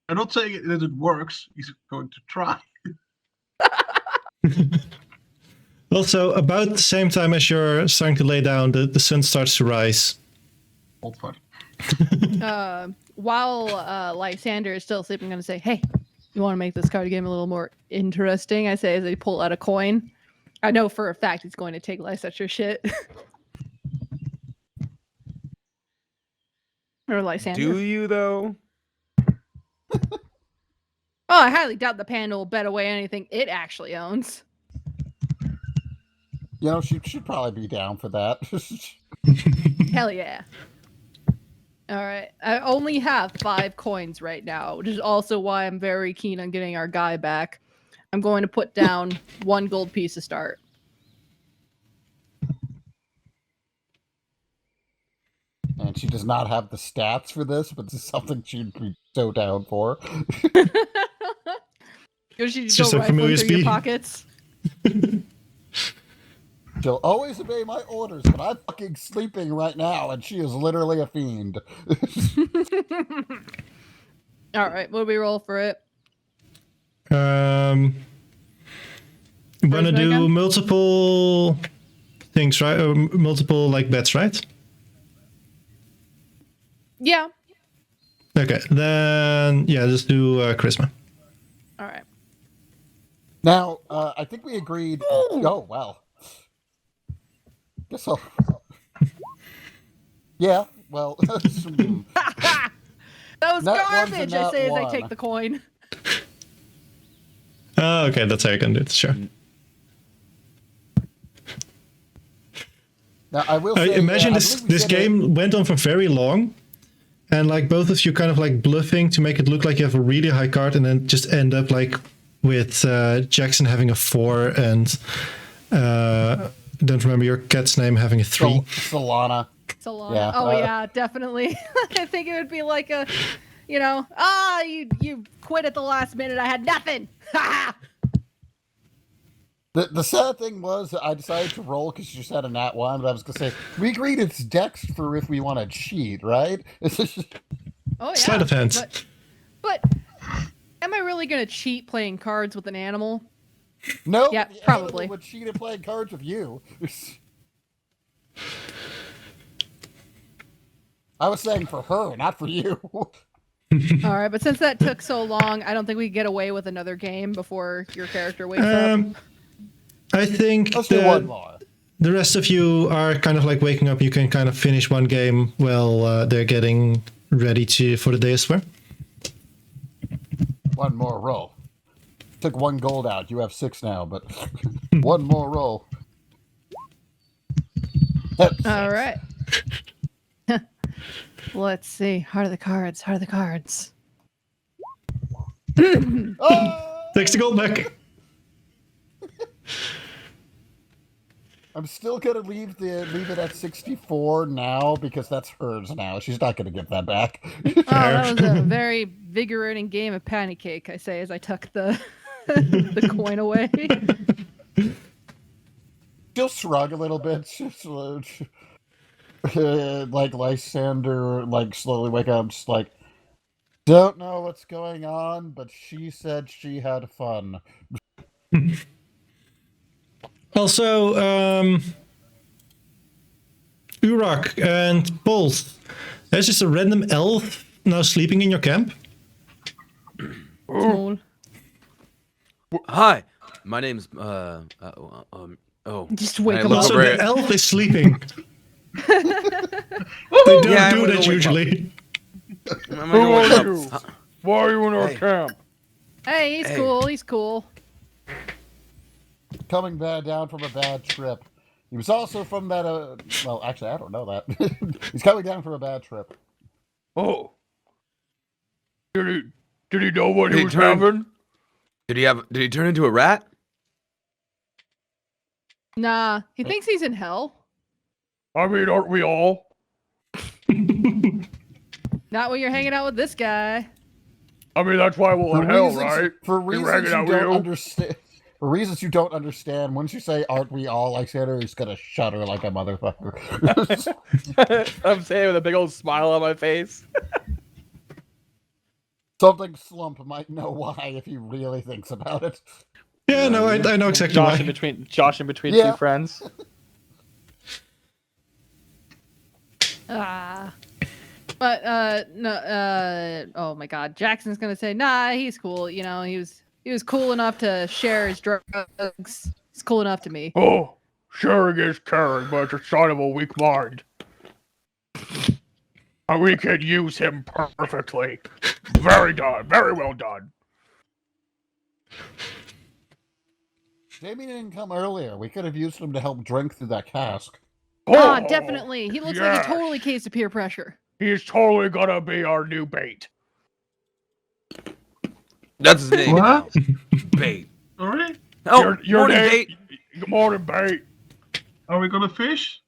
S6: I'm not saying that it works. He's going to try.
S2: Also, about the same time as you're starting to lay down, the sun starts to rise.
S6: Old fun.
S4: While Lysander is still sleeping, I'm going to say, hey, you want to make this card game a little more interesting? I say as I pull out a coin. I know for a fact he's going to take Lysander's shit. Or Lysander.
S1: Do you though?
S4: Oh, I highly doubt the panda will bet away anything it actually owns.
S5: You know, she should probably be down for that.
S4: Hell yeah. All right. I only have 5 coins right now, which is also why I'm very keen on getting our guy back. I'm going to put down 1 gold piece to start.
S5: And she does not have the stats for this, but this is something she'd be so down for.
S4: Because she
S2: It's
S4: go
S2: just like from
S4: rifling through your
S2: USB.
S4: pockets.
S5: She'll always obey my orders, but I'm fucking sleeping right now, and she is literally a fiend.
S4: All right. What do we roll for it?
S2: You want to
S4: Charisma
S2: do
S4: again?
S2: multiple things, right? Or multiple like bets, right?
S4: Yeah.
S2: Okay, then yeah, just do charisma.
S4: All right.
S5: Now, I think we agreed. Oh, well. Guess I'll. Yeah, well.
S4: That was
S5: Nat one's a
S4: garbage, I
S5: nat
S4: say as I
S5: one.
S4: take the coin.
S2: Oh, okay, that's how you can do it. Sure.
S5: Now, I will
S2: I
S5: say.
S2: imagine
S5: I
S2: this
S5: believe we
S2: this
S5: said it-
S2: game went on for very long, and like both of you kind of like bluffing to make it look like you have a really high card, and then just end up like with Jackson having a 4 and don't remember your cat's name having a 3.
S5: Solana.
S4: Solana.
S5: Yeah,
S4: Oh yeah, definitely. I think it would be like a, you quit at the last minute. I had nothing.
S5: The sad thing was, I decided to roll because you just had a nat 1, but I was going to say, we agreed it's Dex for if we want to cheat, right?
S4: Oh yeah.
S2: Sleight of hand.
S4: But am I really gonna cheat playing cards with an animal?
S5: No,
S4: Yeah,
S5: the
S4: probably.
S5: animal would cheat at playing cards with you. I was saying for her, not for you.
S4: All right, but since that took so long, I don't think we can get away with another game before your character wakes up.
S2: I think
S5: Let's do one more.
S2: the rest of you are kind of like waking up. You can kind of finish one game while they're getting ready for the day as well.
S5: One more roll. Took 1 gold out. You have 6 now, but one more roll. That's
S4: All
S5: 6.
S4: right. Let's see. Heart of the cards. Heart of the cards.
S5: Oh!
S2: Takes the gold back.
S5: I'm still gonna leave it at 64 now because that's hers now. She's not gonna get that back.
S4: Oh, that was a very vigorating game of patty cake, I say, as I tuck the the coin away.
S5: She'll shrug a little bit. Just, like Lysander, like slowly wake up, just like, don't know what's going on, but she said she had fun.
S2: Also, Urak and Bolt, there's just a random elf now sleeping in your camp.
S4: Small.
S1: Hi, my name's
S4: Just wake
S1: I
S4: him
S1: look
S4: up.
S2: Also,
S1: over
S2: the
S1: it.
S2: elf is sleeping. They don't
S1: Yeah, I'm
S2: do
S1: gonna
S2: that
S1: wake him up.
S2: usually.
S1: Am I
S3: Who
S1: going
S3: are
S1: up?
S3: you? Why are you in our
S1: Hey.
S3: camp?
S4: Hey, he's
S1: Hey.
S4: cool. He's cool.
S5: Coming down from a bad trip. He was also from that. Well, actually, I don't know that. He's coming down from a bad trip.
S3: Oh. Did he know what
S1: Did
S3: he
S1: he
S3: was
S1: turn-
S3: having?
S1: Did he turn into a rat?
S4: Nah, he thinks he's in hell.
S3: I mean, aren't we all?
S4: Not when you're hanging out with this guy.
S3: I mean, that's why we're in hell, right?
S5: For
S3: We
S5: reasons
S3: hanging
S5: you
S3: out with
S5: don't
S3: you?
S5: understand. For reasons you don't understand, once you say "aren't we all," like Sandra is gonna shudder like a motherfucker.
S3: I'm saying with a big old smile on my face.
S5: Something Slump might know why if he really thinks about it.
S2: Yeah, no, I know exactly
S3: Josh
S2: why.
S3: in between
S5: Yeah.
S3: two friends.
S4: But no, oh my God, Jackson's gonna say, nah, he's cool. You know, he was cool enough to share his drugs. He's cool enough to me.
S3: Oh, sharing is caring, but it's a sign of a weak mind. And we can use him perfectly. Very done. Very well done.
S5: Jamie didn't come earlier. We could have used him to help drink through that cask.
S4: Ah, definitely. He looks like
S3: yes.
S4: he totally caved to peer pressure.
S3: He's totally gonna be our new bait.
S1: That's his name
S6: What?
S1: now. Bait.
S6: Sorry?
S1: Oh,
S3: Your
S1: morning,
S3: name-
S1: bait.
S3: Good morning, bait.
S6: Are we gonna fish?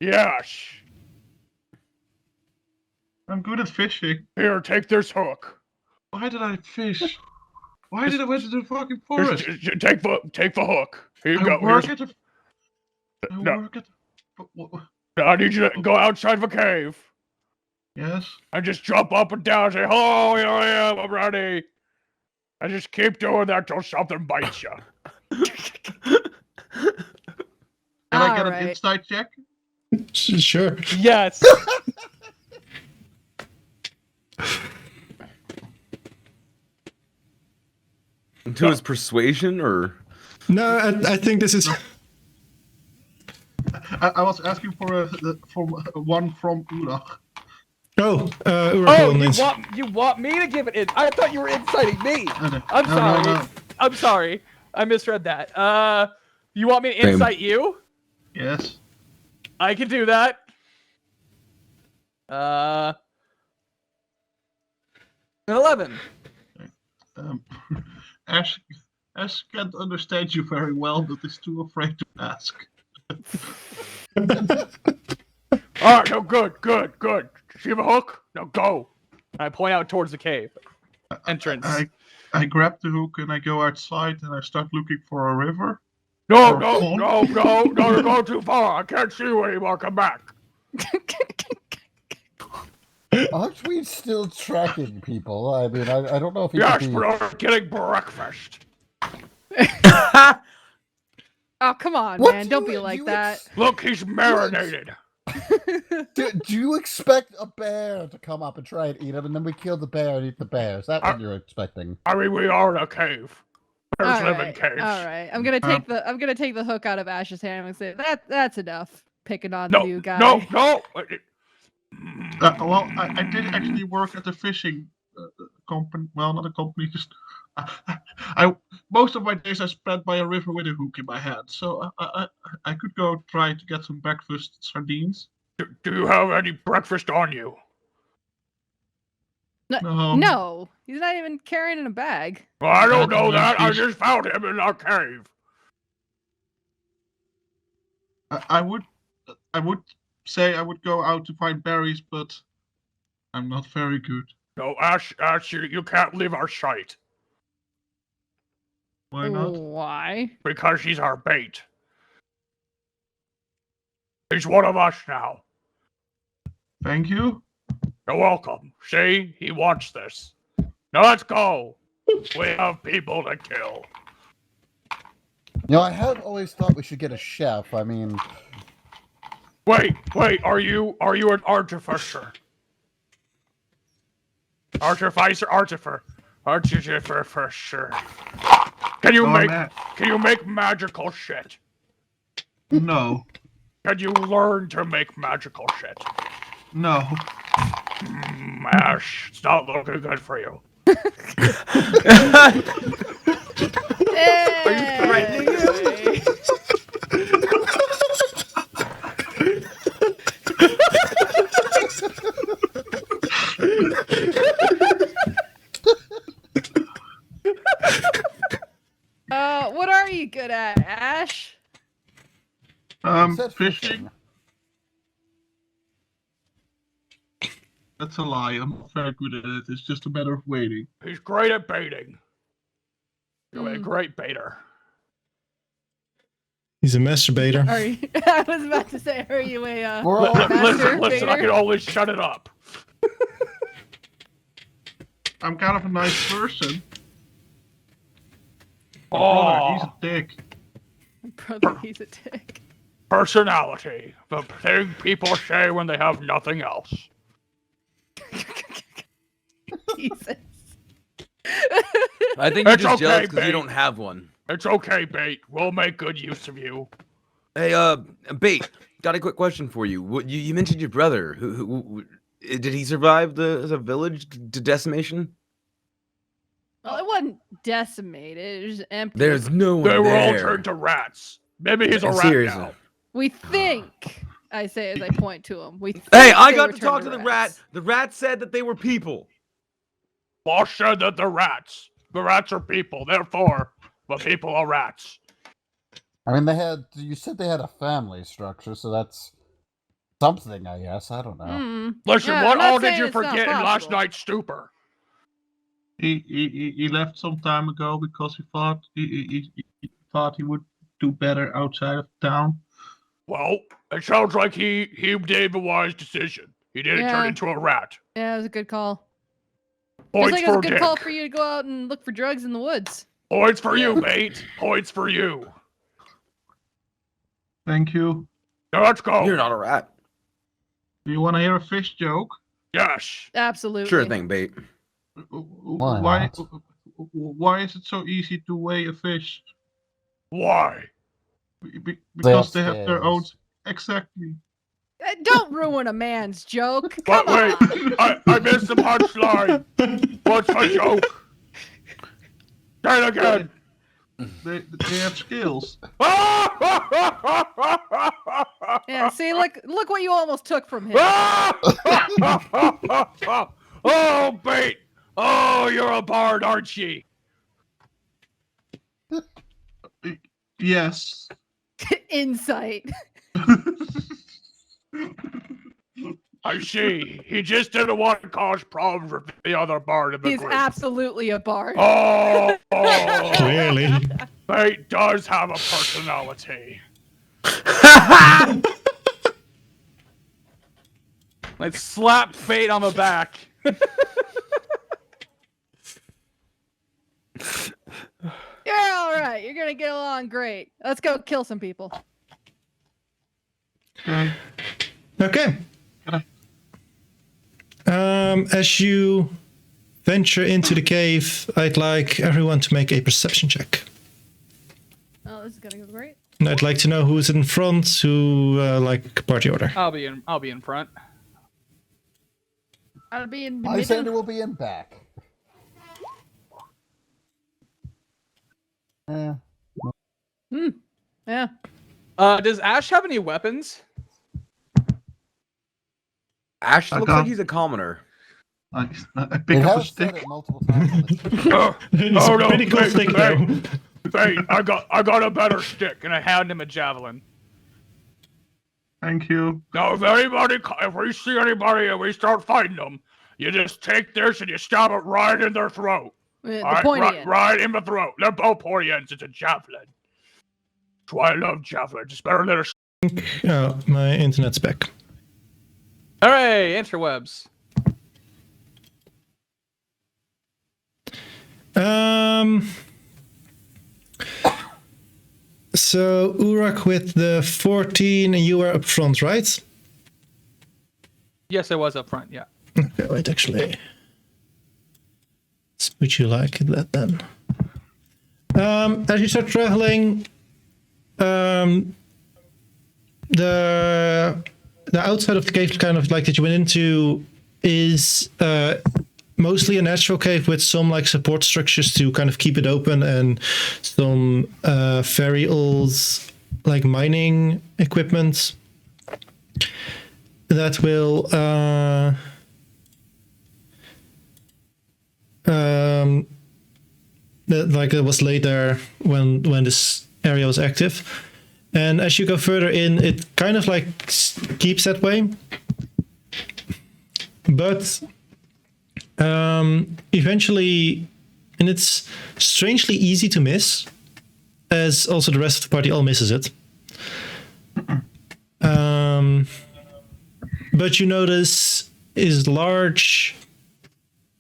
S3: Yes.
S6: I'm good at fishing.
S3: Here, take this hook.
S6: Why did I fish? Why did I went to the fucking
S3: Just,
S6: forest?
S3: take the hook. Here you
S6: I
S3: go.
S6: work
S3: Here's-
S6: at the. I
S3: No.
S6: work at.
S3: I need you to go outside the cave
S6: Yes.
S3: and just jump up and down and say, hello, here I am, I'm ready. And just keep doing that till something bites you.
S6: Can I get an
S4: Alright.
S6: insight check?
S2: Sure.
S3: Yes.
S1: To his persuasion, or
S2: No, I think this is.
S6: I was asking for one from Urach.
S2: Oh,
S3: Oh,
S2: Urach
S3: you want me to give it in? I thought you were inciting me.
S6: No,
S3: I'm sorry.
S6: No.
S3: I'm sorry. I misread that. You want me to
S1: Same.
S3: incite you?
S6: Yes.
S3: I can do that. An 11.
S6: Ash can't understand you very well, but is too afraid to ask.
S3: All right, no, good. See the hook? Now go. I point out towards the cave entrance.
S6: I grab the hook and I go outside and I start looking for a river.
S3: No,
S6: Or pond.
S3: you're going too far. I can't see you anymore. Come back.
S5: Aren't we still tracking people? I mean, I don't know if he
S3: Yes,
S5: could be...
S3: but I'm getting breakfast.
S4: Oh, come on,
S5: What
S4: man.
S5: do
S4: Don't
S5: you-
S4: be like
S5: you
S4: that.
S3: Look, he's marinated.
S5: Do you expect a bear to come up and try and eat him, and then we kill the bear and eat the bear? Is that what you're expecting?
S3: I mean, we are in a cave. Bears live in caves.
S4: All right. I'm gonna take the hook out of Ash's hand and say that's enough picking on
S3: No,
S4: the new guy.
S3: no.
S6: Well, I did actually work at a fishing company. Well, not a company. Just most of my days I spent by a river with a hook in my hand. So I could go try to get some breakfast sardines.
S3: Do you have any breakfast on you?
S4: No, he's not even carrying in a bag.
S3: Well, I don't know
S6: That's
S3: that. I
S6: fish.
S3: just found him in our cave.
S6: I would say I would go out to find berries, but I'm not very good.
S3: No, Ash, you can't leave our sight
S6: Why not?
S4: Why?
S3: because he's our bait. He's one of us now.
S6: Thank you.
S3: You're welcome. See, he wants this. Now let's go. We have people to kill.
S5: You know, I have always thought we should get a chef. I mean,
S3: Wait, are you an artificer? Artificer for sure. Can you make magical shit?
S6: No.
S3: Can you learn to make magical shit?
S6: No.
S3: Ash, it's not looking good for you.
S4: Hey! What are you good at, Ash?
S5: You said
S6: Fishing. That's a lie. I'm not very good at it. It's just a matter of waiting.
S3: He's great at baiting. You're a great baiter.
S2: He's a masturbator.
S4: Are you, I was about to say, are you a
S5: We're all
S3: Listen, I
S4: masturbator?
S3: can always shut it up.
S6: I'm kind of a nice person.
S3: Oh,
S6: He's a dick.
S4: Brother, he's a dick.
S3: personality. The thing people say when they have nothing else.
S4: Jesus.
S1: I think you're
S3: It's
S1: just
S3: okay,
S1: jealous because
S3: Bait.
S1: you don't have one.
S3: It's okay, Bait. We'll make good use of you.
S1: Hey, Bait, got a quick question for you. You mentioned your brother. Who did he survive the village to decimation?
S4: Well, it wasn't decimated. It was empty.
S1: There's no one
S3: They were all
S1: there.
S3: turned to rats. Maybe he's a rat
S1: Seriously.
S3: now.
S4: We think, I say as I point to him. We think
S1: Hey, I
S4: they
S1: got
S4: were
S1: to talk
S4: turned
S1: to the
S4: rats.
S1: rat. The rat said that they were people.
S3: Boss said that they're rats. The rats are people. Therefore, the people are rats.
S5: I mean, you said they had a family structure, so that's something, I guess. I don't know.
S4: Mm.
S3: Listen,
S4: Yeah,
S3: what
S4: I'm not
S3: all did
S4: saying
S3: you
S4: it's not
S3: forget in last
S4: possible.
S3: night's stupor?
S6: He left some time ago because he thought he thought he would do better outside of town.
S3: Well, it sounds like he did a wise decision. He didn't turn
S4: Yeah.
S3: into a rat.
S4: Yeah, it was a good call.
S3: Points
S4: Just like it was
S3: for
S4: a good
S3: Dick.
S4: call for you to go out and look for drugs in the woods.
S3: Points for you, Bait. Points for you.
S6: Thank you.
S3: Now let's go.
S1: You're not a rat.
S6: Do you want to hear a fish joke?
S3: Yes.
S4: Absolutely.
S1: Sure thing, Bait.
S6: Why is it so easy to weigh a fish?
S3: Why?
S6: Because they have their own.
S5: scales.
S6: Exactly.
S4: Don't ruin a man's joke.
S3: But
S4: Come
S3: wait,
S4: on.
S3: I missed the punchline. What's my joke? Say it again.
S6: They have skills.
S4: Yeah, see, look what you almost took from him.
S3: Oh, Bait. Oh, you're a bard, aren't you?
S6: Yes.
S4: Insight.
S3: I see. He just didn't want to cause problems with the other bard in the
S4: He's
S3: group.
S4: absolutely a bard.
S3: Oh,
S2: Clearly.
S3: Bait does have a personality. I slapped Bait on the back.
S4: You're all right. You're gonna get along great. Let's go kill some people.
S6: Okay.
S2: Okay. As you venture into the cave, I'd like everyone to make a perception check.
S4: Oh, this is gonna go great.
S2: And I'd like to know who's in front, who like party order.
S3: I'll be in front.
S4: I'll be in the
S5: Lysander
S4: middle.
S5: will be in back.
S4: Yeah.
S3: Does Ash have any weapons?
S1: Ash
S6: I
S1: looks
S6: got-
S1: like he's a commoner.
S6: I
S5: It
S6: pick up a
S5: has said
S6: stick.
S5: it multiple times. On this.
S2: It's
S3: Oh,
S2: a
S3: no,
S2: pretty cool
S3: wait,
S2: stick,
S3: wait.
S2: though.
S3: Hey, I got a better stick, and I hand him a javelin.
S6: Thank you.
S3: Now, if we see anybody and we start fighting them, you just take this and you stab it right in their throat.
S4: The
S3: All right,
S4: pointy end.
S3: right in the throat. They're both pointy ends. It's a javelin. That's why I love javelins. It's better than a.
S2: Oh, my internet's back.
S3: Hooray! Interwebs.
S2: So Urak with the 14, and you were up front, right?
S3: Yes, I was up front. Yeah.
S2: Okay, wait, actually. Would you like that then? As you start traveling, the outside of the cave is kind of like that you went into is mostly a natural cave with some like support structures to kind of keep it open, and some very old like mining equipment that will that was laid there when this area was active. And as you go further in, it kind of like keeps that way, but eventually, and it's strangely easy to miss, as also the rest of the party all misses it. But you notice is large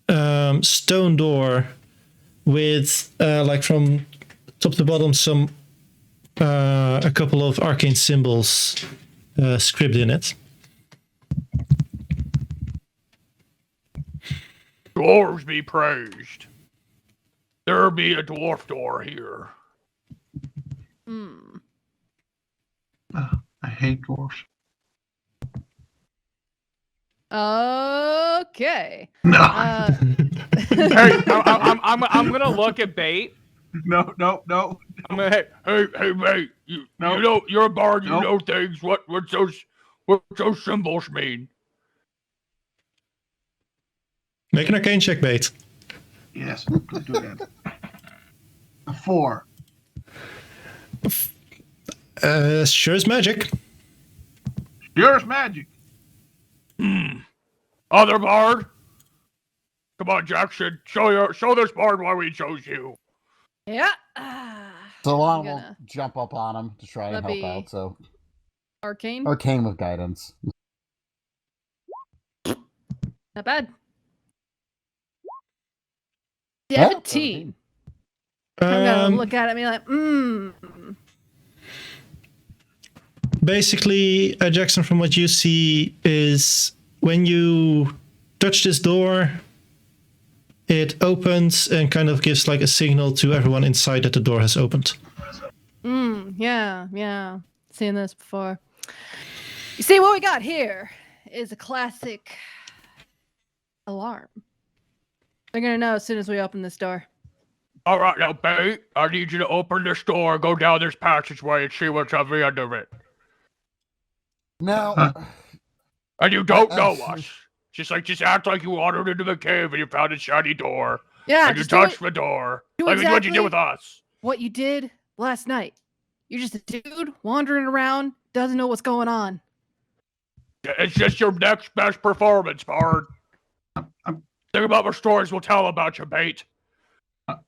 S2: stone door with like from top to bottom some a couple of arcane symbols scribbled in it.
S3: Dwarves be praised. There be a dwarf door here.
S4: Hmm.
S6: I hate dwarves.
S4: Okay.
S6: No,
S3: Hey, I'm gonna look at Bait.
S6: no.
S3: I'm gonna hey Bait. You
S6: No.
S3: know you're a bard. You
S6: No.
S3: know things. What those symbols mean?
S2: Make an arcane check, Bait.
S6: Yes, could do that. A 4.
S2: Sure is magic.
S6: Yours magic.
S3: Other bard. Come on, Jackson. Show this bard why we chose you.
S4: Yeah.
S5: Solana
S4: I'm
S5: will
S4: gonna-
S5: jump up on him to try and
S4: That'd
S5: help
S4: be-
S5: out. So
S4: Arcane.
S5: arcane with guidance.
S4: Not bad.
S5: Yeah,
S4: 17. I'm gonna
S2: Um,
S4: look at it and be like,
S2: basically, Jackson, from what you see, is when you touch this door, it opens and kind of gives like a signal to everyone inside that the door has opened.
S4: yeah. Seen this before. You see, what we got here is a classic alarm. They're gonna know as soon as we open this door.
S3: All right, now, Bait. I need you to open this door, go down this passageway, and see what's at the end of it.
S5: Now,
S3: And you don't know us. Just act like you wandered into the cave and you found a shiny door.
S4: Yeah,
S3: And you
S4: just do
S3: touched
S4: it-
S3: the door.
S4: do
S3: Like what you
S4: exactly-
S3: did with us.
S4: what you did last night. You're just a dude wandering around, doesn't know what's going on.
S3: It's just your next best performance, Bard.
S6: I'm-
S3: Think about what stories we'll tell about you, Bait.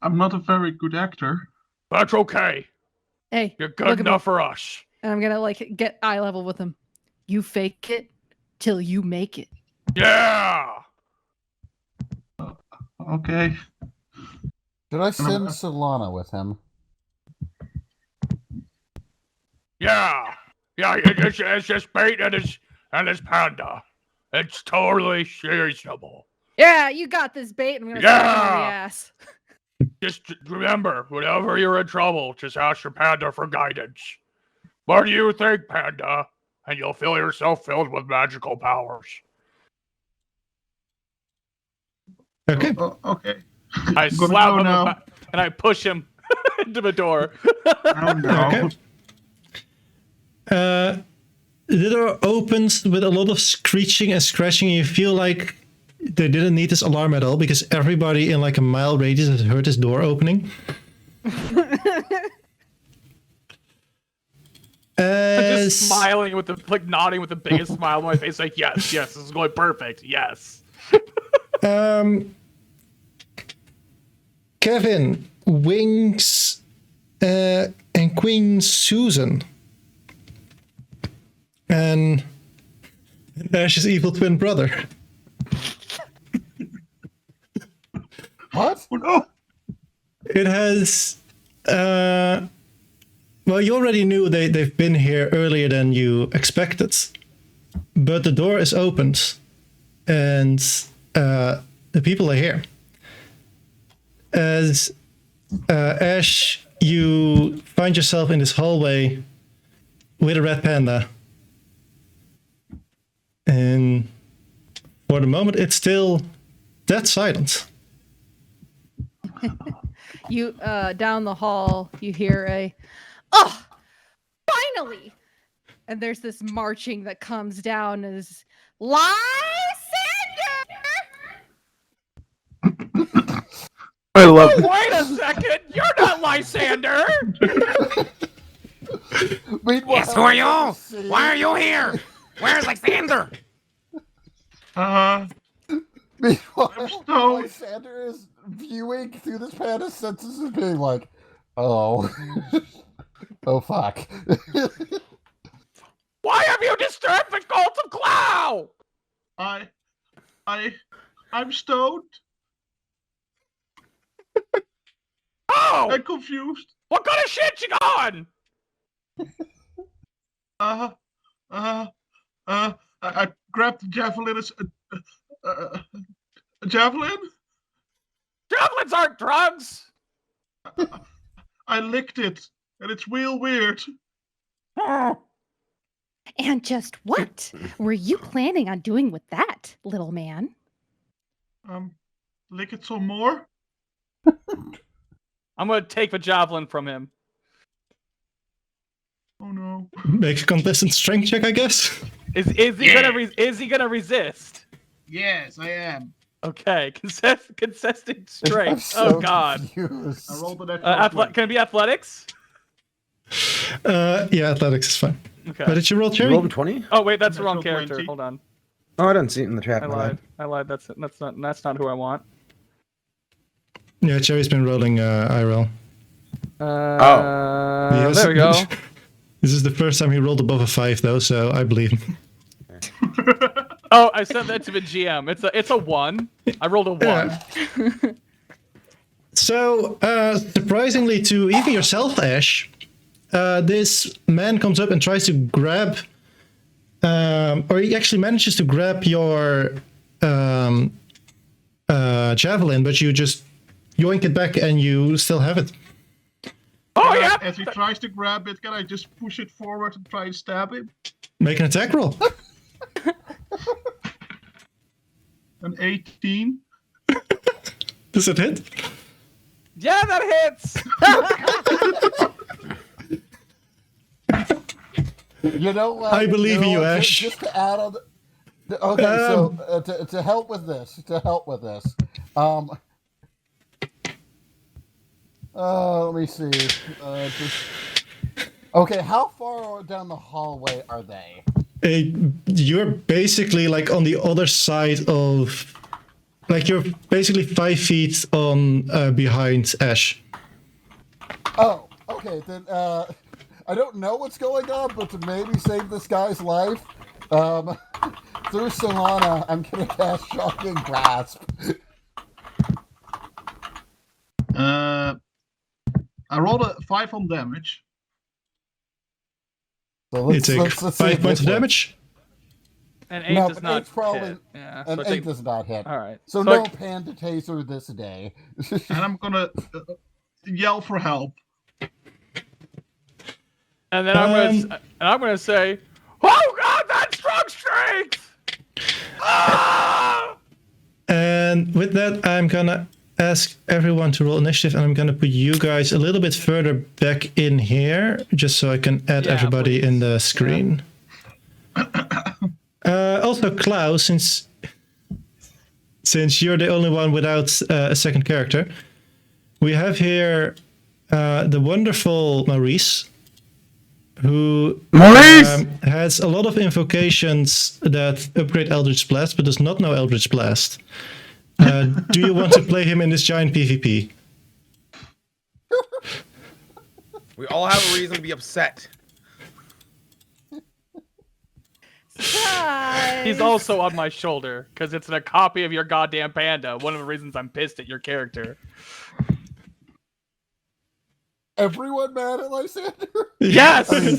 S6: I'm not a very good actor.
S3: That's okay.
S4: Hey,
S3: You're
S4: look
S3: good
S4: at me.
S3: enough for us.
S4: And I'm gonna like get eye level with him. You fake it till you make it.
S3: Yeah.
S6: Okay.
S5: should I send Solana with him?
S3: Yeah. It's just Bait and his panda. It's totally reasonable.
S4: Yeah, you got this, Bait. I'm gonna slap him on the
S3: Yeah.
S4: ass.
S3: Just remember, whenever you're in trouble, just ask your panda for guidance. What do you think, panda? And you'll feel yourself filled with magical powers.
S2: Okay.
S6: Okay.
S3: I
S6: I'm gonna
S3: slap
S6: go
S3: him
S6: now.
S3: and I push him into the door.
S6: Oh, no.
S2: Okay. The door opens with a lot of screeching and scratching. You feel like they didn't need this alarm at all because everybody in like a mile radius has heard this door opening.
S3: Just
S2: As,
S3: smiling with nodding with the biggest smile on my face, like yes, this is going perfect, yes.
S2: Kevin, Wings, and Queen Susan, and Ash's evil twin brother.
S5: What?
S6: Oh, no.
S2: It has. Well, you already knew they've been here earlier than you expected, but the door is opened, and the people are here. As Ash, you find yourself in this hallway with a red panda, and For the moment, it's still dead silent.
S4: You down the hall, you hear a, "Oh, finally!" And there's this marching that comes down as Lysander.
S1: I love
S3: Oh, wait a second! You're not Lysander!
S5: Meanwhile,
S1: Yes, who are you?
S5: Lysander-
S1: Why are you here? Where's Lysander?
S5: Meanwhile,
S6: I'm stoned.
S5: Lysander is viewing through this pan's senses and being like, "Oh, oh fuck."
S3: Why have you disturbed the cult of Clow?
S6: I'm stoned
S3: Oh!
S6: and confused.
S3: What kind of shit you on?
S6: I grabbed the javelin as a javelin.
S3: Javelins aren't drugs!
S6: I licked it, and it's real weird.
S8: And just what were you planning on doing with that, little man?
S6: Lick it some more.
S3: I'm gonna take the javelin from him.
S6: Oh no.
S2: Make a contested strength check, I guess.
S3: Is he gonna resist?
S6: Yes, I am.
S3: Okay, contesting
S5: I'm
S3: strength.
S5: so
S3: Oh god.
S5: confused.
S6: I rolled an extra.
S3: Can it be athletics?
S2: Yeah, athletics is fine.
S3: Okay.
S2: But did you roll,
S1: You
S2: Cherry?
S1: rolled a 20?
S3: Oh wait, that's the wrong
S6: Natural
S3: character.
S6: 20.
S3: Hold on.
S1: Oh, I didn't see it in the chat.
S3: I
S1: my
S3: lied.
S1: bad.
S3: I lied. That's not who I want.
S2: Yeah, Cherry's been rolling IRL.
S3: Oh. There we go.
S2: This is the first time he rolled above a 5, though, so I believe him.
S3: Oh, I sent that to the GM. It's a 1. I rolled a 1.
S2: Yeah. So, surprisingly to even yourself, Ash, this man comes up and tries to grab, or he actually manages to grab your javelin, but you just yoink it back and you still have it.
S3: Oh yeah.
S6: As he tries to grab it, can I just push it forward and try and stab him?
S2: Make an attack roll.
S6: An 18.
S2: Does it hit?
S3: Yeah, that hits.
S5: You know what?
S2: I believe in you,
S5: what,
S2: Ash.
S5: Just to add on. Okay, so to help with this, let me see. Okay, how far down the hallway are they?
S2: You're basically like on the other side of, like you're basically 5 feet on behind Ash.
S5: Oh, okay. Then I don't know what's going on, but to maybe save this guy's life, through Solana, I'm gonna cast Shocking Grasp.
S6: I rolled a 5 on damage.
S5: So
S2: You take
S5: see
S2: 5
S5: if
S2: points
S5: this
S2: of
S5: works.
S2: damage.
S3: And 8
S5: No,
S3: does
S5: but
S3: not
S5: 8's probably
S3: hit. Yeah. So
S5: and
S3: I
S5: 8
S3: think.
S5: does not hit.
S3: All right.
S5: So no panda taser this day.
S6: And I'm gonna yell for help.
S3: And then I'm gonna say, "Oh God, that's strong strength!" Ah!
S2: And with that, I'm gonna ask everyone to roll initiative, and I'm gonna put you guys a little bit further back in here, just so I can add
S3: Yeah,
S2: everybody in
S3: please.
S2: the screen. Also, Klaus, since you're the only one without a second character, we have here the wonderful Maurice, who has a lot of invocations that upgrade Eldritch Blast, but does not know Eldritch Blast. Do you want to play him in this giant PvP?
S1: We all have a reason to be upset.
S3: He's also on my shoulder because it's a copy of your goddamn panda. One of the reasons I'm pissed at your character.
S5: Everyone mad at Lysander?
S3: Yes.
S5: I mean,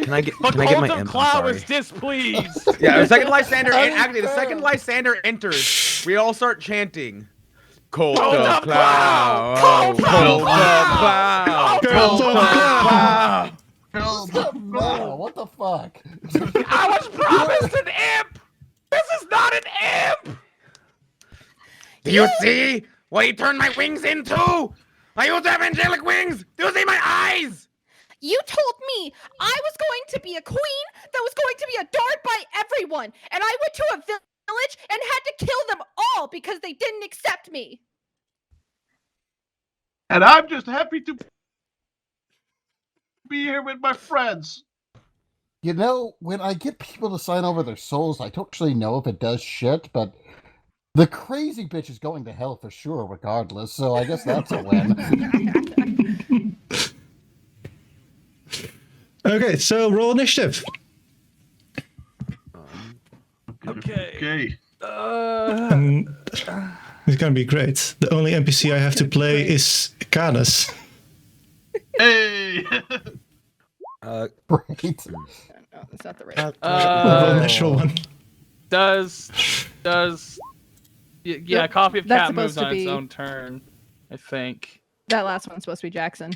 S1: Can I get
S3: The
S1: my
S3: cult of
S1: I'm
S3: Clow
S1: sorry.
S3: is displeased.
S1: Yeah, the second Lysander
S5: I mean,
S1: actually the
S5: fair.
S1: second Lysander enters, we all start chanting. Cult
S3: Cult
S1: of
S3: of
S1: Clow!
S3: Clow!
S1: Cult of
S3: Clow!
S1: Clow!
S2: Cult of Clow!
S5: What the fuck?
S3: I was promised an imp. This is not an imp.
S1: You see what he turned my wings into? I used to have angelic wings. Do you see my eyes?
S8: You told me I was going to be a queen that was going to be adored by everyone, and I went to a village and had to kill them all because they didn't accept me.
S6: And I'm just happy to be here with my friends.
S5: You know, when I get people to sign over their souls, I don't actually know if it does shit, but the crazy bitch is going to hell for sure, regardless, so I guess that's a win.
S2: Okay, so roll initiative.
S6: Okay.
S2: It's gonna be great. The only NPC I have to play is Canis.
S6: Hey!
S5: Right.
S4: No, that's not the right.
S2: Roll a natural one.
S3: Does yeah, Coffee of
S4: That's
S3: Cat moves
S4: supposed to
S3: on its
S4: be-
S3: own turn, I think.
S4: That last one's supposed to be Jackson.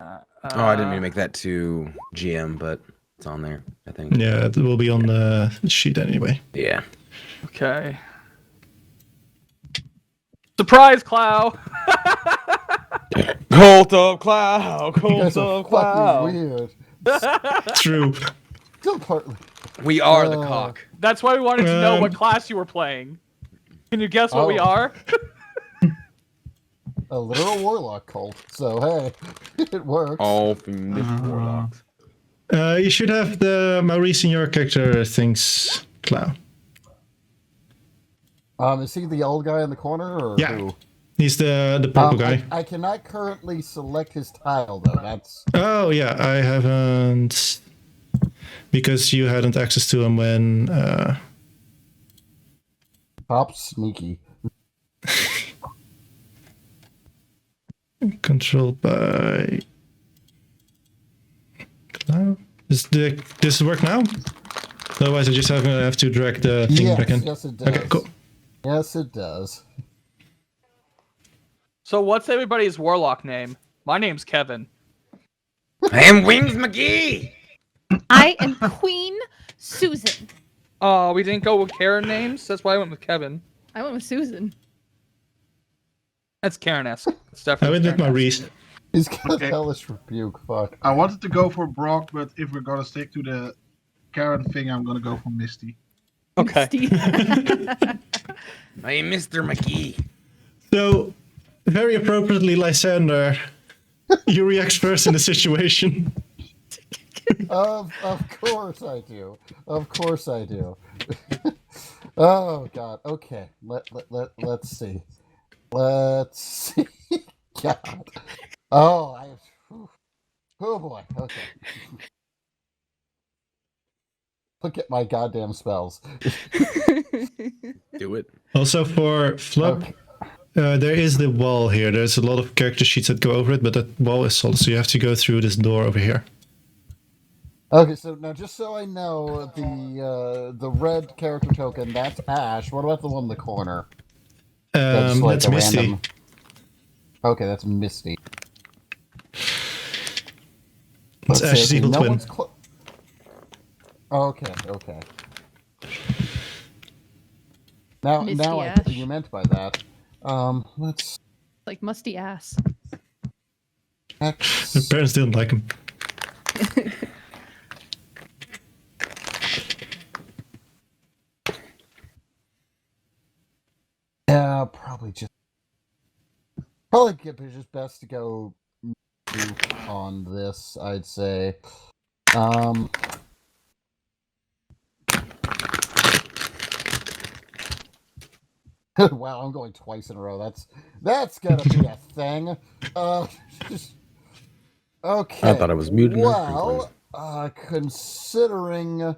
S1: Oh, I didn't mean to make that to GM, but it's on there, I think.
S2: Yeah, it will be on the sheet anyway.
S1: Yeah.
S3: Okay. Surprise, Clow!
S1: Cult of Cloud,
S5: You
S1: Cult
S5: guys are
S1: of Cloud.
S5: fucking weird.
S2: True.
S5: Still partly.
S1: We are the cock.
S3: That's why we wanted to know what
S2: Um,
S3: class you were playing. Can you guess what we
S5: Oh.
S3: are?
S5: A literal warlock cult, so hey, it works.
S1: All fiendish warlocks.
S2: You should have the Maurice in your character things, Clow.
S5: Is he the old guy in the corner, or
S2: Yeah.
S5: who?
S2: He's the purple guy.
S5: I cannot currently select his tile, though. That's...
S2: Oh yeah, I haven't, because you hadn't access to him when.
S5: Top sneaky.
S2: Controlled by Cloud. This work now? Otherwise, I just have to drag the thing back in.
S5: Yes, it does.
S2: Okay, cool.
S5: Yes, it does.
S3: So what's everybody's warlock name? My name's Kevin.
S1: I am Wings McGee.
S8: I am Queen Susan.
S3: Oh, we didn't go with Karen names? That's why I went with Kevin.
S4: I went with Susan.
S3: That's Karen-esque. It's
S2: I
S3: definitely
S2: went with
S3: Karen-esque.
S2: Maurice.
S5: He's got
S6: Okay.
S5: a hellish rebuke. Fuck.
S6: I wanted to go for Brock, but if we're gonna stick to the Karen thing, I'm gonna go for Misty.
S3: Okay.
S4: Steve.
S1: I am Mr. McGee.
S2: So, very appropriately, Lysander, you react first in the situation.
S5: Of course I do. Of course I do. Oh god. Okay. Let's see. Let's see. God. Oh, oh boy. Okay. Look at my goddamn spells.
S1: Do it.
S2: Also, for Flub,
S5: Okay.
S2: there is the wall here. There's a lot of character sheets that go over it, but that wall is solid, so you have to go through this door over here.
S5: Okay, so now just so I know, the red character token, that's Ash. What about the one in the corner?
S2: That's
S5: a
S2: Misty.
S5: random- Okay, that's Misty.
S2: It's Ash's evil twin.
S5: one's okay. Now
S4: Misty
S5: I
S4: Ash.
S5: you meant by that. Let's
S4: Like musty ass.
S5: X.
S2: The parents didn't like him.
S5: Yeah, probably just best to go on this, I'd say. Wow, I'm going twice in a row. That's gotta be a thing. Just, okay.
S1: I thought I was muted.
S5: Well, considering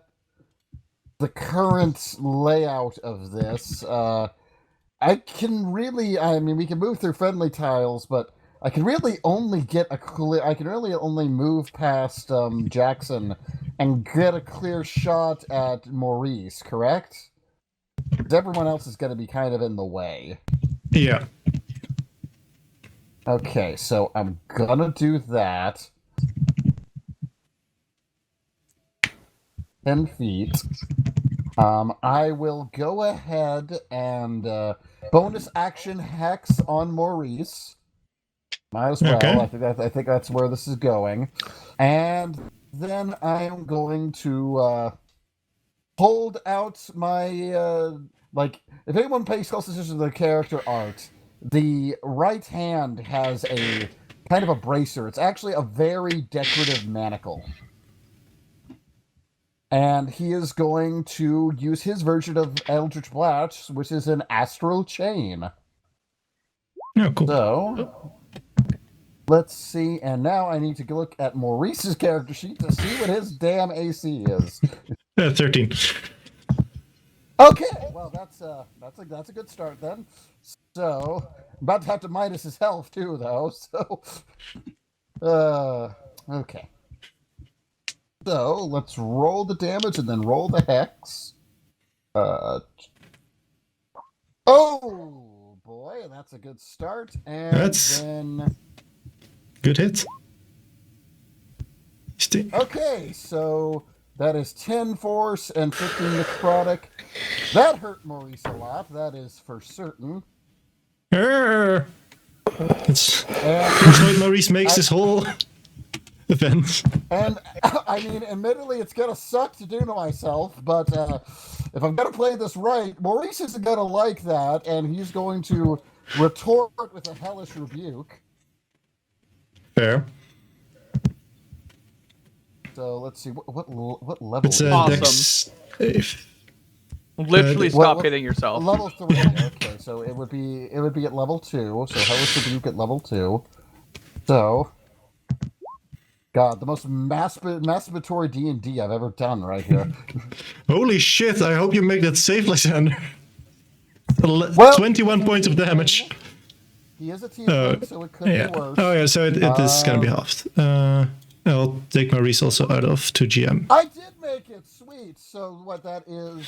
S5: the current layout of this, I can really, we can move through friendly tiles, but I can really only move past Jackson and get a clear shot at Maurice, correct? 'Cause everyone else is going to be kind of in the way.
S2: Yeah.
S5: Okay, so I'm gonna do that. 10 feet. I will go ahead and bonus action hex on Maurice. Might as well.
S2: Okay.
S5: I think that's where this is going. And then I am going to hold out my like. If anyone pays close attention to the character art, the right hand has a kind of a bracer. It's actually a very decorative manacle. And he is going to use his version of Eldritch Blast, which is an astral chain.
S2: Oh, cool.
S5: So, let's see. And now I need to look at Maurice's character sheet to see what his damn AC is.
S2: 13.
S5: Okay, well that's a good start then. So, I'm about to have to minus his health too, though. So, okay. So let's roll the damage and then roll the hex. Oh boy, that's a good start. And
S2: That's-
S5: then
S2: Good hit.
S5: okay, so that is 10 force and 15 necrotic. That hurt Maurice a lot. That is for certain.
S2: That's
S5: And
S2: what Maurice makes this whole event.
S5: And I mean, admittedly, it's gonna suck to do to myself, but if I'm gonna play this right, Maurice isn't gonna like that, and he's going to retort with a hellish rebuke.
S2: Fair.
S5: So let's see what level.
S2: It's a
S3: Awesome.
S2: dex save.
S3: Literally
S2: What-
S3: stop
S5: what-
S3: hitting yourself.
S5: Level 3. Okay, so it would be at level 2. So hellish rebuke at level 2. So, God, the most masturbatory D&D I've ever done right here.
S2: Holy shit, I hope you make that save, Lysander.
S5: Well-
S2: 21 points of damage.
S5: He is a tiefling, so it could
S2: Yeah.
S5: be worse.
S2: Oh, yeah, so it is going to be halved. I'll take Maurice also out of 2GM.
S5: I did make it, sweet. So what that is?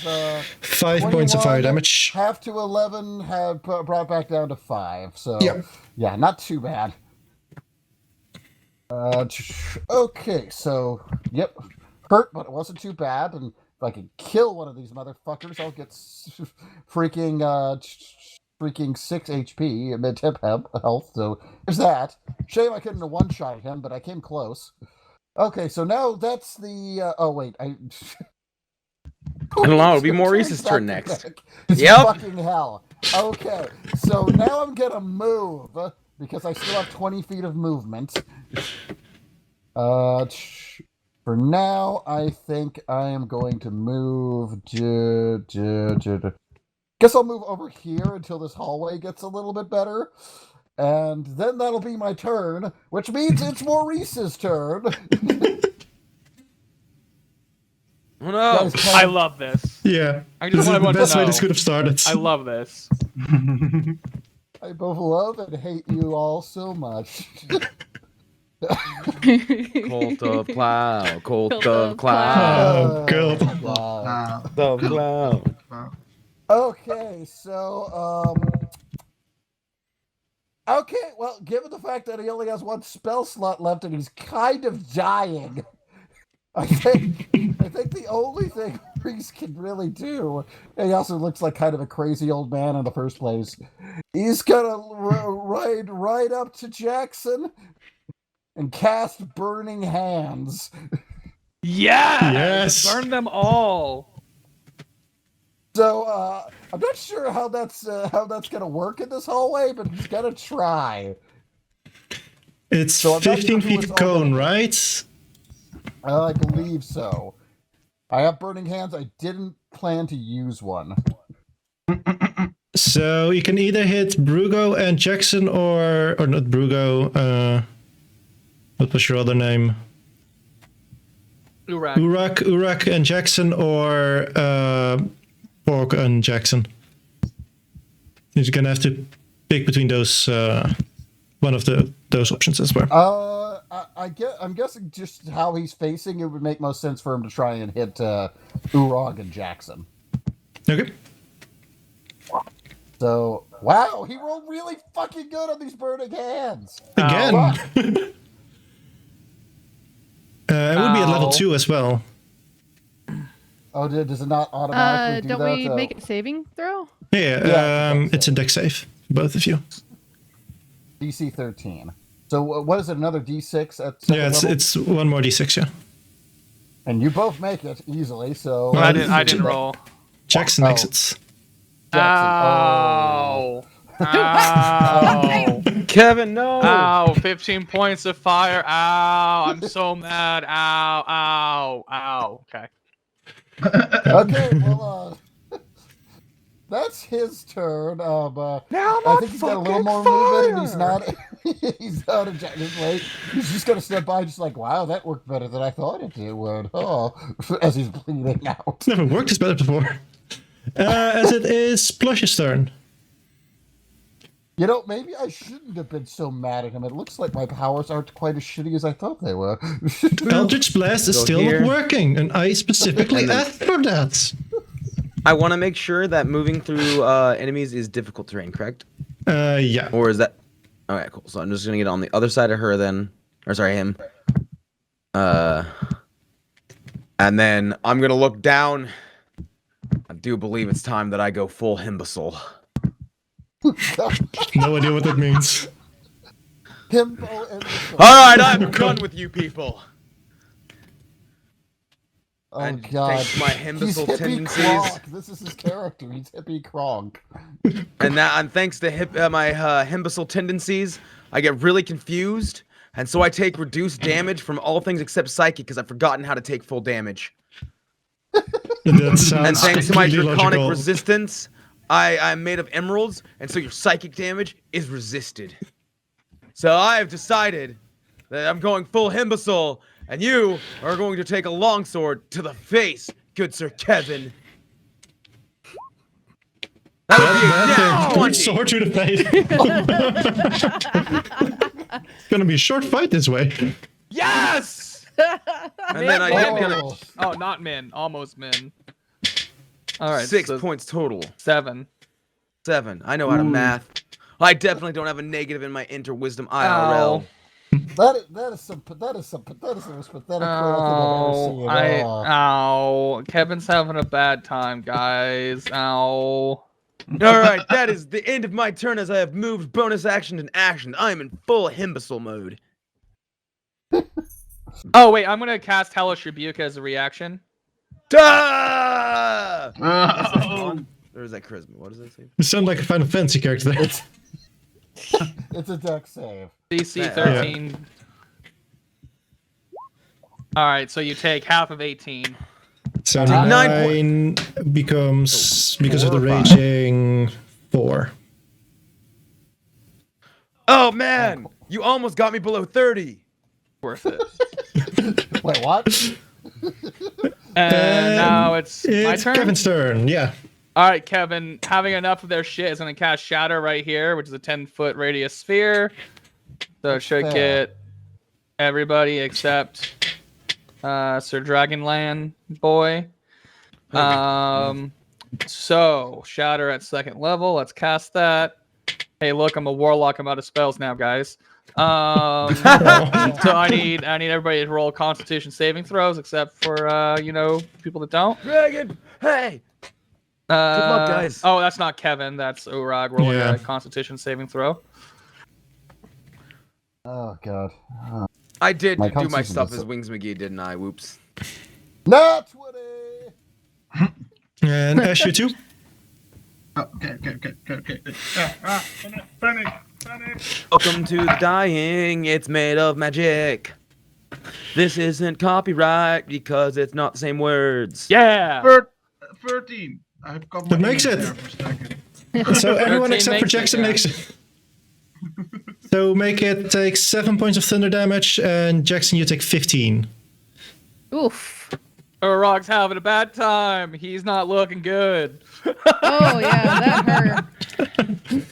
S2: 5 points of fire
S5: 21,
S2: damage.
S5: Half to 11, have brought back down to 5. So
S2: Yep.
S5: yeah, not too bad. Okay, so yep, hurt, but it wasn't too bad. And if I can kill one of these motherfuckers, I'll get freaking 6 HP mid-tip health. So there's that. Shame I couldn't have one-shot him, but I came close. Okay, so now that's the. Oh wait, I
S1: don't know, it'll be Maurice's turn
S5: Back to
S1: next.
S5: back. It's
S1: Yep.
S5: fucking hell. Okay, so now I'm gonna move because I still have 20 feet of movement. For now, I think I am going to move. Guess I'll move over here until this hallway gets a little bit better. And then that'll be my turn, which means it's Maurice's turn.
S1: Oh no!
S5: Guys,
S3: I love this.
S2: Yeah.
S3: I
S2: This
S3: just
S2: is
S3: want
S2: the
S3: everyone to
S2: best way
S3: know.
S2: this could have started.
S3: I love this.
S5: I both love and hate you all so much.
S1: Colt of cloud, Colt
S4: Colt
S1: of
S4: of
S1: cloud,
S2: God.
S5: God.
S1: of cloud.
S5: Okay, so okay, well, given the fact that he only has one spell slot left and he's kind of dying, I think the only thing Reese can really do, and he also looks like kind of a crazy old man in the first place, he's gonna ride right up to Jackson and cast Burning Hands.
S3: Yes!
S2: Yes!
S3: Burn them all.
S5: So I'm not sure how that's gonna work in this hallway, but he's gonna try.
S2: It's
S5: So I'm not
S2: 15
S5: sure who
S2: feet
S5: it's all
S2: cone,
S5: gonna be.
S2: right?
S5: I believe so. I have Burning Hands. I didn't plan to use one.
S2: So you can either hit Brugo and Jackson or not Brugo, what was your other name?
S3: Urak.
S2: Urak and Jackson, or Pork and Jackson. You're gonna have to pick between those one of those options as well.
S5: I'm guessing just how he's facing, it would make most sense for him to try and hit Urog and Jackson.
S2: Okay.
S5: So, wow, he rolled really fucking good on these Burning Hands.
S2: Again.
S5: Ow.
S2: It would be at level
S3: Ow.
S2: 2 as well.
S5: Oh, does it not automatically do
S4: don't
S5: that?
S4: we make a saving throw?
S2: Yeah,
S5: Yeah,
S2: it's a deck save, both of you.
S5: DC 13. So what is it? Another D6 at second
S2: Yeah,
S5: level?
S2: it's one more d6. Yeah,
S5: And you both make it easily. So
S2: Well,
S3: I didn't roll.
S2: Jackson makes it.
S5: Jackson.
S3: Ow. Ow.
S1: Kevin, no.
S3: Ow. 15 points of fire. Ow. I'm so mad. Ow. Ow. Ow. Okay.
S5: Okay, well, that's his turn.
S1: Now I'm
S5: I
S1: on
S5: think he's got a little
S1: fucking
S5: more movement, and he's not. He's not ejaculating. He's just gonna step by, just like, wow, that worked better than I thought it would. Oh, as he's bleeding out.
S2: It's never worked as better before. As it is Plush's turn.
S5: You know, maybe I shouldn't have been so mad at him. It looks like my powers aren't quite as shitty as I thought they were.
S2: Eldritch Blast is
S1: Go
S2: still
S1: here.
S2: not working, and I specifically
S1: And then-
S2: asked for that.
S1: I want to make sure that moving through enemies is difficult terrain, correct?
S2: Yeah.
S1: Or is that? Okay, cool. So I'm just gonna get on the other side of her then, or sorry, him. And then I'm gonna look down. I do believe it's time that I go full imbecile.
S2: No idea what that means.
S5: Himbo and
S1: All right, I'm done with you people.
S5: Oh
S1: And
S5: god.
S1: thanks to my
S5: He's
S1: imbecile
S5: Hippie
S1: tendencies.
S5: Kronk. This is his character. He's Hippie Kronk.
S1: And thanks to my imbecile tendencies, I get really confused, and so I take reduced damage from all things except psychic because I've forgotten how to take full damage.
S2: That sounds
S1: And thanks to my
S2: completely
S1: draconic
S2: logical.
S1: resistance, I'm made of emeralds, and so your psychic damage is resisted. So I have decided that I'm going full imbecile, and you are going to take a longsword to the face, good Sir Kevin. That
S2: That's a
S1: would be
S2: good sword to the face. It's gonna be a short fight this way.
S1: Yes! And then I am gonna
S5: Oh,
S3: Oh, not min. Almost min. All right.
S1: 6
S3: so
S1: points total.
S3: 7.
S1: 7. I know how to math. I definitely don't have a negative in my inter-wisdom IRL.
S5: that is the most pathetic quote I think I've ever seen. Oh.
S3: Ow. Kevin's having a bad time, guys. Ow.
S1: Alright, that is the end of my turn as I have moved bonus action and action. I am in full imbecile mode.
S3: Oh, wait. I'm going to cast Hellish Rebuke as a reaction.
S1: Duh! Is that
S6: Oh,
S1: con? Or is that charisma? What does that say?
S2: You sound like a Final Fantasy character there.
S5: It's a deck save.
S3: DC
S1: Yeah.
S3: 13. All right. So you take half of 18.
S2: So
S1: 9
S2: becomes, because of the
S1: 4 or 5?
S2: raging, 4.
S1: Oh man! You almost got me below 30!
S3: Worth it.
S5: Wait, what?
S3: And now it's my
S2: It's
S3: turn.
S2: Kevin's turn, yeah.
S3: All right, Kevin, having enough of their shit is going to cast Shatter right here, which is a 10-foot radius sphere. So it should
S5: Fair.
S3: get everybody except Sir Dragonland boy. So Shatter at second level. Let's cast that. Hey, look, I'm a warlock. I'm out of spells now, guys. So I need everybody to roll Constitution saving throws, except for people that don't.
S1: Dragon! Hey! Good luck, guys.
S3: Oh, that's not Kevin. That's Urag rolling
S2: Yeah.
S3: a Constitution saving throw.
S5: Oh god.
S1: I did
S5: My
S1: do my
S5: Constitution
S1: stuff
S5: is-
S1: as Wings McGee, didn't I? Whoops.
S5: Not 20!
S2: And Ash, you too?
S6: okay. Panic.
S1: Welcome to the dying, it's made of magic. This isn't copyright because it's not the same words.
S3: Yeah.
S6: 13. I've got
S2: That
S6: my
S2: makes
S6: ears
S2: it.
S6: there for a second.
S2: So everyone
S3: 13
S2: except for
S3: makes it,
S2: Jackson
S3: yeah.
S2: makes it. So make it take 7 points of thunder damage, and Jackson, you take 15.
S4: Oof.
S3: Urag's having a bad time. He's not looking good.
S4: Oh yeah, that hurt.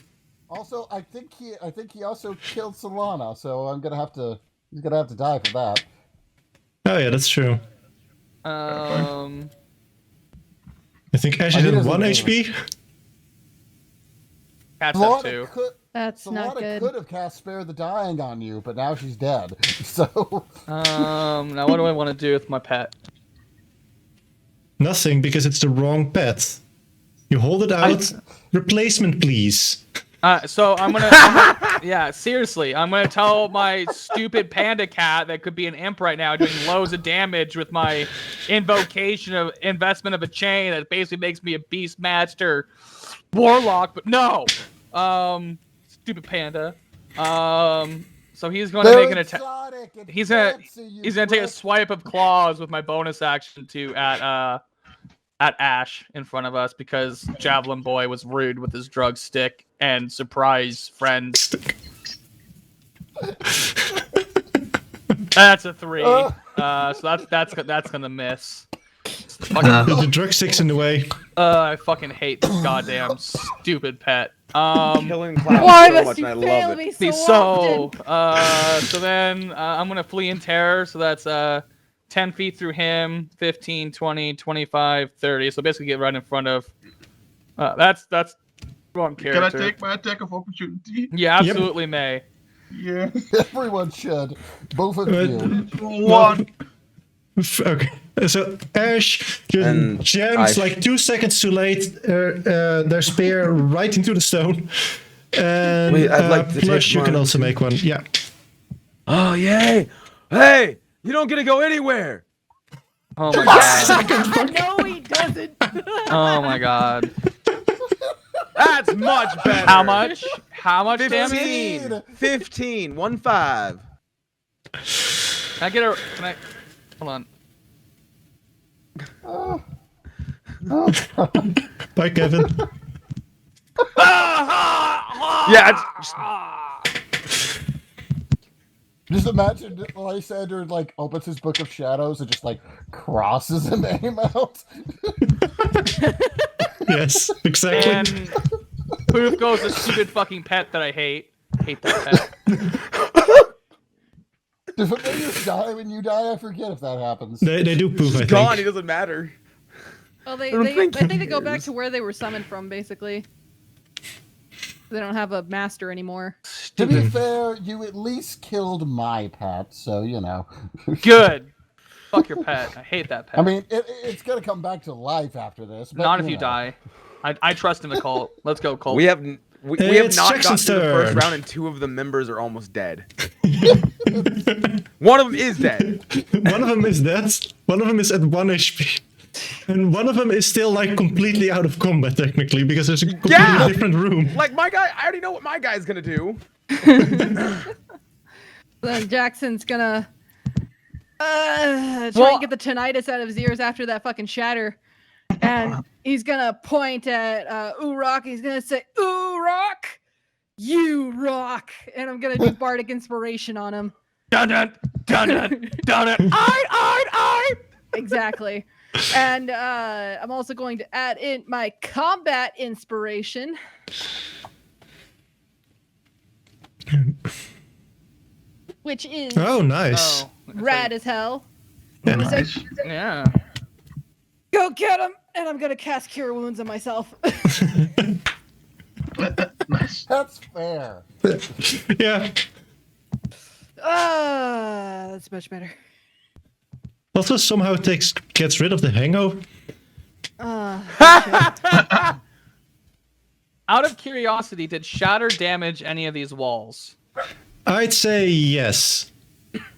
S5: Also, I think he also killed Solana, so he's gonna have to die for that.
S2: Oh yeah, that's true.
S3: Um.
S2: I think Ash
S5: Oh,
S2: is
S5: he
S2: at
S5: doesn't
S2: 1
S5: do it.
S2: HP.
S3: Catch up
S5: Solana
S3: too.
S4: That's not good.
S5: could have cast Spare the Dying on you, but now she's dead. So
S3: Now what do I want to do with my pet?
S2: Nothing, because it's the wrong pet. You hold it out. Replacement, please.
S3: So I'm gonna yeah, seriously, I'm gonna tell my stupid panda cat that could be an imp right now doing loads of damage with my invocation of investment of a chain that basically makes me a beast master warlock, but no. Stupid panda. So he's gonna make an attack. He's gonna take a swipe of claws with my bonus action at Ash in front of us because Javelin Boy was rude with his drug stick and surprise friends. That's a 3. So that's gonna miss.
S2: The drug stick's in the way.
S3: I fucking hate this goddamn stupid pet.
S1: Killing clowns
S4: Why
S1: so
S4: must
S1: much,
S4: you
S1: and I
S4: fail
S1: love
S4: me
S1: it.
S4: so often?
S3: So then I'm gonna flee in terror. So that's 10 feet through him, 15, 20, 25, 30. So basically get right in front of. That's wrong character.
S6: Can I take my attack of opportunity?
S3: Yeah, absolutely may.
S6: Yeah.
S5: Everyone should. Both of you.
S6: 1.
S2: Okay. So Ash
S1: And
S2: jams
S1: I-
S2: like 2 seconds too late their spear right into the stone. And
S1: Wait, I'd like to
S2: plus
S1: take
S2: you can
S1: mine.
S2: also make one. Yeah.
S1: Oh, yay! Hey! You don't get to go anywhere!
S3: Oh my god.
S4: No, he doesn't.
S3: Oh my god.
S1: That's much better!
S3: How much? How much damage?
S1: 15! 1-5.
S3: Can I get a? Can I? Hold on.
S2: Bye, Kevin.
S1: Yeah,
S5: Just imagine Lysander like opens his book of shadows and just like crosses a name out.
S2: Yes, exactly.
S3: And poof goes the stupid fucking pet that I hate. Hate that pet.
S5: Do familiars die when you die? I forget if that happens.
S2: They do poof, I think.
S1: gone, he doesn't matter.
S4: Well,
S1: I don't
S4: I
S1: think
S4: think
S1: he
S4: they go back
S1: cares.
S4: to where they were summoned from, basically. They don't have a master anymore.
S5: To be fair, you at least killed my pet, so you know.
S3: Good. Fuck your pet. I hate that pet.
S5: I mean, it's gonna come back to life after this. But,
S3: not if you
S5: know.
S3: die. I trust in the cult. Let's go, cult.
S1: We have not
S2: It's
S1: gotten
S2: Jackson's
S1: to the first
S2: turn.
S1: round, and 2 of the members are almost dead. One of them is dead.
S2: One of them is dead. One of them is at 1 HP. And one of them is still like completely out of combat technically because there's a completely
S1: Yeah!
S2: different room.
S1: Like my guy, I already know what my guy's gonna do.
S4: Then Jackson's gonna try
S3: Well-
S4: and get the tinnitus out of his ears after that fucking shatter. And he's gonna point at Urok. He's gonna say, Urok, you rock. And I'm gonna do Bardic Inspiration on him.
S3: Dun dun dun dun dun dun. I.
S4: Exactly. And I'm also going to add in my Combat Inspiration. Which is
S2: Oh, nice.
S3: Oh.
S4: rad as hell.
S2: Yeah.
S6: Nice.
S3: Yeah.
S4: Go get him! And I'm gonna cast Cure Wounds on myself.
S6: Nice.
S5: That's fair.
S2: Yeah.
S4: That's much better.
S2: Also, somehow it gets rid of the hangover.
S3: Out of curiosity, did shatter damage any of these walls?
S2: I'd say yes.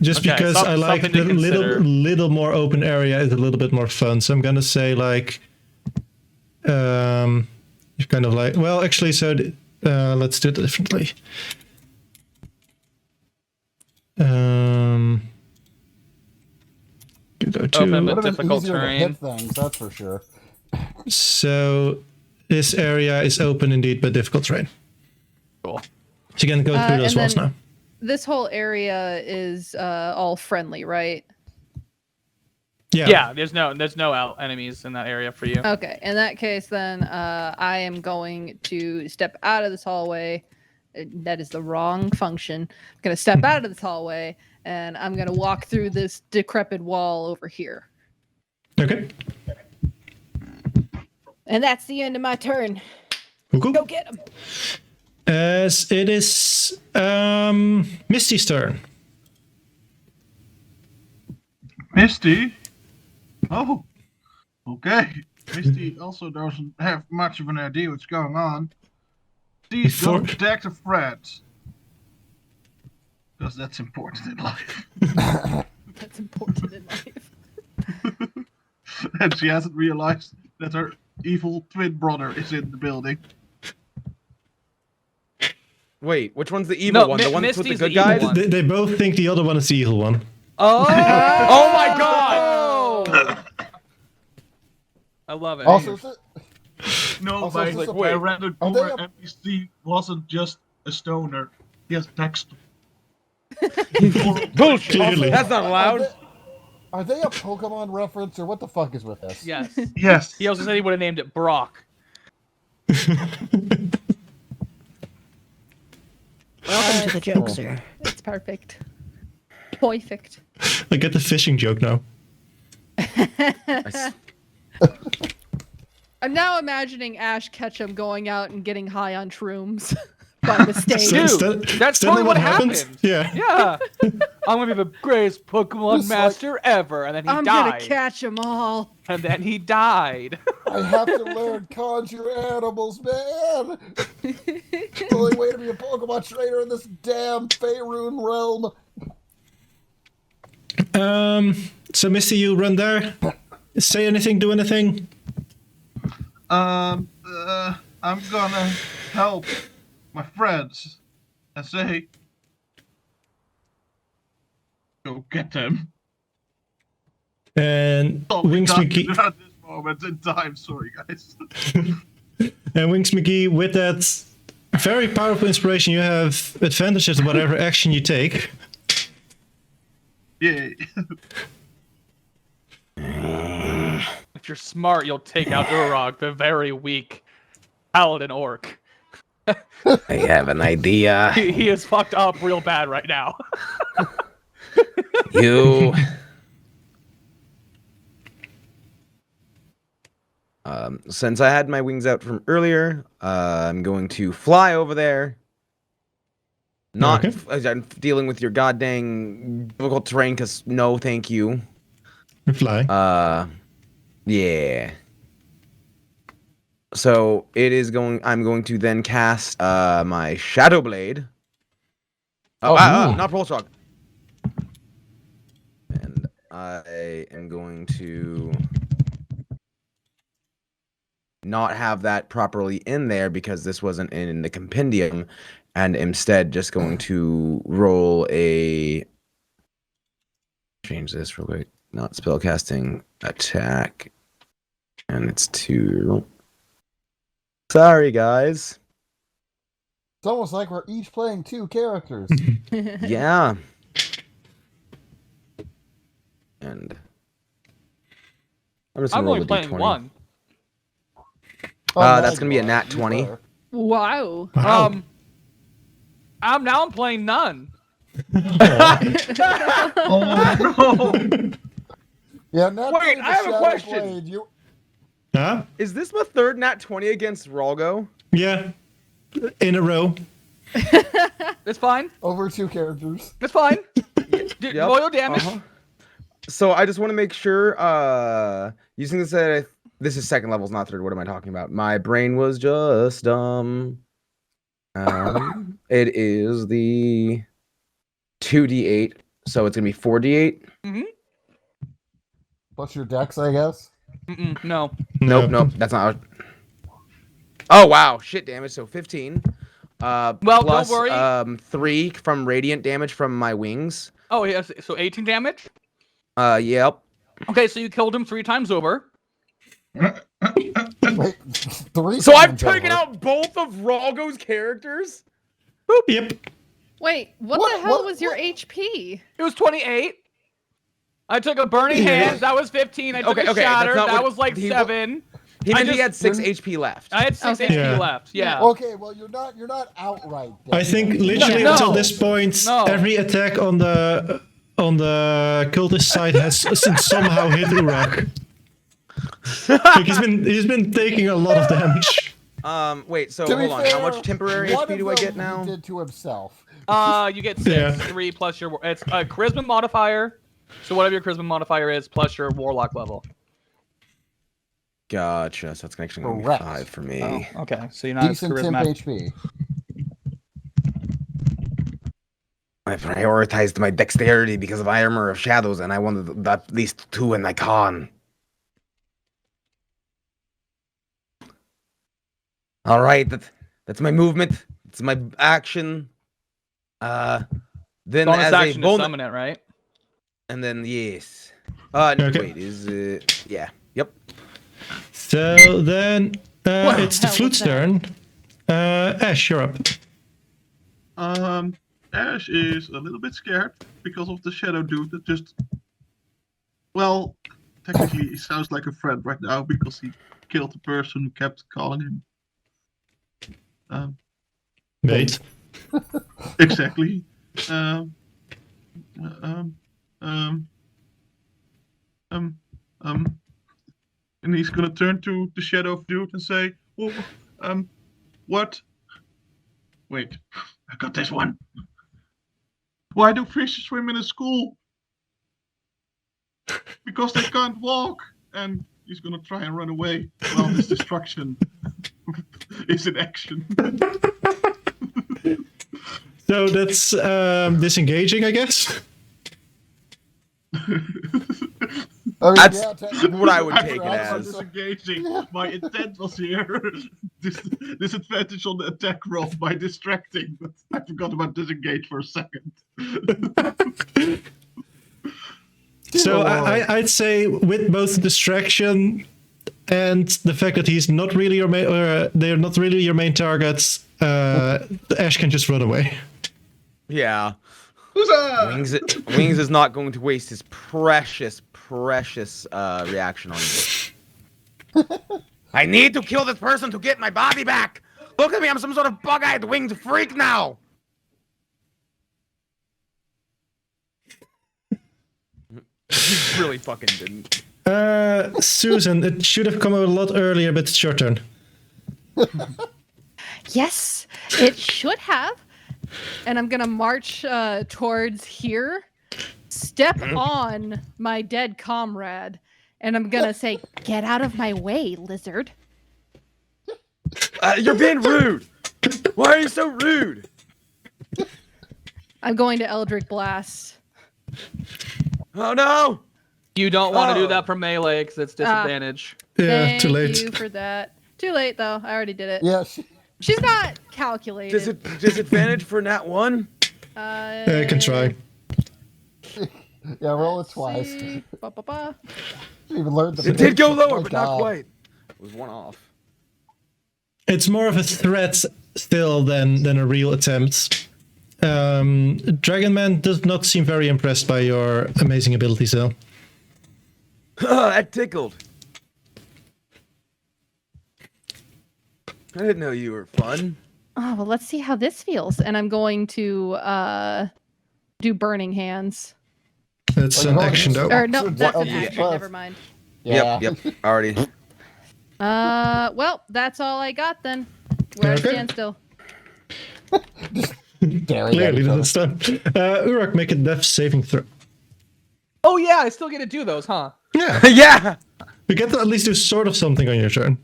S2: Just
S3: Okay,
S2: because I like
S3: something to
S2: the
S3: consider.
S2: little more open area is a little bit more fun. So I'm gonna say like, you've kind of like, well, actually, so let's do it differently. You go
S3: Open
S2: to
S3: But
S5: Would have been
S3: difficult
S5: easier
S3: terrain.
S5: to hit things, that's for sure.
S2: so this area is open indeed, but difficult terrain.
S3: Cool.
S2: So you can go through those
S4: and
S2: walls
S4: then-
S2: now.
S4: This whole area is all friendly, right?
S3: Yeah, there's no enemies in that area for you.
S4: Okay. In that case, then I am going to step out of this hallway. That is the wrong function. I'm going to step out of this hallway, and I'm going to walk through this decrepit wall over here.
S2: Okay.
S4: And that's the end of my turn.
S2: Cool.
S4: Go get him.
S2: As it is Misty's turn.
S6: Misty? Oh. Okay. Misty also doesn't have much of an idea what's going on. She's going to protect her friends. Because that's important in life.
S4: That's important in life.
S6: And she hasn't realized that her evil twin brother is in the building.
S1: Wait, which one's the evil one? The one that's with the
S3: Misty's the
S1: good
S3: evil
S1: guys?
S3: one.
S2: They both think the other one is the evil one.
S3: Oh!
S1: Oh my god!
S3: I love it.
S5: Also,
S6: No,
S5: Also,
S6: but
S5: it's like,
S6: I
S1: wait,
S6: read a
S5: are they
S6: Google NPC wasn't just a stoner. He has text.
S1: Bullshit!
S2: Clearly.
S1: That's not allowed.
S5: are they a Pokemon reference or what the fuck is with this?
S3: Yes.
S6: Yes.
S3: He also said he would have named it Brock.
S8: Welcome to the jokester.
S4: It's perfect. Perfect.
S2: I get the fishing joke now.
S4: I'm now imagining Ash Ketchum going out and getting high on shrooms by mistake.
S2: So
S3: Dude,
S2: instead-
S3: that's
S2: instead
S3: totally
S2: of
S3: what
S2: happened?
S3: happened.
S2: Yeah.
S3: Yeah. I'm gonna be the greatest Pokemon
S5: It's like-
S3: master ever, and then he
S4: I'm gonna
S3: died.
S4: catch them all.
S3: And then he died.
S5: I have to learn conjure animals, man. The only way to be a Pokemon trainer in this damn Faerun realm.
S2: So Misty, you run there. Say anything, do anything.
S6: I'm gonna help my friends and say, go get them.
S2: And
S6: Oh,
S2: Wings McGee,
S6: at this moment in time. Sorry, guys.
S2: and Wings McGee, with that very powerful inspiration, you have advantages of whatever action you take.
S6: Yay.
S3: If you're smart, you'll take out Urog, the very weak paladin orc.
S1: I have an idea.
S3: He is fucked up real bad right now.
S1: You. Since I had my wings out from earlier, I'm going to fly over there. Not
S2: Okay.
S1: as I'm dealing with your goddamn difficult terrain, because no, thank you.
S2: Fly.
S1: Yeah. So it is going. I'm going to then cast my Shadow Blade. Not Pulse Shock. And I am going to not have that properly in there because this wasn't in the compendium, and instead just going to roll a. Change this real quick. Not spellcasting attack, and it's 2. Sorry, guys.
S5: It's almost like we're each playing 2 characters.
S1: Yeah. And I'm just
S3: I'm
S1: gonna roll
S3: only
S1: a
S3: playing
S1: d20.
S3: one.
S1: That's gonna be a nat
S5: You
S1: 20.
S5: are.
S4: Wow.
S2: Wow.
S3: I'm playing none.
S6: Oh no!
S5: Yeah, nat
S1: Wait,
S5: 20
S1: I have a
S5: Shadow
S1: question.
S5: Blade, you...
S2: Huh?
S1: Is this my third nat 20 against Ralgo?
S2: Yeah. In a row.
S3: It's fine.
S5: Over 2 characters.
S3: It's fine.
S1: Yep.
S3: Roll your damage.
S1: Uh-huh. So I just want to make sure, using this, this is second levels, not third. What am I talking about? My brain was just dumb. It is the 2d8, so it's gonna be 4d8.
S5: Plus your dex, I guess.
S3: No.
S1: Nope, that's not. Oh wow, shit damage. So 15.
S3: Well,
S1: Plus,
S3: don't worry.
S1: 3 from radiant damage from my wings.
S3: Oh, yes. So 18 damage.
S1: Yep.
S3: Okay, so you killed him 3 times over.
S5: Wait, 3
S1: So I've
S5: times
S1: taken
S5: over.
S1: out both of Ralgo's characters.
S2: Yep.
S4: Wait, what
S5: What-
S4: the hell
S5: what-
S4: was your
S5: what-
S4: HP?
S3: It was 28. I took a burning
S2: Yeah.
S3: hands. That was 15. I took
S1: Okay,
S3: a
S1: okay,
S3: shatter.
S1: that's not
S3: That
S1: what
S3: was like
S1: he-
S3: 7.
S1: He
S3: I
S1: meant he
S3: just-
S1: had 6 HP left.
S3: I had 6
S4: Okay.
S3: HP
S2: Yeah.
S3: left. Yeah.
S5: Okay, well you're not outright dead.
S2: I think literally
S3: No.
S2: until this point,
S3: No.
S2: every attack on the cultist side has somehow hit Uruk. Like he's been taking a lot of damage.
S1: Wait, so
S5: To be
S1: hold on.
S5: fair,
S1: How much temporary
S5: one
S1: HP
S5: of
S1: do I
S5: them
S1: get now?
S5: He did to himself.
S3: You get 6.
S2: Yeah.
S3: 3 plus your. It's a charisma modifier. So whatever your charisma modifier is, plus your warlock level.
S1: Gotcha. So that's actually going to be
S5: Correct.
S1: 5 for me.
S3: Oh, okay. So you're not
S5: Decent
S3: as
S5: temp
S3: charismatic.
S5: HP.
S1: I prioritized my dexterity because of armor of shadows, and I wanted at least 2 in my con. All right, that's my movement. It's my action. Then
S3: Bonus
S1: as
S3: action
S1: a bonus,
S3: to summon it, right?
S1: and then yes.
S2: Okay.
S1: Wait, is it? Yeah. Yep.
S2: So then it's the
S4: hell was
S2: flute's
S4: that?
S2: turn. Ash, you're up.
S6: Ash is a little bit scared because of the shadow dude that just. Well, technically, he sounds like a friend right now because he killed the person who kept calling him.
S2: Wait.
S6: Exactly. Um, um, and he's gonna turn to the shadow dude and say, "Oh, what? Wait, I got this one. Why do fish swim in a school? Because they can't walk." And he's gonna try and run away while this destruction is in action.
S2: So that's disengaging, I guess.
S1: That's
S5: technically,
S1: what I would
S6: I
S1: take it
S6: forgot about
S1: as.
S6: disengaging. My intent was here. Disadvantage on the attack roll by distracting, but I forgot about disengage for a second.
S2: So I'd say with both distraction and the fact that he's not really your main, or they're not really your main targets, Ash can just run away.
S1: Yeah.
S6: Huzzah!
S1: Wings is not going to waste his precious reaction on you. I need to kill this person to get my body back. Look at me, I'm some sort of bug-eyed winged freak now. He really fucking didn't.
S2: Susan, it should have come out a lot earlier, but it's your turn.
S4: Yes, it should have. And I'm gonna march towards here, step on my dead comrade, and I'm gonna say, "Get out of my way, lizard."
S1: You're being rude. Why are you so rude?
S4: I'm going to Eldritch Blast.
S1: Oh no!
S3: You don't want to
S1: Oh.
S3: do that for melee because it's disadvantage.
S2: Yeah,
S4: Thank
S2: too late.
S4: you for that. Too late though. I already did it.
S5: Yeah,
S4: She's not calculated.
S1: Disadvantage for nat 1?
S2: I can try.
S5: yeah, roll it
S4: let's
S5: twice.
S4: see. Ba-ba-ba.
S5: You even learned the
S1: It did go
S5: basics.
S1: lower,
S5: My
S1: but not
S5: God.
S1: quite. It was 1 off.
S2: It's more of a threat still than a real attempt. Dragonman does not seem very impressed by your amazing abilities, though.
S1: That tickled. I didn't know you were fun.
S4: Oh well, let's see how this feels. And I'm going to do Burning Hands.
S2: That's
S5: Well,
S2: an
S5: you're
S2: action,
S5: already-
S2: though.
S4: Or no, that's an
S5: yeah.
S4: action. Never mind.
S5: Yeah.
S1: Yep, already.
S4: Well, that's all I got then. Where
S2: Okay.
S4: I stand still.
S5: Daring
S2: Clearly
S5: at each other.
S2: doesn't stop. Uruk, make a death saving throw.
S3: Oh yeah, I still get to do those, huh?
S2: Yeah,
S1: Yeah!
S2: you get to at least do sort of something on your turn.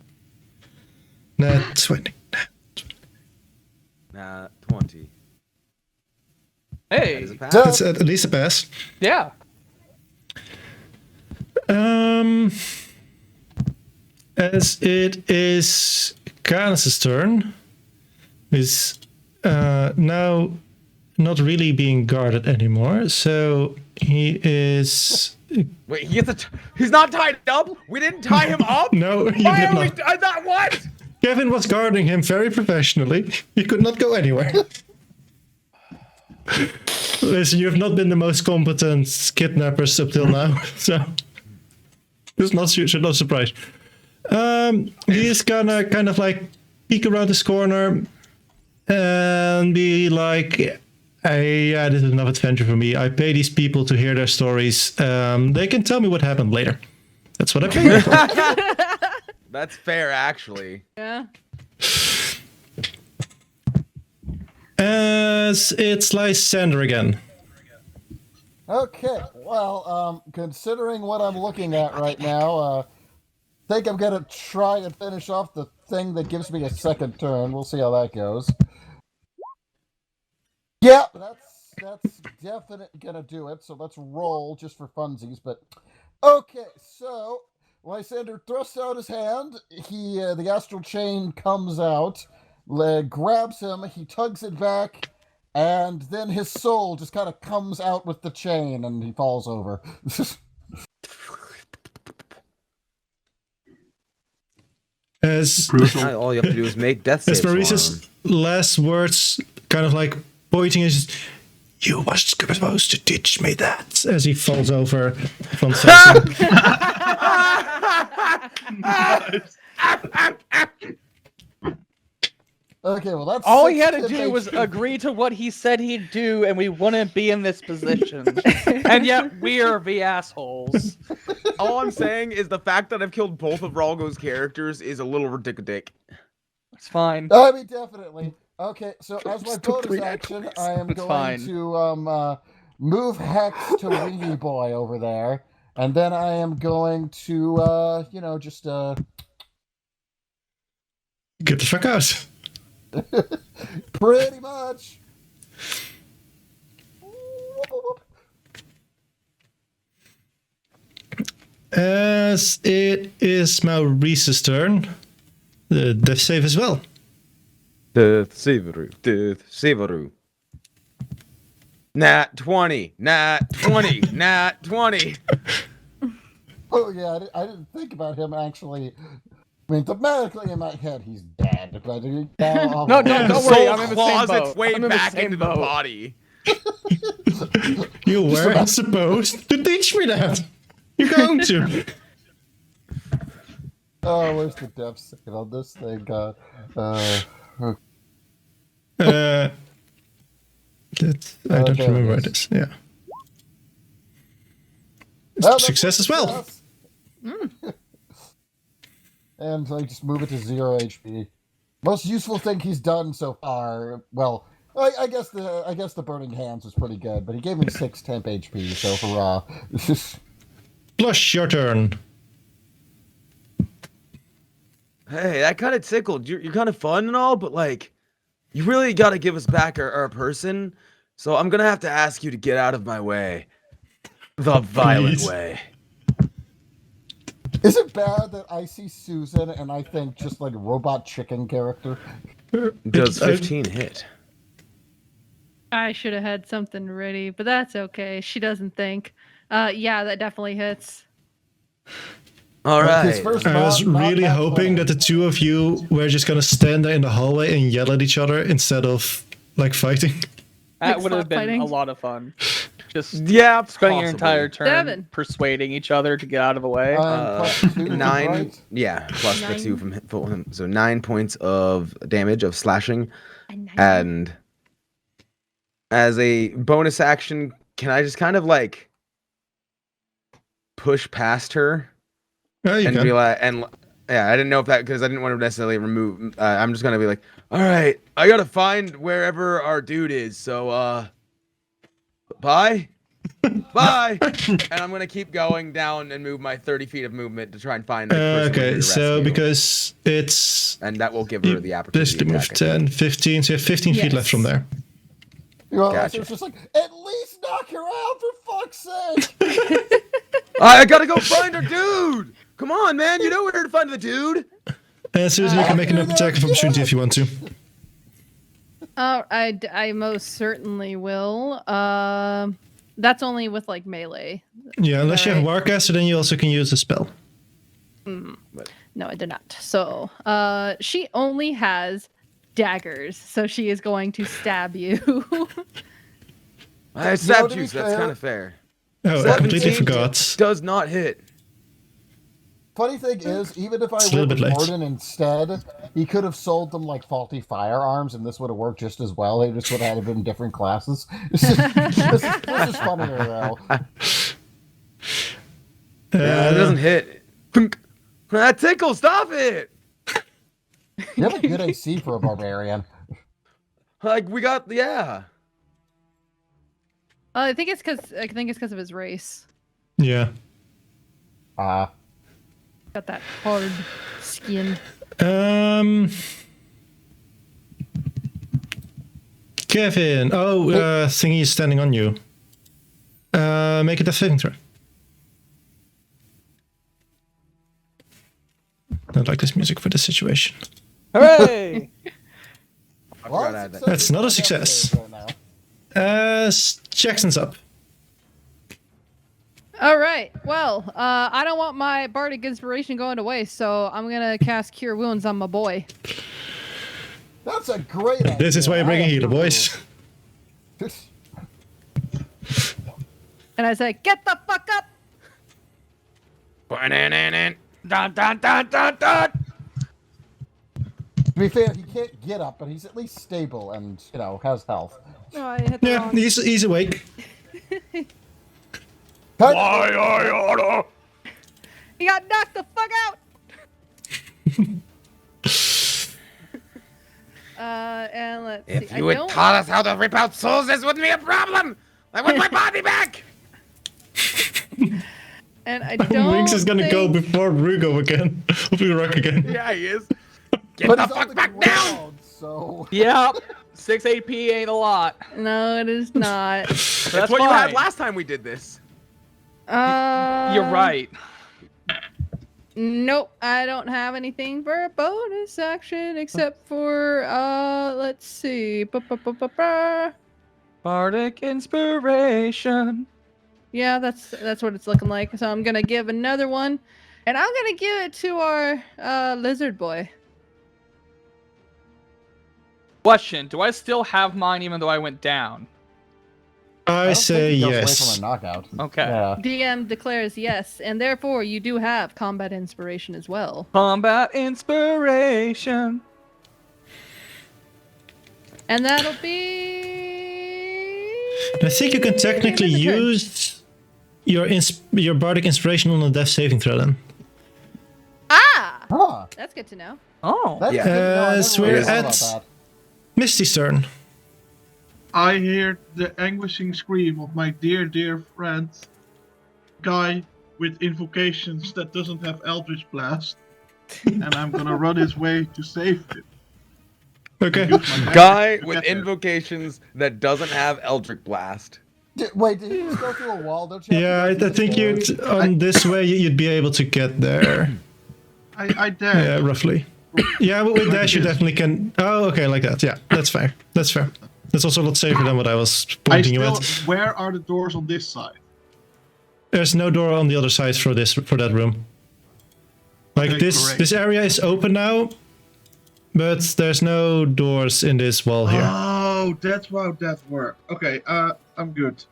S2: Nat 20.
S1: 20.
S3: Hey,
S1: That is a pass.
S2: That's at least a pass.
S3: yeah.
S2: As it is Canis' turn, is now not really being guarded anymore, so he is.
S1: Wait, he's not tied up? We didn't tie him up?
S2: No, you
S1: Why
S2: did
S1: are we...
S2: not.
S1: I thought what?
S2: Kevin was guarding him very professionally. He could not go anywhere. Listen, you have not been the most competent kidnappers up till now, so this should not surprise. He is gonna kind of like peek around this corner and be like, yeah, this is enough adventure for me. I pay these people to hear their stories. They can tell me what happened later. That's what I pay them for.
S1: That's fair, actually.
S4: Yeah.
S2: As it's Lysander again.
S5: Okay, well, considering what I'm looking at right now, think I'm gonna try and finish off the thing that gives me a second turn. We'll see how that goes. Yeah, that's definitely gonna do it. So let's roll just for funsies. But okay, so Lysander thrusts out his hand. The astral chain comes out, grabs him. He tugs it back, and then his soul just kind of comes out with the chain, and he falls over.
S2: As
S1: Now all you have to do is make death saves for him.
S2: Maurice's last words, kind of like pointing his, "You was supposed to teach me that," as he falls over from facing.
S5: Okay, well that's
S3: All he had to
S5: 6
S3: do was
S5: HP.
S3: agree to what he said he'd do, and we wouldn't be in this position. And yet we are the assholes.
S1: All I'm saying is the fact that I've killed both of Ralgo's characters is a little ridiculous.
S3: It's fine.
S5: I mean, definitely. Okay, so as my
S3: Just took
S5: bonus
S3: 3
S5: action,
S3: twice.
S5: I am
S3: It's
S5: going
S3: fine.
S5: to move Hex to Wingy Boy over there, and then I am going to just
S2: Get the fuck out.
S5: pretty much.
S2: As it is Maurice's turn, the death save as well.
S1: Death Saveru. Nat 20. Nat 20. Nat 20.
S5: Oh yeah, I didn't think about him actually. I mean, thematically in my head, he's dead. But
S3: No,
S2: Yeah.
S3: don't
S1: The
S3: worry.
S1: soul
S3: I'm in the same
S1: claws
S3: boat.
S1: its way
S3: I'm in the
S1: back
S3: same
S1: into the
S3: boat.
S1: body.
S2: You weren't supposed to teach me that. You're going to.
S5: Oh, where's the death save on this thing?
S2: I don't
S5: there it
S2: remember
S5: is.
S2: what it is. Yeah.
S5: Oh, that's
S2: Success
S5: a
S2: as well.
S5: success. And I just move it to 0 HP. Most useful thing he's done so far. Well, I guess the burning hands was pretty good, but he gave me 6 temp HP. So hurrah!
S2: Plush, your turn.
S1: Hey, that kind of tickled. You're kind of fun and all, but like, you really got to give us back our person. So I'm gonna have to ask you to get out of my way. The violent
S2: Please.
S1: way.
S5: Is it bad that I see Susan and I think just like robot chicken character?
S1: Does
S2: I-
S1: 15 hit?
S4: I should have had something ready, but that's okay. She doesn't think. Yeah, that definitely hits.
S1: All
S5: Like his
S1: right.
S5: first
S2: I was
S5: not
S2: really
S5: that
S2: hoping
S5: funny.
S2: that the two of you were just gonna stand there in the hallway and yell at each other instead of like fighting.
S3: That
S4: Like
S3: would have
S4: slap
S3: been
S4: fighting?
S3: a lot of fun. Just
S1: Yeah,
S3: spending your
S1: possibly.
S3: entire turn
S4: Devin.
S3: persuading each other to get out of the way.
S5: Plus 2,
S1: 9.
S5: right?
S1: Yeah, plus the 2
S4: Nine.
S1: from him. So 9 points of damage of slashing. And as a bonus action, can I just kind of like push past her
S2: Oh, you
S1: and
S2: can.
S1: be like, and yeah, I didn't know if that because I didn't want to necessarily remove. I'm just gonna be like, all right, I gotta find wherever our dude is. So, bye, bye, and I'm gonna keep going down and move my 30 feet of movement to try and find the person we're here
S2: Okay,
S1: to
S2: so
S1: rescue.
S2: because it's
S1: And that will give her the opportunity
S2: this
S1: to
S2: move
S1: attack. I think.
S2: 10, 15, so you have 15 feet
S4: Yes.
S2: left from there.
S5: You know,
S1: Gotcha.
S5: it's just like, at least knock her out for fuck's sake!
S1: I gotta go find her dude. Come on, man, you know where to find the dude.
S2: And Susan, you can make an
S5: After
S2: attack of
S5: that,
S2: opportunity
S5: yeah.
S2: if you want to.
S4: I most certainly will. That's only with like melee.
S2: Yeah, unless you have
S4: Alright.
S2: Warcaster, then you also can use the spell.
S4: No, I did not. So, she only has daggers, so she is going to stab you.
S1: I stabbed
S5: to
S1: you,
S5: be
S1: so that's
S5: fair-
S1: kind of fair.
S2: Oh, I completely
S1: 17
S2: forgot.
S1: Does not hit.
S5: Funny thing is, even if I
S2: It's a little
S5: went
S2: bit
S5: with
S2: late.
S5: Gordon instead, he could have sold them like faulty firearms, and this would have worked just as well. They just would have had been different classes. this is funnier though.
S1: Yeah, it doesn't hit. That tickles. Stop it.
S5: You have a good AC for a barbarian.
S1: Like we got, yeah.
S4: I think it's because of his race.
S2: Yeah.
S4: Got that hard skin.
S2: Kevin. Oh, thingy is standing on you. Make a death saving throw. Don't like this music for this situation.
S3: Hooray!
S1: I forgot I had that.
S2: That's not a success.
S5: Right now.
S2: Jackson's up.
S4: All right. Well, I don't want my bardic inspiration going to waste, so I'm gonna cast Cure Wounds on my boy.
S5: That's a great idea.
S2: This is why you bring a
S5: I
S2: healer,
S5: approve.
S2: boys.
S4: And I say, "Get the fuck up!"
S1: Dun, dun, dun, dun, dun.
S5: To be fair, he can't get up, but he's at least stable and, has health.
S4: No, I hit the
S2: Yeah,
S4: wrong.
S2: he's awake.
S1: Why I oughta?
S4: He got knocked the fuck out. And let's
S1: If
S4: see.
S1: you
S4: I
S1: had
S4: don't.
S1: taught us how to rip out souls, this wouldn't be a problem. I want my body back.
S4: And I don't.
S2: Winx is gonna go
S4: think-
S2: before Rugo again. Rugo again.
S1: Yeah, he is. Get
S5: But
S1: the
S5: he's on
S1: fuck
S5: the
S1: back down.
S5: ground, so...
S3: Yep. 6 AP ain't a lot.
S4: No, it is not.
S1: That's what you had last time we did this.
S3: You're right.
S4: Nope, I don't have anything for a bonus action except for let's see. Ba-ba-ba-ba-ba.
S3: Bardic inspiration.
S4: Yeah, that's what it's looking like. So I'm gonna give another one, and I'm gonna give it to our lizard boy.
S3: Question: do I still have mine even though I went down?
S5: I
S2: I
S5: don't
S2: say
S5: think he goes away
S2: yes.
S5: from a knockout.
S3: Okay.
S5: Yeah.
S4: DM declares yes, and therefore you do have combat inspiration as well.
S3: Combat inspiration.
S4: And that'll be.
S2: I think you can technically
S4: End of the turn.
S2: use your bardic inspiration on a death saving throw then.
S4: Ah!
S5: Huh.
S4: That's good to know.
S3: Oh.
S5: That's
S1: Yeah.
S5: good to know. I never
S2: So
S5: really
S2: we're
S5: thought
S2: at-
S5: about that.
S2: Misty's turn.
S6: I hear the anguishing scream of my dear, dear friend, guy with invocations that doesn't have Eldritch Blast, and I'm gonna run his way to save him.
S2: Okay.
S6: Use my magic
S1: Guy
S6: to
S1: with
S6: get there.
S1: invocations that doesn't have Eldritch Blast.
S5: Wait, did he just go through a wall? Don't you?
S2: Yeah,
S5: have to
S2: I
S5: go through
S2: think
S5: the stairs?
S2: you'd on this way you'd be able to get there.
S6: I dare.
S2: Yeah, roughly. Yeah, but with
S6: Like
S2: dash you
S6: this.
S2: definitely can. Oh, okay, like that. Yeah, that's fair. That's fair. That's also a lot safer than what I was pointing you at.
S6: Where are the doors on this side?
S2: There's no door on the other side for that room. Like
S6: Okay,
S2: this
S6: great.
S2: this area is open now, but there's no doors in this wall here.
S6: Oh, that's how that works. Okay, I'm good.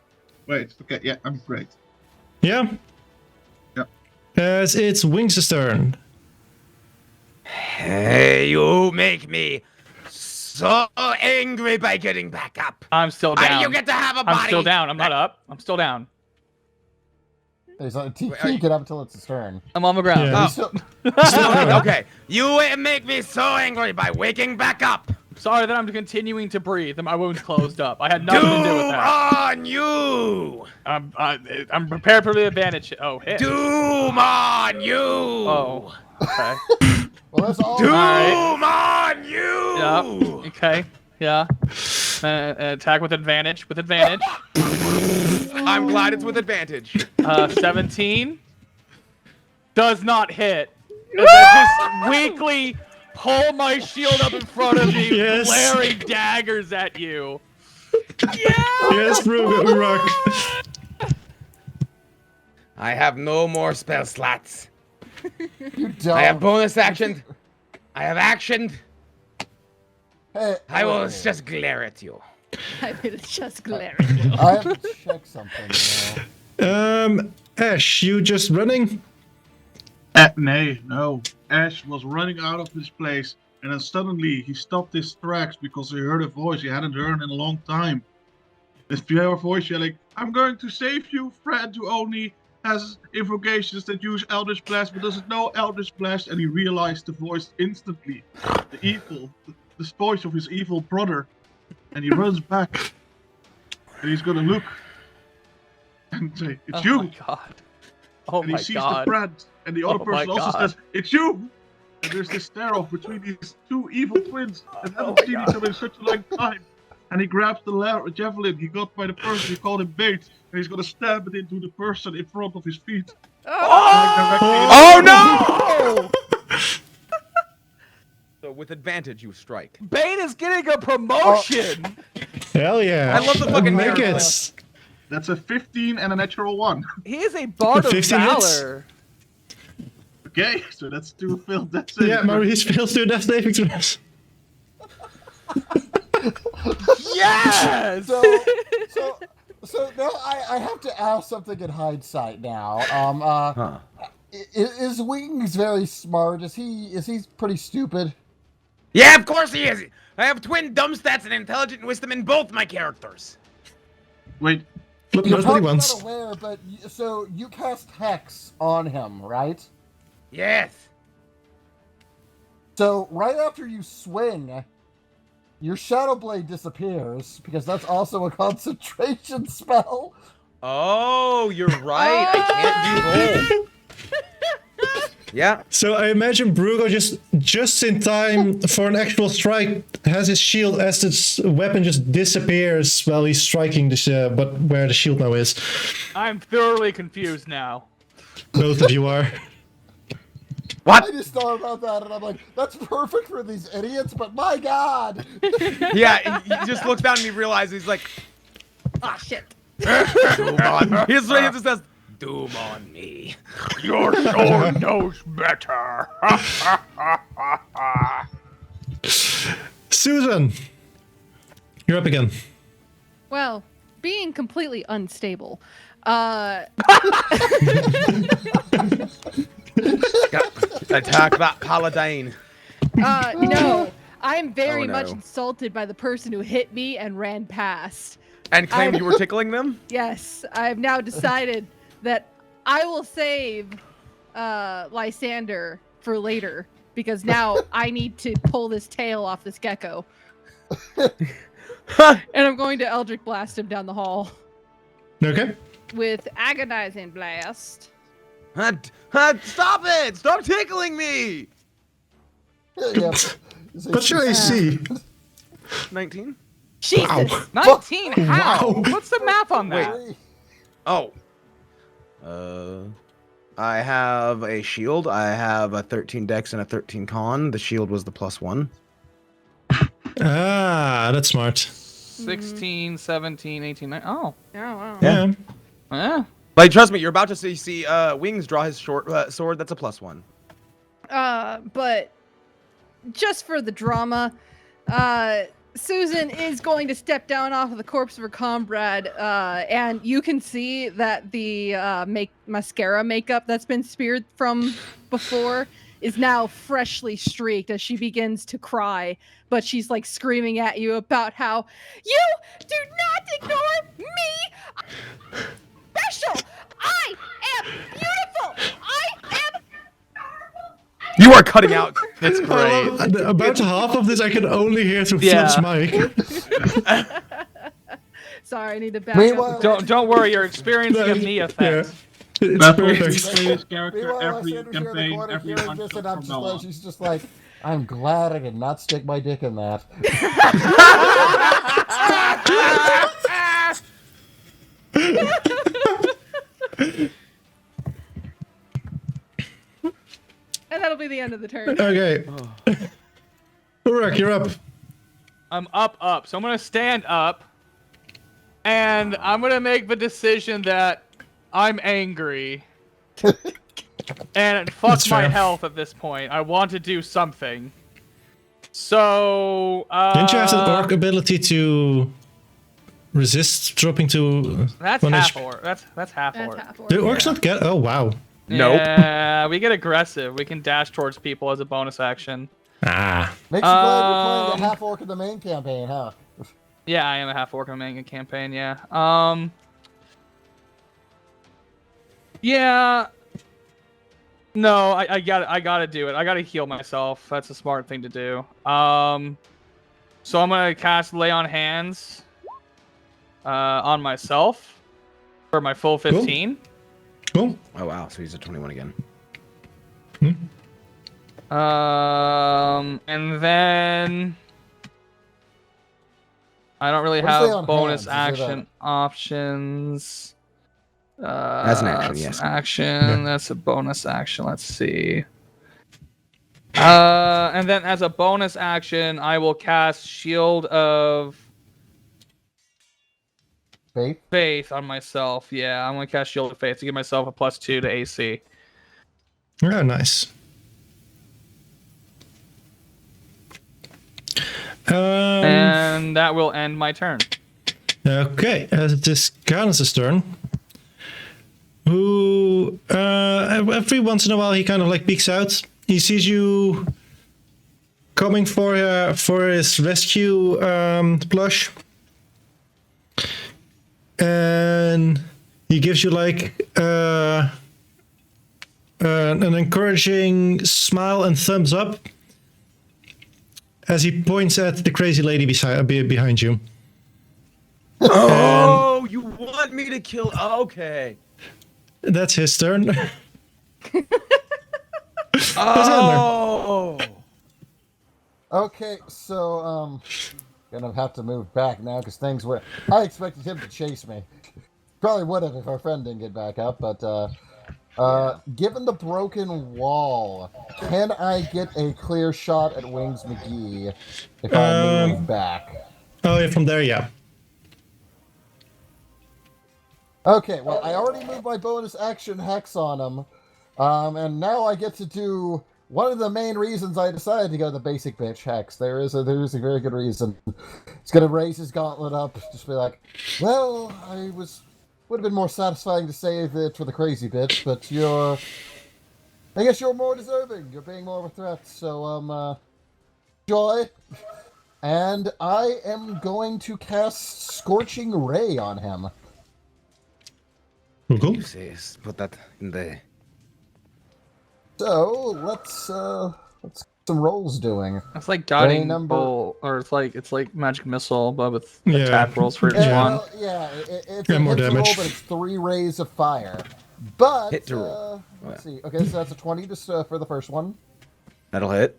S6: Wait, okay, yeah, I'm great.
S2: Yeah.
S6: Yeah.
S2: As it's Winx's turn.
S1: Hey, you make me so angry by getting back up.
S3: I'm still
S1: How
S3: down.
S1: do you get to have a body?
S3: I'm still down. I'm not up. I'm still down.
S5: He
S1: are
S5: can't get up until it's his turn.
S3: I'm on the ground.
S2: Yeah.
S5: He's still-
S1: Okay, you make me so angry by waking back up.
S3: Sorry that I'm continuing to breathe and my wound's closed up. I had nothing to do with
S1: Doom
S3: that.
S1: on you!
S3: I'm prepared for the advantage. Oh, hit.
S1: Doom on you!
S3: Oh. Okay.
S5: Well, that's all.
S1: Doom
S3: Alright.
S1: on you!
S3: Yeah. Okay. Yeah. Attack with advantage. With advantage.
S1: I'm glad it's with advantage.
S3: 17 does not hit. As I just weakly pull my shield up in front of me,
S2: Yes.
S3: glaring daggers at you.
S2: Yes, Rugo, rock.
S1: I have no more spell slots.
S5: You don't.
S1: I have bonus action. I have action.
S5: Hey,
S1: I will
S5: wait.
S1: just glare at you.
S4: I mean, it's just glaring.
S5: I have to check something.
S2: Ash, you just running?
S6: Nay, no. Ash was running out of this place, and then suddenly he stopped his tracks because he heard a voice he hadn't heard in a long time. This pure voice yelling, "I'm going to save you, friend who only has invocations that use Eldritch Blast but doesn't know Eldritch Blast," and he realized the voice instantly. The voice of his evil brother. And he runs back. And he's gonna look and say, "It's
S3: Oh
S6: you!"
S3: my god. Oh
S6: and he
S3: my
S6: sees
S3: god.
S6: the friend, and the other
S3: Oh my
S6: person also
S3: God.
S6: says, "It's you!" And there's this stare-off between these two evil twins that
S3: Oh
S6: haven't
S3: my
S6: seen each
S3: God.
S6: other in such a long time. And he grabs the javelin he got by the person who called him bait, and he's gonna stab it into the person in front of his feet. Like directly
S1: Oh
S6: into-
S1: no! So with advantage, you strike.
S3: Bane is getting a promotion.
S2: Hell yeah!
S1: I love the fucking
S2: Make
S1: characters.
S2: it.
S6: That's a 15 and a natural 1.
S3: He is a bard of
S2: 15 hits?
S3: valor.
S6: Okay, so that's 2 failed death saving
S2: Yeah,
S6: throws.
S2: Maurice fails to death saving throws.
S3: Yes.
S5: So now I have to ask something in hindsight now.
S1: Huh.
S5: Is Wings very smart? Is he pretty stupid?
S1: Yeah, of course he is. I have twin dumb stats and intelligent wisdom in both my characters.
S6: Wait,
S2: Flip
S5: You're
S2: knows what he
S5: probably
S2: wants.
S5: not aware, but so you cast Hex on him, right?
S1: Yes.
S5: So right after you swing, your Shadow Blade disappears because that's also a concentration spell.
S1: Oh, you're right. I can't do both. Yeah.
S2: So I imagine Brugo just in time for an actual strike has his shield as his weapon just disappears while he's striking the but where the shield now is.
S3: I'm thoroughly confused now.
S2: Both of you are.
S5: I just thought about that and I'm like, that's perfect for these idiots, but my god!
S1: Yeah, he just looks down and he realizes he's like,
S8: Oh shit.
S1: doom on. He just says, doom on me.
S3: Your sword knows better.
S2: Susan, you're up again.
S4: Well, being completely unstable.
S1: Attack that paladin.
S4: No, I'm very
S1: Oh, no.
S4: much insulted by the person who hit me and ran past.
S1: And claim
S4: I-
S1: you were tickling them?
S4: Yes, I've now decided that I will save Lysander for later because now I need to pull this tail off this gecko. And I'm going to Eldritch Blast him down the hall
S2: Okay.
S4: with Agonizing Blast.
S1: Stop it! Stop tickling me!
S5: Yeah.
S2: What's your AC?
S1: 19?
S3: Jesus.
S2: Wow.
S3: 19. How?
S2: Wow.
S3: What's the math on that?
S1: Oh. I have a shield. I have a 13 dex and a 13 con. The shield was the +1.
S2: Ah, that's smart.
S3: 16, 17, 18, 19. Oh.
S4: Oh, wow.
S2: Yeah.
S3: Yeah.
S1: Like, trust me, you're about to see Wings draw his short sword. That's a +1.
S4: But just for the drama, Susan is going to step down off of the corpse of her comrade, and you can see that the mascara makeup that's been speared from before is now freshly streaked as she begins to cry, but she's like screaming at you about how you do not ignore me. Special. I am beautiful. I am.
S1: You are cutting out. That's great.
S2: About half of this I can only hear through
S3: Yeah.
S2: Flip's mic.
S4: Sorry, I need to back
S5: Meanwhile,
S4: up.
S3: Don't worry, you're experiencing a me effect.
S2: Yeah. It's
S6: Battle
S2: perfect.
S6: play this character
S5: Meanwhile,
S6: every
S5: Lysander's here in the
S6: campaign,
S5: corner
S6: every
S5: hearing
S6: one
S5: this,
S6: from
S5: and I'm just
S6: now
S5: like,
S6: on.
S5: she's just like, I'm glad I did not stick my dick in that.
S4: And that'll be the end of the turn.
S2: Okay. Uruk, you're up.
S3: I'm up. So I'm gonna stand up, and I'm gonna make the decision that I'm angry, and fuck
S2: That's
S3: my
S2: fair.
S3: health at this point. I want to do something. So
S2: Didn't you have the orc ability to resist dropping to
S3: that's
S2: one
S3: half
S2: HP?
S3: orc. That's half
S4: That's
S3: orc.
S4: half orc.
S2: Do orcs not get? Oh wow.
S1: Nope.
S3: Yeah, we get aggressive. We can dash towards people as a bonus action.
S2: Ah.
S5: Makes you glad we're playing the half orc in the main campaign, huh?
S3: Yeah, I am a half orc in the main campaign. Yeah. Yeah. No, I gotta do it. I gotta heal myself. That's a smart thing to do. So I'm gonna cast Lay on Hands on myself for my full 15.
S2: Cool.
S1: Oh wow, so he's a 21 again.
S3: And then I don't really
S5: What is they
S3: have
S5: on
S3: bonus
S5: hands? Is it
S3: action options.
S1: As an action,
S3: That's
S1: yes.
S3: an action. That's a bonus action. Let's see. And then as a bonus action, I will cast Shield of
S5: Faith?
S3: on myself. Yeah, I'm gonna cast Shield of Faith to give myself a +2 to AC.
S2: Oh, nice.
S3: And that will end my turn.
S2: Okay, as it is Ganis' turn. Who every once in a while he kind of like peeks out. He sees you coming for his rescue plush, and he gives you like an encouraging smile and thumbs up as he points at the crazy lady behind you.
S1: Oh, you want me to kill? Okay.
S2: That's his turn.
S1: Oh.
S5: Okay, so gonna have to move back now because things were. I expected him to chase me. Probably would have if our friend didn't get back up, but given the broken wall, can I get a clear shot at Wings McGee if I move back?
S2: Oh, yeah, from there, yeah.
S5: Okay, well, I already moved my bonus action hex on him, and now I get to do one of the main reasons I decided to go the basic bitch hex. There is a very good reason. It's gonna raise his gauntlet up, just be like, well, would have been more satisfying to save it for the crazy bitch, but I guess you're more deserving. You're being more of a threat, so joy. And I am going to cast Scorching Ray on him.
S2: Cool.
S1: You say put that in the.
S5: So let's get some rolls doing.
S3: It's like guiding
S5: number-
S3: bolt, or it's like magic missile, but with
S2: Yeah.
S3: attack rolls for each
S5: Yeah,
S3: one.
S5: well, yeah, it's
S2: Yeah,
S5: a
S2: more
S5: hit to roll,
S2: damage.
S5: but it's 3 rays of fire. But
S1: Hit to roll.
S5: let's see. Okay, so that's a 20 for the first one.
S1: That'll hit.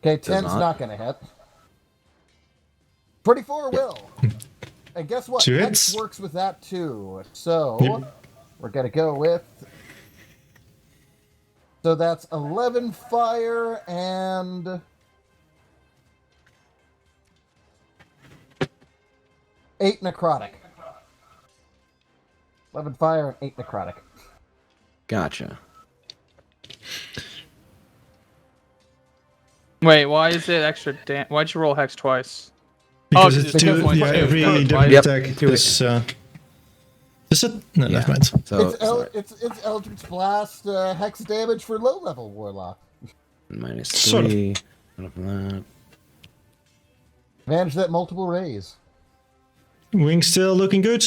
S5: Okay, 10's
S1: not.
S5: not gonna hit. 24 will. And guess what?
S2: Two
S5: Hex
S2: hits.
S5: works with that too. So
S2: Yep.
S5: we're gonna go with. So that's 11 fire and 8 necrotic. 11 fire and 8 necrotic.
S1: Gotcha.
S3: Wait, why is it extra? Why'd you roll hex twice?
S2: Because
S3: Oh,
S2: it's
S3: it's
S2: two,
S3: two points.
S2: yeah,
S3: Two
S2: every
S3: points.
S2: double
S1: Yep,
S2: attack
S1: two
S2: is it? No, never mind.
S1: So
S5: It's Eldritch Blast hex damage for low level warlock.
S1: minus
S2: Sort of.
S1: 3. Of that.
S5: Manage that multiple rays.
S2: Wing still looking good.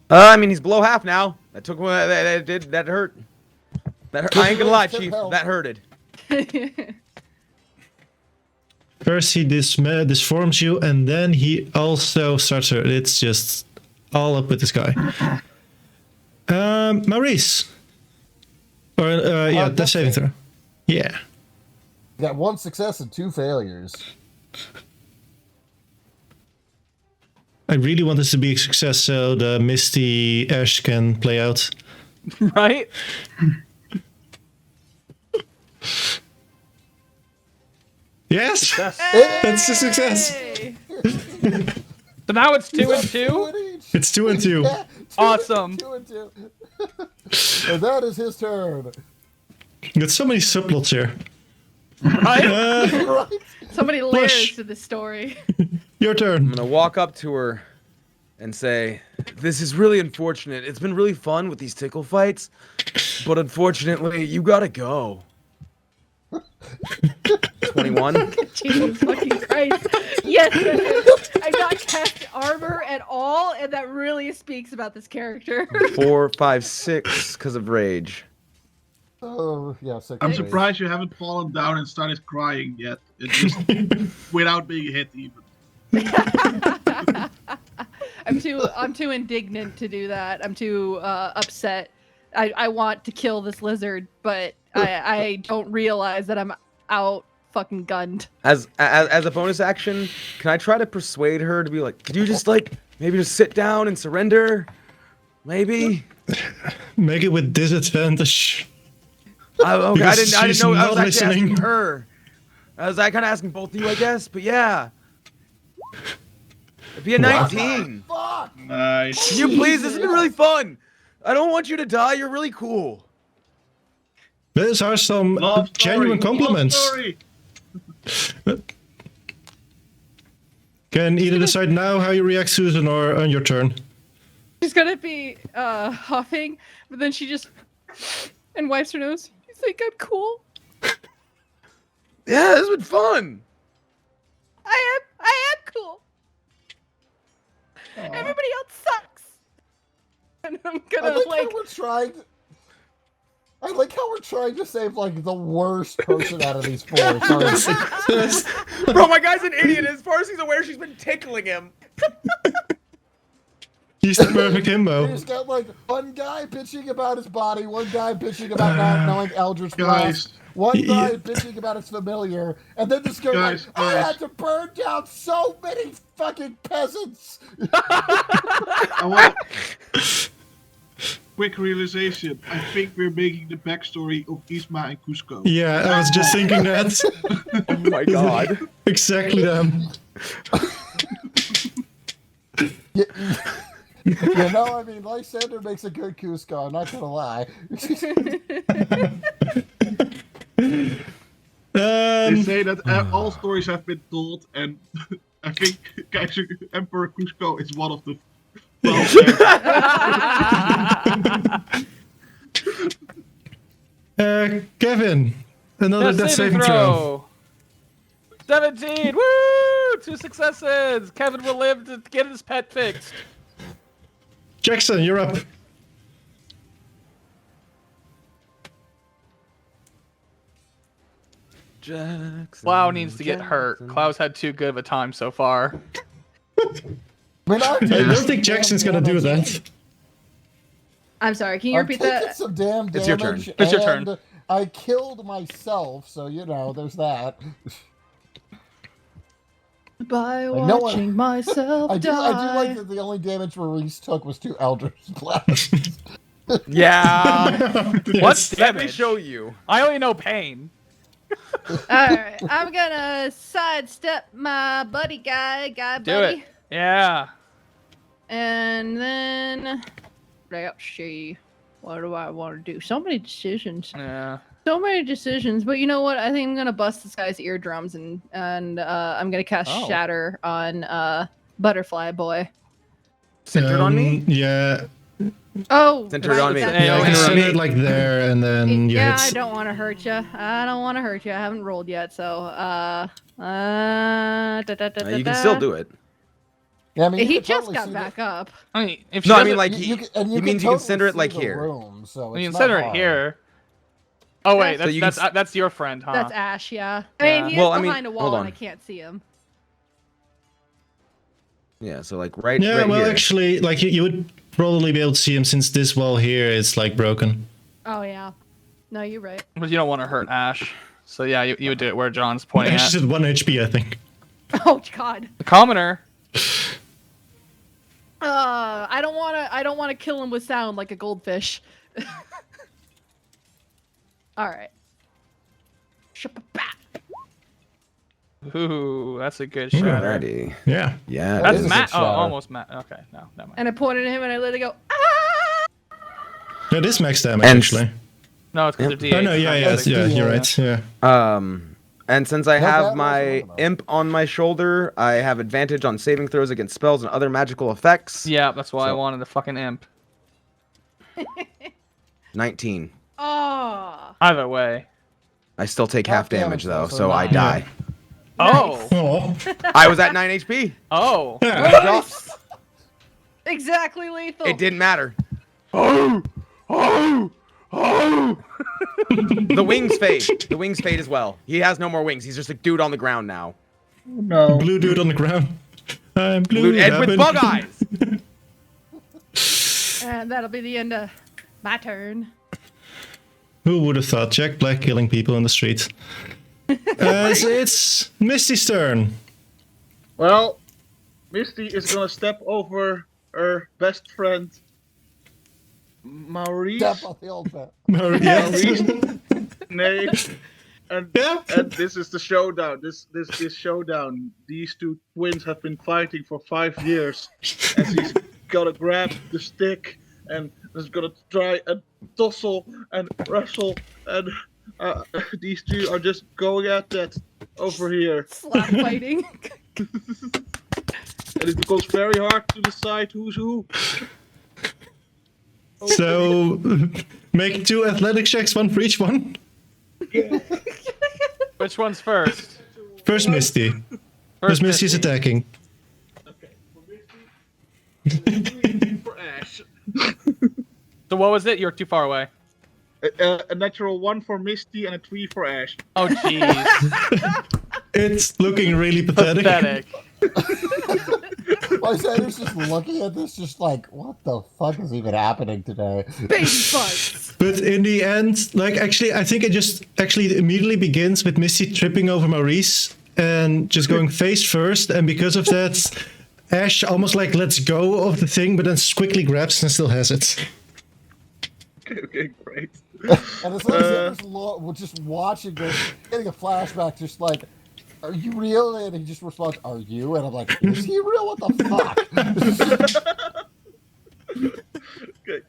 S1: I mean, he's below half now. That took that hurt. I ain't gonna lie, Chief. That hurted.
S2: First he disforms you, and then he also starts her. It's just all up with this guy. Maurice. Or yeah, the saving throw. Yeah.
S5: You got 1 success and 2 failures.
S2: I really want this to be a success so the Misty Ash can play out.
S3: Right?
S2: Yes! That's a success!
S4: Hey!
S3: So now it's 2 and 2.
S5: 2 in each.
S2: It's 2 and 2.
S5: Yeah, 2
S3: Awesome.
S5: 2 and 2. And that is his turn.
S2: Got so many subplots here.
S3: Right?
S5: Right?
S4: So many layers
S2: Push.
S4: to this story.
S2: Your
S1: I'm
S2: turn.
S1: gonna walk up to her and say, "This is really unfortunate. It's been really fun with these tickle fights, but unfortunately, you gotta go." 21.
S4: Jesus fucking Christ. Yes, I not cast armor at all, and that really speaks about this character.
S1: 4, 5, 6 because of rage.
S5: Oh, yeah, 6
S6: I'm
S5: rays.
S6: surprised you haven't fallen down and started crying yet. It's just without being hit even.
S4: I'm too indignant to do that. I'm too upset. I want to kill this lizard, but I don't realize that I'm out fucking gunned.
S1: As a bonus action, can I try to persuade her to be like, could you just like maybe just sit down and surrender? Maybe.
S2: Make it with disadvantage.
S1: Okay, I
S2: Because
S1: didn't
S2: she's
S1: know. I
S2: not
S1: was actually
S2: listening.
S1: asking her. I was kind of asking both of you, I guess. But yeah. It'd be a 19.
S5: Fuck!
S6: Nice.
S1: Can you please? This has been really fun. I don't want you to die. You're really cool.
S2: Those are some
S6: Love
S2: genuine
S6: story,
S2: compliments.
S6: love story.
S2: Can either decide now how you react, Susan, or on your turn.
S4: She's gonna be huffing, but then she just and wipes her nose. You think I'm cool?
S1: Yeah, this has been fun.
S4: I am cool. Everybody else sucks. And I'm gonna
S5: I like how we're trying to save like the worst person out of these four.
S1: Bro, my guy's an idiot. As far as he's aware, she's been tickling him.
S2: He's the perfect himbo.
S5: He's got like one guy bitching about his body, one guy bitching about not knowing Eldritch
S6: Guys.
S5: Blast, one guy bitching about his familiar, and then this girl
S6: Guys,
S5: like, I
S6: guys.
S5: had to burn down so many fucking peasants.
S6: I want quick realization. I think we're making the backstory of Isma and Cusco.
S2: Yeah, I was just thinking that.
S1: Oh my god.
S2: Exactly them.
S5: You know, I mean, Lysander makes a good Cusco, I'm not gonna lie.
S6: They say that all stories have been told, and I think Emperor Cusco is one of the 12.
S2: Kevin, another death saving throw.
S3: 17. Woo! 2 successes. Kevin will live to get his pet fixed.
S2: Jackson, you're up.
S1: Jackson.
S3: Clow needs to get hurt. Clow's had too good of a time so far.
S5: I
S2: don't think Jackson's gonna do that.
S4: I'm sorry. Can you
S5: I'm
S4: repeat
S5: taking
S4: that?
S5: some damn damage.
S1: It's your turn.
S3: It's your turn.
S5: and I killed myself, so you know, there's that.
S4: By
S5: Like, no one-
S4: watching myself
S5: I do
S4: die.
S5: like that the only damage Reese took was 2 Eldritch Blasts.
S1: Yeah.
S3: What's
S1: Let me
S3: damage?
S1: show you.
S3: I only know pain.
S4: Alright, I'm gonna sidestep my buddy guy
S3: Do
S4: buddy.
S3: it. Yeah.
S4: And then let's see. What do I want to do? So many decisions.
S3: Yeah.
S4: So many decisions. But you know what? I think I'm gonna bust this guy's eardrums and I'm gonna cast
S3: Oh.
S4: Shatter on Butterfly Boy.
S1: Centered on me?
S2: Yeah.
S4: Oh,
S1: Centered on me.
S4: that's
S2: Yeah, you
S4: right.
S2: can
S1: Centered on
S2: send
S1: me.
S2: it like there, and then you
S4: Yeah,
S2: hit.
S4: I don't want to hurt you. I don't want to hurt you. I haven't rolled yet, so
S1: You can still do it.
S5: Yeah, I mean, you
S4: He
S5: could
S4: just
S5: totally
S4: got
S5: see
S4: back up.
S3: I mean, if she
S1: No, I
S3: doesn't-
S1: mean like
S5: You
S1: he.
S5: and
S1: he
S5: can
S1: means you can
S5: totally
S1: center it
S5: see
S1: like
S5: the
S1: here.
S5: Room, so
S3: you
S5: it's
S3: can
S5: not
S3: center it
S5: hard.
S3: here. Oh wait,
S1: So you can
S3: that's your friend, huh?
S4: That's Ash, yeah. I
S3: Yeah.
S4: mean, he
S1: Well,
S4: is
S1: I mean,
S4: behind a
S1: hold
S4: wall and
S1: on.
S4: I can't see him.
S1: Yeah, so like right.
S2: Yeah,
S1: right
S2: well,
S1: here.
S2: actually, like you would probably be able to see him since this wall here is like broken.
S4: Oh yeah. No, you're right.
S3: But you don't want to hurt Ash. So yeah, you would do it where John's pointing
S2: Ash is
S3: at.
S2: at 1 HP, I think.
S4: Oh God.
S3: The commoner.
S4: I don't wanna kill him with sound like a goldfish. Alright.
S3: Ooh, that's a good shot.
S1: Alrighty.
S2: Yeah.
S1: Yeah.
S3: That's
S1: it is.
S3: Matt. Oh,
S5: shatter.
S3: almost Matt. Okay, no, never mind.
S4: And I pointed at him and I let it go. Ah!
S2: That is max damage,
S1: And-
S2: actually.
S3: No, it's because
S1: Yep.
S3: they're D8.
S2: Oh, no, yeah, yeah,
S5: That's
S2: yeah, you're
S5: the,
S2: right, yeah.
S1: And since I
S5: No, that
S1: have
S5: was
S1: my
S5: wrong, though.
S1: imp on my shoulder, I have advantage on saving throws against spells and other magical effects.
S3: Yeah, that's why I
S1: So-
S3: wanted the fucking imp.
S1: 19.
S4: Oh.
S3: Either way.
S1: I still take
S5: Half
S1: half damage
S5: damage,
S1: though,
S5: though,
S1: so
S5: so
S1: I
S5: nine.
S1: die.
S3: Oh.
S2: Oh.
S1: I was at 9 HP.
S3: Oh.
S4: Nice. Exactly lethal.
S1: It didn't matter. Oh! Oh! Oh! The wings fade. The wings fade as well. He has no more wings. He's just a dude on the ground now.
S6: No.
S2: Blue dude on the ground. I'm blue.
S1: Blue, and with
S2: I've
S1: bug
S2: been-
S1: eyes.
S4: And that'll be the end of my turn.
S2: Who would have thought Jack Black killing people in the street? It's Misty's turn.
S6: Well, Misty is gonna step over her best friend, Maurice.
S5: Step on the old man.
S2: Maurice.
S6: Name. And
S2: Yeah.
S6: and this is the showdown. This showdown. These two twins have been fighting for 5 years, and she's gonna grab the stick and is gonna try and tussle and wrestle, and these two are just going at that over here,
S4: Slap fighting.
S6: and it becomes very hard to decide who's who.
S2: So, make 2 athletic checks, 1 for each one.
S3: Which one's first?
S2: First Misty. Because Misty's
S3: Misty.
S2: attacking.
S6: Okay, for Misty, for Ash.
S3: So what was it? You're too far away.
S6: A natural 1 for Misty and a 3 for Ash.
S3: Oh, jeez.
S2: It's looking really pathetic.
S3: Pathetic.
S5: My Sander's just looking at this, just like, what the fuck is even happening today?
S4: Big fights.
S2: But in the end, like, actually, I think it just actually immediately begins with Misty tripping over Maurice and just going face first. And because of that, Ash almost like lets go of the thing, but then quickly grabs and still has it.
S6: Okay, great.
S5: And it's like we're just watching this, getting a flashback, just like, are you real? And he just responds, are you? And I'm like, is he real? What the fuck?
S6: Okay.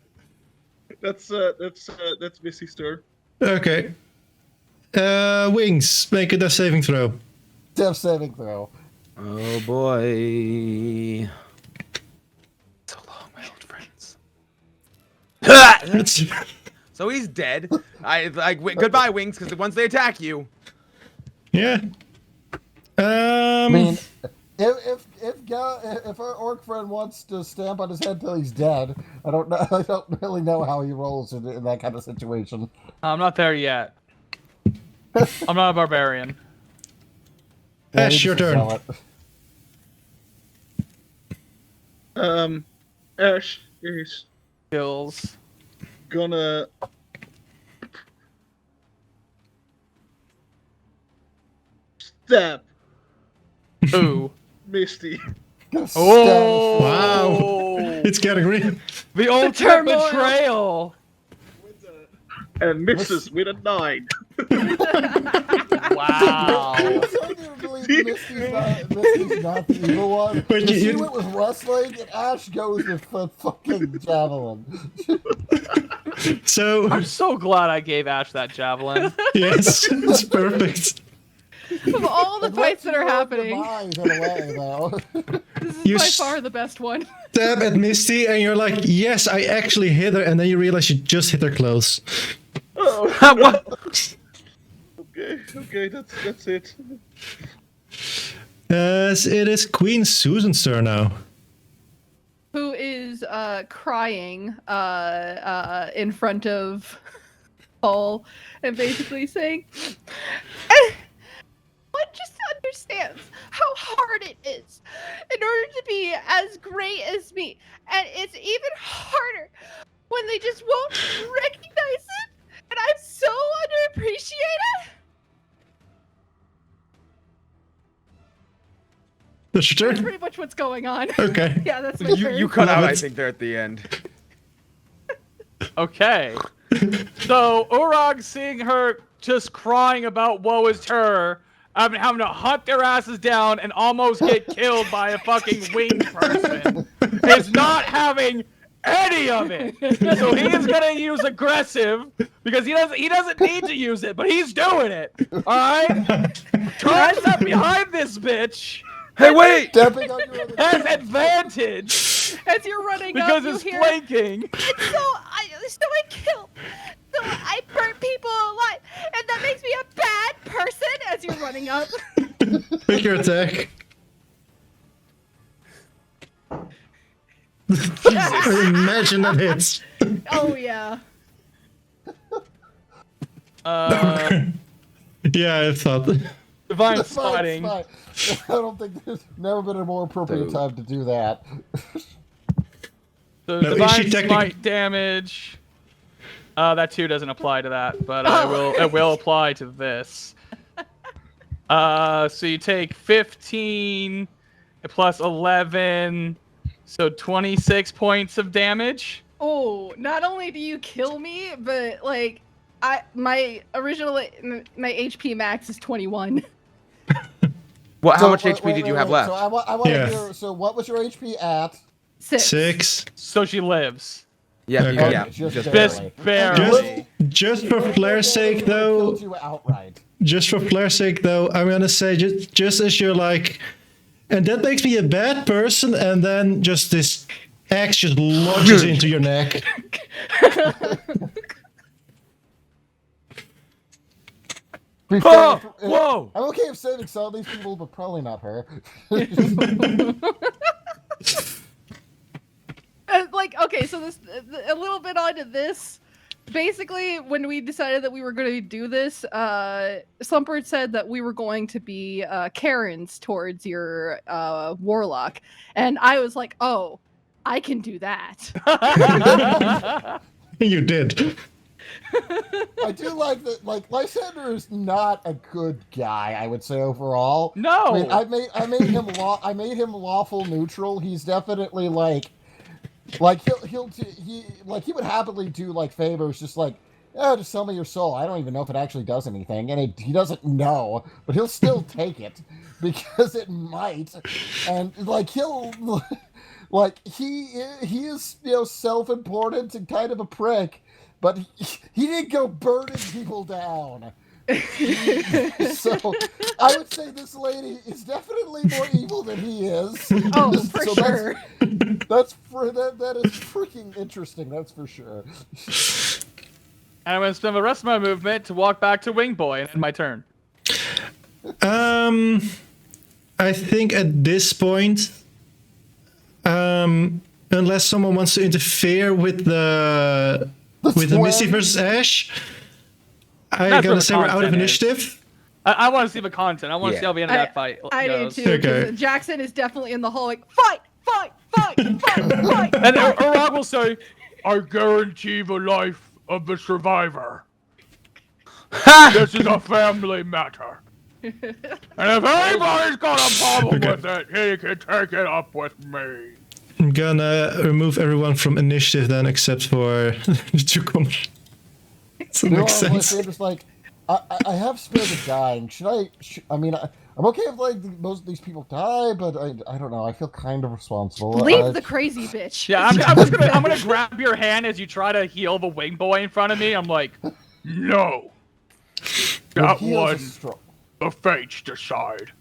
S6: That's Misty's turn.
S2: Okay. Wings, make a death saving throw.
S5: Death saving throw.
S1: Oh boy. So long, my old friends. So he's dead. Goodbye, Wings, because once they attack you.
S2: Yeah.
S5: I mean, if our orc friend wants to stamp on his head till he's dead, I don't know. I don't really know how he rolls in that kind of situation.
S3: I'm not there yet. I'm not a barbarian.
S5: Yeah,
S2: Ash,
S5: he
S2: your
S5: needs to
S2: turn.
S5: sell it.
S6: Ash is
S3: Kills.
S6: gonna stab
S3: Ooh.
S6: Misty.
S3: Oh.
S2: Wow. It's getting real.
S3: The ultimate
S4: turmoil.
S3: betrayal.
S6: And misses with a 9.
S3: Wow.
S5: I believe Misty's not the evil one.
S2: But
S5: She
S2: you-
S5: went with wrestling, and Ash goes with the fucking javelin.
S2: So,
S3: I'm so glad I gave Ash that javelin.
S2: yes, it's perfect.
S4: Of all the
S5: It
S4: fights
S5: lets
S4: that
S5: you
S4: are
S5: know
S4: happening,
S5: demise in a way, though.
S4: this is
S2: You
S4: by
S2: s-
S4: far the best one.
S2: Stab at Misty, and you're like, yes, I actually hit her, and then you realize you just hit her close.
S1: What?
S6: Okay, that's it.
S2: As it is Queen Susan's turn now.
S4: Who is crying in front of Paul and basically saying,
S8: One just understands how hard it is in order to be as great as me. And it's even harder when they just won't recognize it. And I'm so underappreciated.
S2: That's your
S4: that's
S2: turn?
S4: pretty much what's going on.
S2: Okay.
S4: Yeah, that's my
S1: You
S4: turn.
S1: cut
S2: Love
S1: out,
S2: it.
S1: I think, there at the end.
S3: Okay. So Urag seeing her just crying about woe is her, having to hunt their asses down and almost get killed by a fucking winged person, is not having any of it. So he is gonna use aggressive because he doesn't need to use it, but he's doing it. Alright? Turns up behind this bitch,
S1: Hey, wait!
S5: Stepping on your other
S3: has advantage
S4: As you're running
S3: because
S4: up,
S3: it's
S4: you hear,
S3: flanking.
S8: So I kill. So I burn people alive. And that makes me a bad person.
S4: as you're running up.
S2: Make your attack. Imagine that hits.
S4: Oh yeah.
S2: Yeah, I thought.
S3: Divine
S5: That's fine,
S3: spotting.
S5: it's fine. I don't think there's never been a more appropriate time to do that.
S3: So
S2: No,
S3: divine
S2: she technic-
S3: smite damage. That 2 doesn't apply to that, but it will apply to this. So you take 15 plus 11, so 26 points of damage.
S4: Oh, not only do you kill me, but like my HP max is 21.
S1: What? How
S5: So,
S1: much HP did you have left?
S5: So I want to
S2: Yeah.
S5: hear. So what was your HP at?
S2: 6.
S3: So she lives.
S1: Yeah,
S2: Okay.
S1: yeah,
S5: Just
S1: just
S5: barely.
S3: barely.
S2: Just for flair's sake, though.
S5: Killed you outright.
S2: Just for flair's sake, though, I'm gonna say just as you're like, and that makes me a bad person, and then just this axe just lodges into your neck.
S1: Oh, whoa!
S5: I'm okay with saving some of these people, but probably not her.
S4: Like, okay, so this a little bit onto this. Basically, when we decided that we were going to do this, Slumpert said that we were going to be Karens towards your warlock, and I was like, "Oh, I can do that."
S2: You did.
S5: I do like that. Like Lysander is not a good guy. I would say overall.
S3: No.
S5: I mean, I made him lawful neutral. He's definitely like he would happily do like favors, just like, oh, just sell me your soul. I don't even know if it actually does anything, and he doesn't know, but he'll still take it because it might, and like he'll. Like he is, you know, self-important and kind of a prick, but he didn't go burning people down. So I would say this lady is definitely more evil than he is.
S4: Oh, for sure.
S5: That is freaking interesting. That's for sure.
S3: And I'm gonna spend the rest of my movement to walk back to Wing Boy and end my turn.
S2: I think at this point, unless someone wants to interfere with the Misty versus Ash, I'm
S3: That's
S2: gonna
S3: where
S2: say
S3: the
S2: we're out of
S3: content is.
S2: initiative.
S3: I want to see the content. I want to
S1: Yeah.
S3: see how the end of that fight
S4: I do
S3: goes.
S4: too. 'Cause
S2: Okay.
S4: Jackson is definitely in the hall, like, fight.
S3: And Urag will say, "I guarantee the life of the survivor. This is a family matter. And if anybody's got a problem
S2: Okay.
S3: with it, he can take it up with me."
S2: I'm gonna remove everyone from initiative then, except for the newcomers. So it
S5: You know,
S2: makes sense.
S5: I'm just like, I have Spirit of Dying. I mean, I'm okay if like most of these people die, but I don't know. I feel kind of responsible.
S4: Leave the crazy bitch.
S3: Yeah, I'm gonna grab your hand as you try to heal the Wing Boy in front of me. I'm like, no, that one, the fates decide.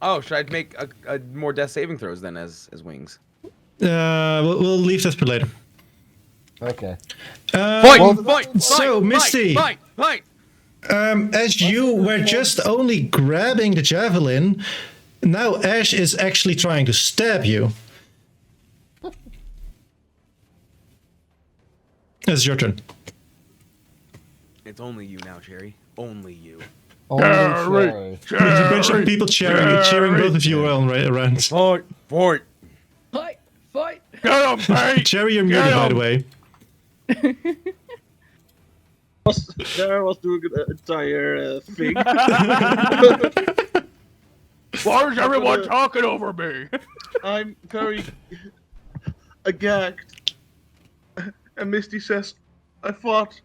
S1: Oh, should I make a more death saving throws then as wings?
S2: We'll leave that for later.
S5: Okay.
S2: So, Misty,
S3: Fight!
S2: as you were just only grabbing the javelin, now Ash is actually trying to stab you. It's your turn.
S1: It's only you now, Cherry. Only you.
S5: Only Sherry.
S2: There's a bunch of people cheering both of you around.
S1: Fight!
S4: Fight.
S3: Get him, Pete!
S2: Cherry, you're muted, by the way.
S6: Sarah was doing an entire thing.
S3: Why is everyone talking over me?
S6: I'm very gagged. And Misty says, I thought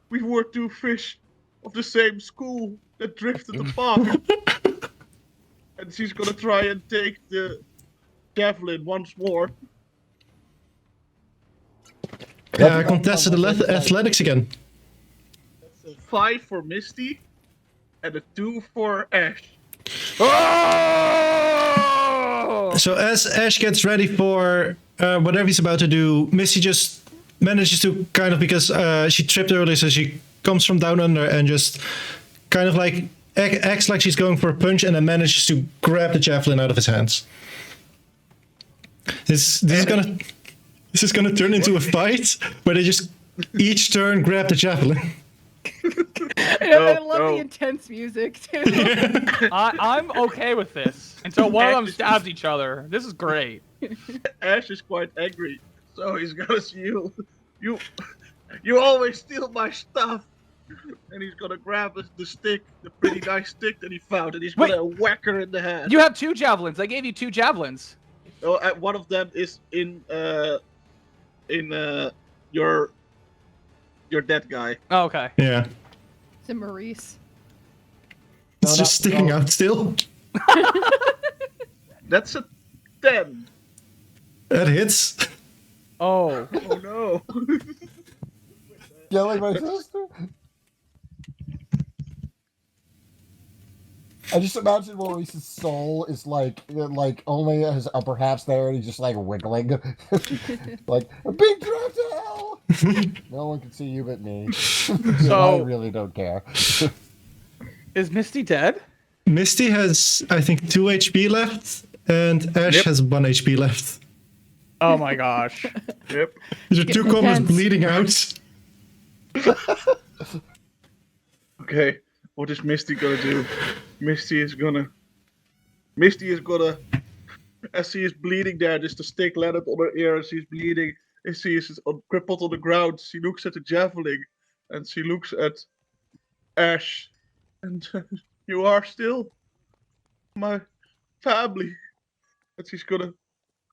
S6: we were two fish of the same school that drifted apart. And she's gonna try and take the javelin once more.
S2: Contested athletics again.
S6: That's a 5 for Misty and a 2 for Ash.
S3: Oh!
S2: So as Ash gets ready for whatever he's about to do, Misty just manages to kind of, because she tripped earlier, so she comes from down under and just kind of like acts like she's going for a punch, and then manages to grab the javelin out of his hands. This is gonna turn into a fight where they just each turn grab the javelin.
S4: I love the intense music too.
S3: I'm okay with this until one of them stabs each other. This is great.
S6: Ash is quite angry, so he's gonna see you. You always steal my stuff. And he's gonna grab the stick, the pretty nice stick that he found, and he's gonna whack her in the head.
S3: You have 2 javelins. I gave you 2 javelins.
S6: Oh, one of them is in your dead guy.
S3: Oh, okay.
S2: Yeah.
S4: To Maurice.
S2: It's
S5: No,
S2: just sticking out still.
S6: That's a 10.
S2: That hits.
S3: Oh.
S6: Oh no.
S5: Killing my sister? I just imagine Maurice's soul is like only his upper half's there, and he's just like wiggling, like being trapped to hell. No one can see you but me. I really don't care.
S3: Is Misty dead?
S2: Misty has, I think, 2 HP left, and Ash has 1 HP left.
S3: Oh my gosh.
S6: Yep.
S2: Your 2 comrades
S4: intense.
S2: bleeding out.
S6: Okay. What is Misty gonna do? Misty is gonna, as she is bleeding there, just the stick landed on her ear, and she's bleeding, and she is crippled on the ground. She looks at the javelin, and she looks at Ash, and you are still my family. And she's gonna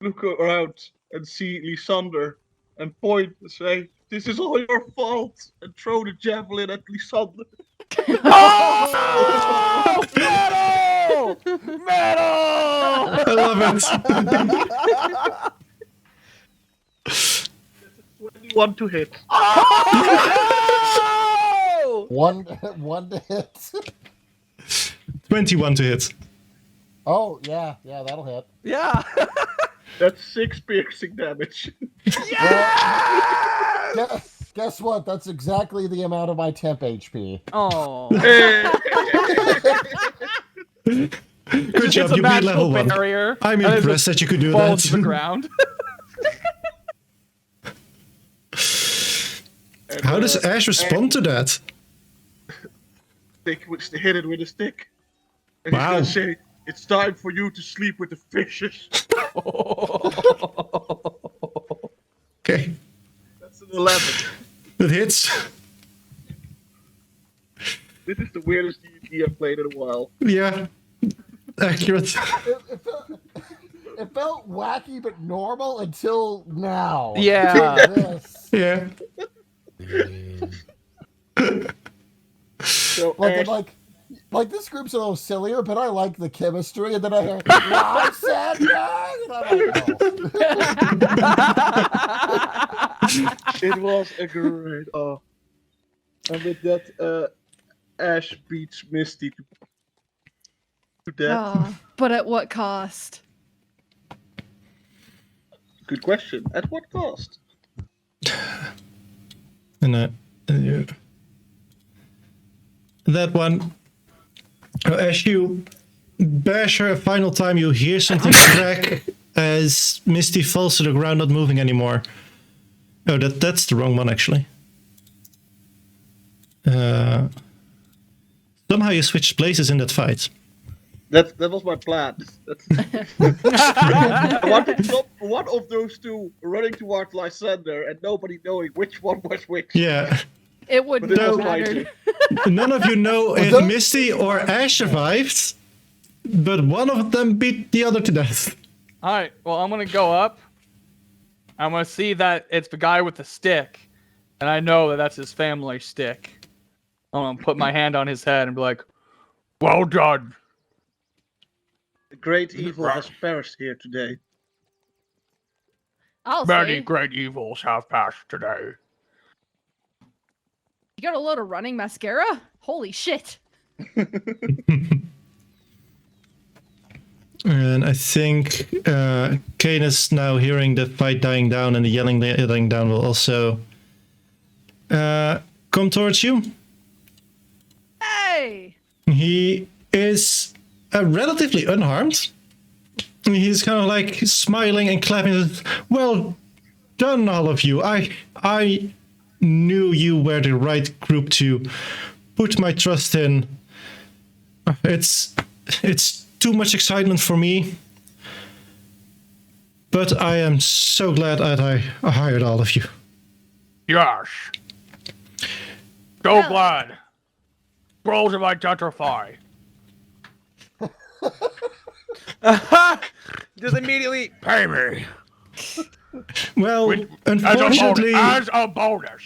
S6: look around and see Lysander, and point and say, "This is all your fault," and throw the javelin at Lysander.
S3: Oh! Metal! Metal!
S2: I love it.
S6: 21 to hit.
S3: Oh!
S5: One to hit.
S2: 21 to hit.
S5: Oh yeah, that'll hit.
S3: Yeah.
S6: That's 6 piercing damage.
S5: Guess what? That's exactly the amount of my temp HP.
S3: Oh.
S2: Good
S3: It's
S2: job,
S3: a
S2: you beat
S3: magical
S2: level 1.
S3: barrier.
S2: I'm
S3: and it
S2: impressed
S3: just
S2: that you could do
S3: falls to the
S2: that.
S3: ground.
S6: And,
S2: How does Ash respond to that?
S6: Stick which hit it with a stick. And
S2: Wow.
S6: he's gonna say, "It's time for you to sleep with the fishes."
S2: Okay,
S6: That's an 11.
S2: that hits.
S6: This is the weirdest D&D I've played in a while.
S2: Yeah, accurate.
S5: It felt wacky but normal until now.
S3: Yeah.
S5: This.
S2: Yeah.
S6: So
S5: Like,
S6: Ash,
S5: I'm like this group's a little sillier, but I like the chemistry, and then I hear Lysander, and I'm like, oh.
S6: it was a great. Oh, and with that, Ash beats Misty to death.
S4: Ah, but at what cost?
S6: Good question. At what cost?
S2: And that one, as you bash her a final time, you hear something crack as Misty falls to the ground, not moving anymore. Oh, that's the wrong one, actually. Somehow you switched places in that fight.
S6: That was my plan. I wanted to stop one of those two running towards Lysander and nobody knowing which one was which.
S2: Yeah.
S4: It
S6: But
S4: wouldn't
S6: it
S4: have
S6: was my
S4: mattered.
S2: None of you know if
S5: that-
S2: Misty or Ash survived, but one of them beat the other to death.
S3: All right. Well, I'm gonna go up. I'm gonna see that it's the guy with the stick, and I know that that's his family stick. I'm gonna put my hand on his head and be like, "Well done."
S6: The great evil has perished here today.
S4: I'll
S3: Many
S4: say.
S3: great evils have passed today.
S4: You got a load of running mascara? Holy shit.
S2: And I think Kane is now hearing the fight dying down, and the yelling dying down will also come towards you.
S4: Hey!
S2: He is relatively unharmed. He's kind of like smiling and clapping. Well done, all of you. I knew you were the right group to put my trust in. It's too much excitement for me. but I am so glad that I hired all of you.
S3: Yes. So glad. Scrolls of identify.
S1: Just immediately pay me.
S2: Well,
S3: With-
S2: unfortunately,
S3: as a bonus.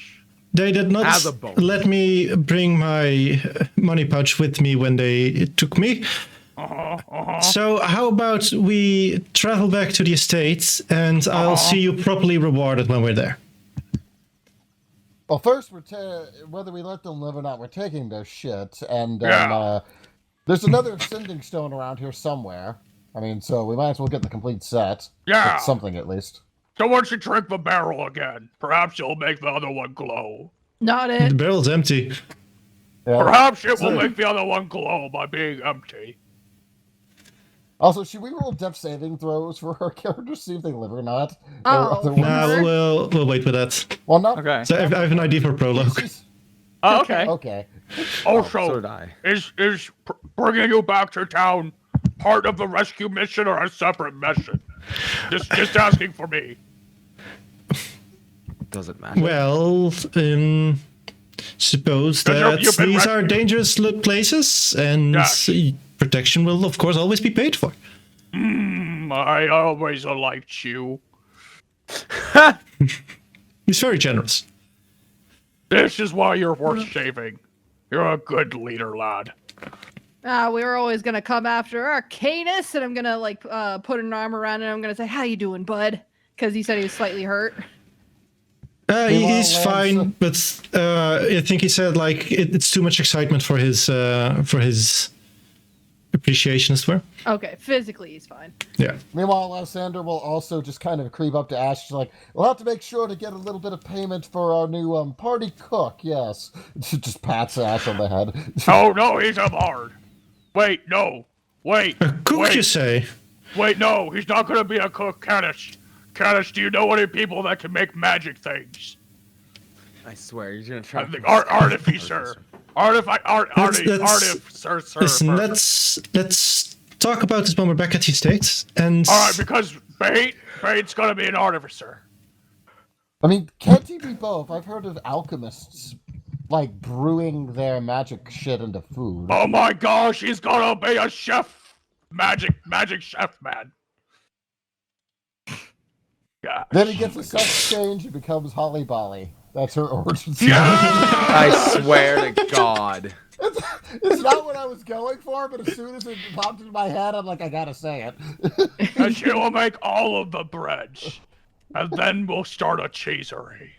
S2: they did not
S1: As a bonus.
S2: let me bring my money pouch with me when they took me. So how about we travel back to the estate, and I'll see you properly rewarded when we're there.
S5: Well, first, whether we let them live or not, we're taking their shit, and
S3: Yeah.
S5: there's another ascending stone around here somewhere. I mean, so we might as well get the complete set.
S3: Yeah.
S5: Get something at least.
S3: Someone should drink the barrel again. Perhaps it'll make the other one glow.
S4: Not
S2: The
S4: it.
S2: barrel's empty.
S5: Yeah.
S3: Perhaps it will
S5: Sure.
S3: make the other one glow by being empty.
S5: Also, should we roll depth saving throws for our characters, see if they live or not?
S4: Oh,
S5: Or other
S2: Nah,
S5: ones?
S2: we'll wait with that.
S5: Well, not
S3: Okay.
S2: So I have an idea for prologue.
S3: Oh, okay.
S5: Okay.
S3: Also,
S1: So did I.
S3: is bringing you back to town part of the rescue mission or a separate mission? Just asking for me.
S1: Doesn't matter.
S2: Well, suppose
S3: Because
S2: that
S3: you've been
S2: these are
S3: rescued.
S2: dangerous places, and
S3: Yes.
S2: protection will, of course, always be paid for.
S3: I always liked you.
S2: He's very generous.
S3: This is why you're worth saving. You're a good leader, lad.
S4: We were always gonna come after Arcanus, and I'm gonna like put an arm around him. I'm gonna say, "How you doing, bud?" Because he said he was slightly hurt.
S5: Meanwhile,
S2: He's
S5: Lance,
S2: fine, but I think he said like it's too much excitement for his appreciation as well.
S4: Okay, physically he's fine.
S2: Yeah.
S5: Meanwhile, Lysander will also just kind of creep up to Ash. She's like, we'll have to make sure to get a little bit of payment for our new party cook, yes. She just pats Ash on the head.
S3: Oh, no, he's a bard. Wait, no. Wait.
S2: Cook,
S3: wait,
S2: you say?
S3: Wait, no, he's not gonna be a cook, Canis. Canis, do you know any people that can make magic things?
S1: I swear, you're gonna try.
S3: I think artificer. Artificer, sir.
S2: Listen, let's talk about this when we're back at the estate. And
S3: Alright, because Bait's gonna be an artificer.
S5: I mean, can't he be both? I've heard of alchemists, like, brewing their magic shit into food.
S3: Oh my gosh, he's gonna be a chef! Magic chef, man. Gosh.
S5: Then he gets a sex change and becomes Holly Bolly. That's her origin story.
S3: Yeah!
S1: I swear to God.
S5: It's not what I was going for, but as soon as it popped into my head, I'm like, I gotta say it.
S3: And she will make all of the breads. And then we'll start a cheesery.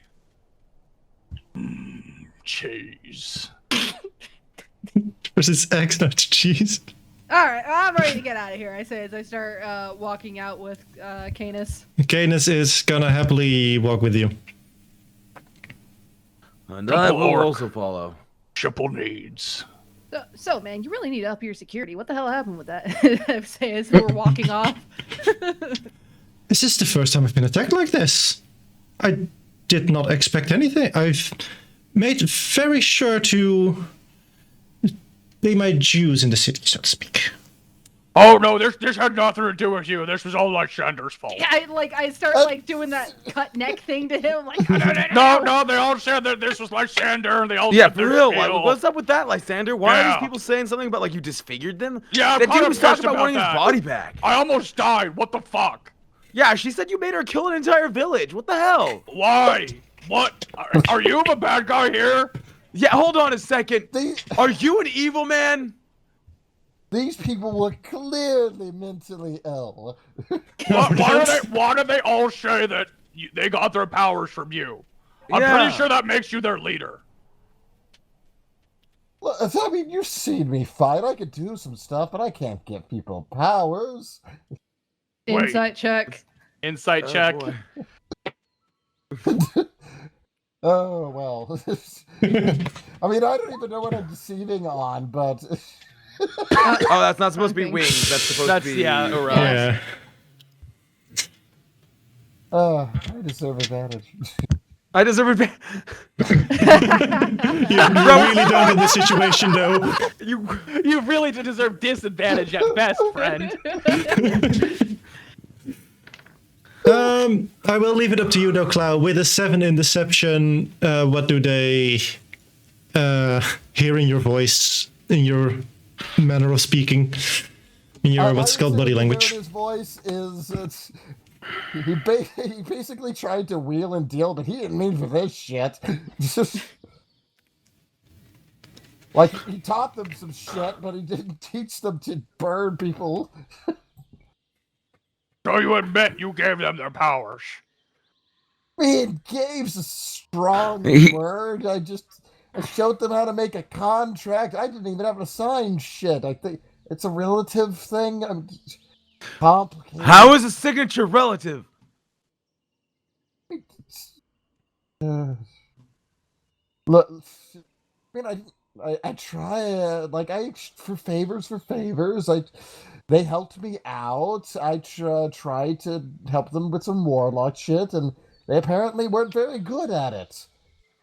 S3: Cheese.
S2: versus eggs, not cheese.
S4: All right, I'm ready to get out of here. I say as I start walking out with Canis.
S2: Canis is gonna happily walk with you.
S1: And I will
S3: Orc.
S1: also follow.
S3: Triple needs.
S4: So, man, you really need to up your security. What the hell happened with that? I say as we're walking off.
S2: This is the first time I've been attacked like this. I did not expect anything. I've made very sure to pay my dues in the city, so to speak.
S3: Oh no, this had nothing to do with you. This was all Lysander's fault.
S4: Yeah, I start doing that cut neck thing to him. Like,
S3: No, they all said that this was Lysander, and they all
S1: Yeah,
S3: said
S1: for
S3: their
S1: real.
S3: skill.
S1: What's up with that, Lysander? Why are
S3: Yeah.
S1: these people saying something about like you disfigured them?
S3: Yeah, I'm
S1: that
S3: kinda
S1: dude was talking
S3: pissed
S1: about
S3: about
S1: wanting his
S3: that.
S1: body back.
S3: I almost died. What the fuck?
S1: Yeah, she said you made her kill an entire village. What the hell?
S3: Why? What? Are you the bad guy here?
S1: Yeah, hold on a second.
S5: These,
S1: Are you an evil man?
S5: these people were clearly mentally ill.
S3: Why do they all say that they got their powers from you? I'm
S1: Yeah.
S3: pretty sure that makes you their leader.
S5: Look, I mean, you've seen me fight. I could do some stuff, but I can't give people powers.
S3: Wait.
S4: insight check.
S3: Insight check.
S1: boy.
S5: Oh, well. I mean, I don't even know what I'm deceiving on, but...
S1: Oh, that's not supposed to be wings. That's supposed to be around.
S2: Yeah.
S5: I deserve advantage.
S1: I deserve it.
S2: You really don't in this situation, though.
S3: You really deserve disadvantage at best, friend.
S2: I will leave it up to you though, Cloud. With a 7 in deception, what do they hear in your voice, in your manner of speaking, in your what's called body language?
S5: His voice is he basically tried to wheel and deal, but he didn't mean for this shit. Like he taught them some shit, but he didn't teach them to burn people.
S3: So you admit you gave them their powers?
S5: Man, game's a strong word. I showed them how to make a contract. I didn't even have to sign shit. I think it's a relative thing. Complicated.
S1: How is a signature relative?
S5: Look, I mean, I try for favors. They helped me out. I tried to help them with some warlock shit, and they apparently weren't very good at it.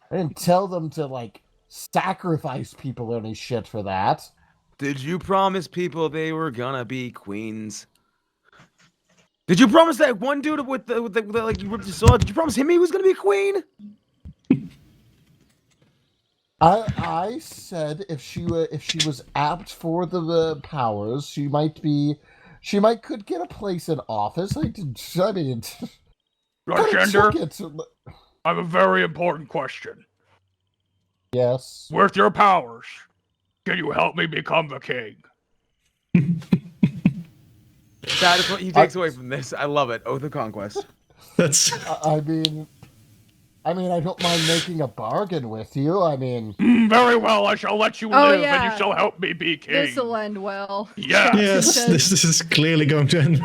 S5: I didn't tell them to sacrifice people or any shit for that.
S1: Did you promise people they were gonna be queens? Did you promise that one dude with the like you ripped his sword? Did you promise him he was gonna be a queen?
S5: I said if she was apt for the powers, she could get a place in office. I mean,
S3: Gender, I have a very important question.
S5: Yes.
S3: With your powers, can you help me become the king?
S1: That is what he takes away from this. I love it. Oath of Conquest.
S2: That's.
S5: I mean, I don't mind making a bargain with you. I mean,
S3: very well. I shall let you live, and you shall help me be king.
S4: This'll end well.
S3: Yes.
S2: This is clearly going to end.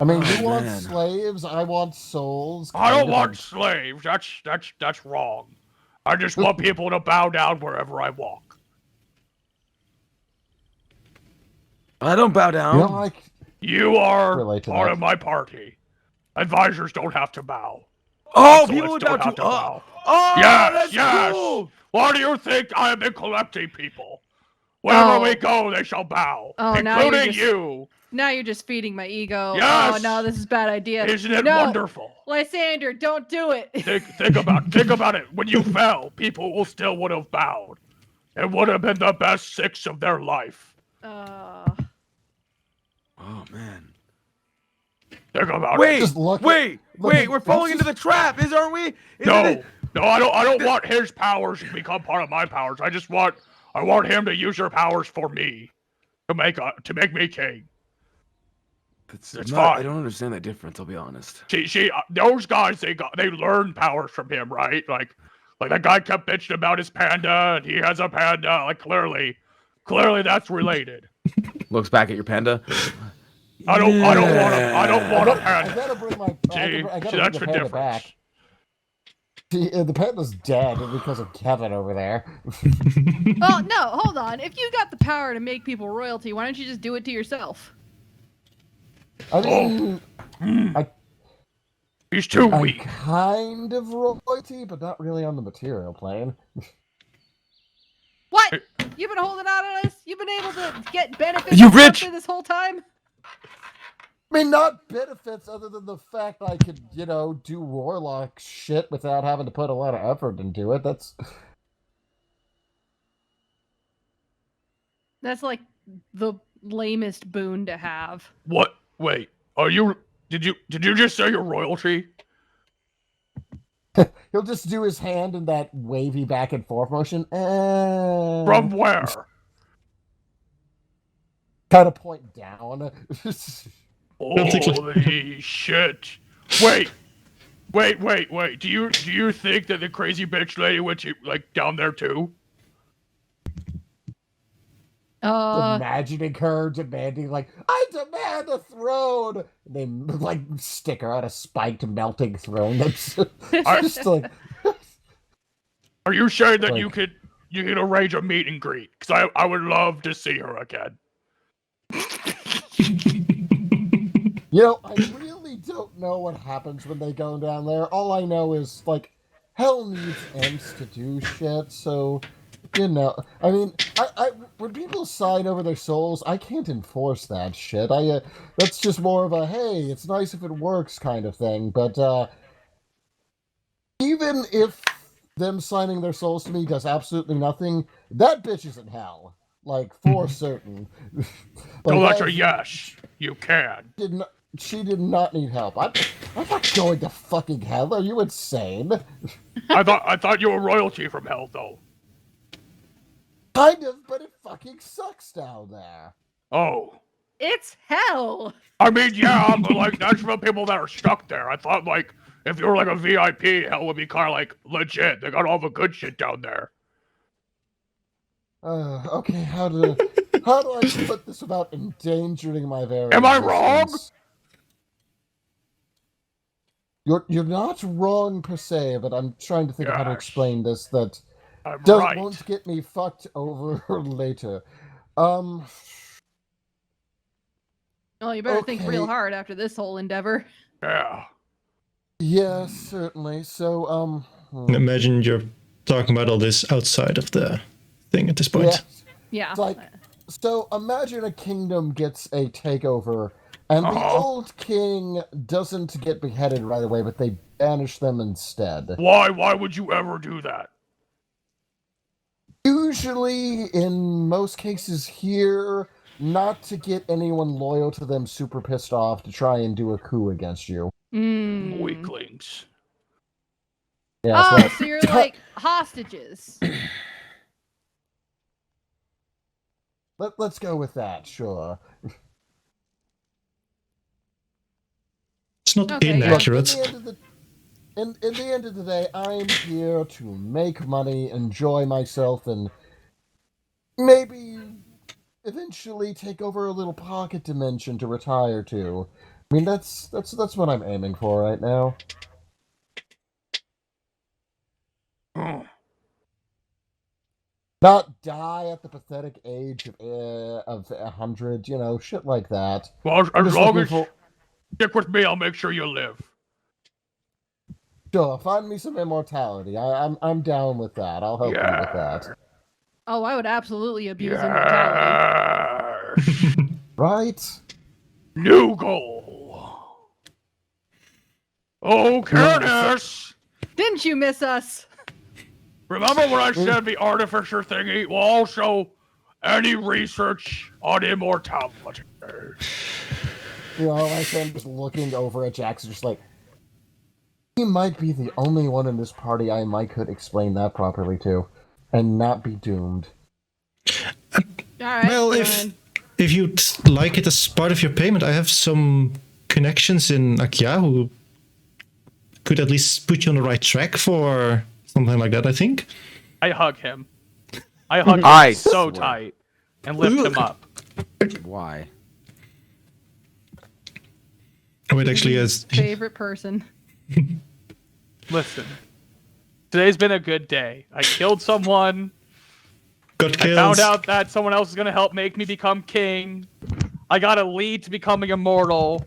S5: I mean, you want slaves? I want souls.
S3: I don't want slaves. That's wrong. I just want people to bow down wherever I walk.
S1: I don't bow down.
S3: You are part of my party. Advisors don't have to bow.
S1: Oh, people would bow to us. Oh,
S3: yes.
S1: Cool.
S3: Why do you think I have been collecting people? Wherever we go, they shall bow, including you.
S4: Now you're just feeding my ego.
S3: Yes.
S4: Oh no, this is a bad idea.
S3: Isn't it wonderful?
S4: Lysander, don't do it.
S3: Think about it. When you fell, people still would have bowed. It would have been the best 6 of their life.
S1: Oh man.
S3: Think about
S1: it. Wait. We're falling into the trap, aren't we?
S3: No, I don't want his powers to become part of my powers. I want him to use your powers for me, to make me king.
S1: It's fine. I don't understand that difference. I'll be honest.
S3: See, those guys they learned powers from him, right? Like that guy kept bitching about his panda, and he has a panda. Like clearly that's related.
S1: Looks back at your panda.
S3: I don't want a panda.
S5: I gotta bring my.
S3: That's the difference.
S5: Back. See, the panda's dead because of Kevin over there.
S4: Well, no, hold on. If you got the power to make people royalty, why don't you just do it to yourself?
S5: I mean,
S3: he's too weak.
S5: Kind of royalty, but not really on the material plane.
S4: What? You've been holding out on us? You've been able to get benefits this whole time?
S5: I mean, not benefits other than the fact I could, do warlock shit without having to put a lot of effort into it.
S4: That's like the lamest boon to have.
S3: What? Wait. Did you just say you're royalty?
S5: He'll just do his hand in that wavy back and forth motion.
S3: From where?
S5: Kind of point down.
S3: Holy shit! Wait. Do you think that the crazy bitch lady went down there too?
S5: Imagining her demanding, I demand a throne! They, stick her on a spiked melting throne. That's just
S3: Are you saying that you could arrange a meet and greet? Because I would love to see her again.
S5: I really don't know what happens when they go down there. All I know is, hell needs ends to do shit, so You know, I mean, I when people sign over their souls, I can't enforce that shit. That's just more of a hey, it's nice if it works kind of thing. But even if them signing their souls to me does absolutely nothing, that bitch is in hell, like for certain.
S3: So
S5: Like
S3: that's a yes. You can.
S5: she did not need help. I'm not going to fucking hell. Are you insane?
S3: I thought you were royalty from hell, though.
S5: Kind of, but it fucking sucks down there.
S3: Oh.
S4: It's hell.
S3: I mean, yeah, but like that's for people that are stuck there. I thought like if you were like a VIP, hell would be kind of like legit. They got all the good shit down there.
S5: Okay, how do I put this without endangering my very
S3: Am I wrong?
S5: existence? You're not wrong per se, but I'm trying to think of how to
S3: Yes.
S5: explain this that
S3: I'm right.
S5: won't get me fucked over later.
S4: Oh, you better think real
S5: Okay.
S4: hard after this whole endeavor.
S3: Yeah.
S5: Yeah, certainly. So,
S2: Imagine you're talking about all this outside of the thing at this point.
S5: yeah.
S4: Yeah.
S5: It's like, so imagine a kingdom gets a takeover, and the old king doesn't get beheaded right away, but they banish them instead.
S3: Why? Why would you ever do that?
S5: Usually, in most cases here, not to get anyone loyal to them super pissed off to try and do a coup against you.
S3: Weaklings.
S5: Yeah,
S4: Oh, so you're like hostages.
S5: Let's go with that, sure.
S2: It's not
S4: Okay, yeah.
S2: inaccurate.
S5: In the end of the day, I'm here to make money, enjoy myself, and maybe eventually take over a little pocket dimension to retire to. I mean, that's what I'm aiming for right now. Not die at the pathetic age of 100, you know, shit like that.
S3: Well,
S5: I'm
S3: as
S5: just
S3: long
S5: looking
S3: as
S5: for-
S3: stick with me, I'll make sure you live.
S5: Sure, find me some immortality. I'm down with that. I'll help you with that.
S4: Oh, I would absolutely abuse immortality.
S3: Yes.
S5: Right?
S3: New goal. Oh, Curtis!
S4: Didn't you miss us?
S3: Remember when I said the artificer thingy will also any research on immortality?
S5: You know, like I'm just looking over at Jackson, just like, he might be the only one in this party I could explain that properly to, and not be doomed.
S4: All right.
S2: Well, if you'd like it as part of your payment, I have some connections in Akia who could at least put you on the right track for something like that, I think.
S3: I hug him. I hug him
S1: I
S3: so
S1: swear.
S3: tight and lift him up.
S1: Why?
S2: Oh, it actually is.
S4: Favorite person.
S3: Listen, today's been a good day. I killed someone.
S2: Got
S3: I
S2: killed.
S3: found out that someone else is going to help make me become king. I got a lead to becoming immortal.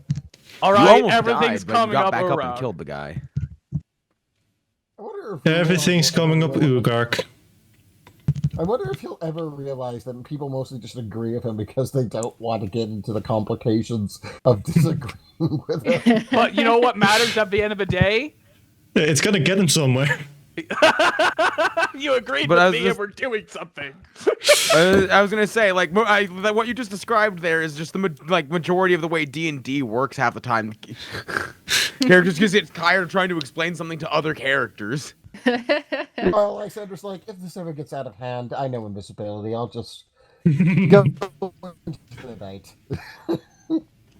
S3: All
S1: You
S3: right,
S1: almost
S3: everything's
S1: died, but
S3: coming
S1: you got
S3: up
S1: back up
S3: around.
S1: and killed the guy.
S5: I wonder if
S2: Everything's coming up, Ugark.
S5: I wonder if he'll ever realize that people mostly just agree with him because they don't want to get into the complications of disagreeing with him.
S3: But you know what matters at the end of the day?
S2: It's gonna get him somewhere.
S3: You agreed
S1: But I
S3: with
S1: was
S3: me
S1: just-
S3: and we're doing something.
S1: I was gonna say, like, what you just described there is just the majority of the way D&D works half the time. Characters just get tired of trying to explain something to other characters.
S5: Well, like I said, just like, if this ever gets out of hand, I know invisibility. I'll just go into the night.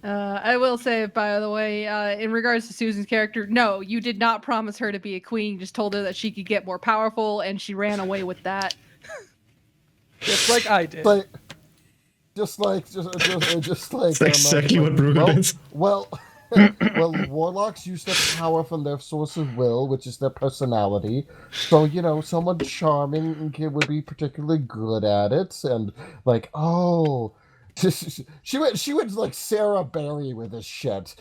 S4: I will say, by the way, in regards to Susan's character, no, you did not promise her to be a queen. You just told her that she could get more powerful, and she ran away with that.
S3: Just like I did.
S5: Like, just like.
S2: That's exactly what Bruger did.
S5: Well, warlocks use their power from their source of will, which is their personality. So, you know, someone charming would be particularly good at it, and like, oh, she went like Sarah Berry with this shit.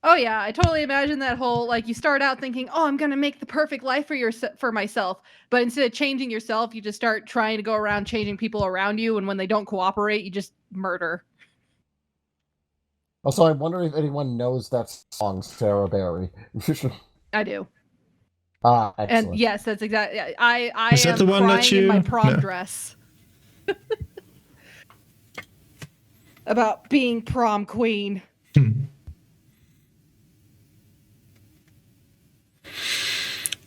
S4: Oh yeah, I totally imagine that whole like you start out thinking, "Oh, I'm gonna make the perfect life for myself," but instead of changing yourself, you just start trying to go around changing people around you, and when they don't cooperate, you just murder.
S5: Also, I'm wondering if anyone knows that song, Sarah Berry.
S4: I do,
S5: Ah,
S4: and
S5: excellent.
S4: yes, that's exactly. I
S2: Is that
S4: am
S2: the one that
S4: crying in my
S2: you-
S4: prom
S2: No.
S4: dress about being prom queen.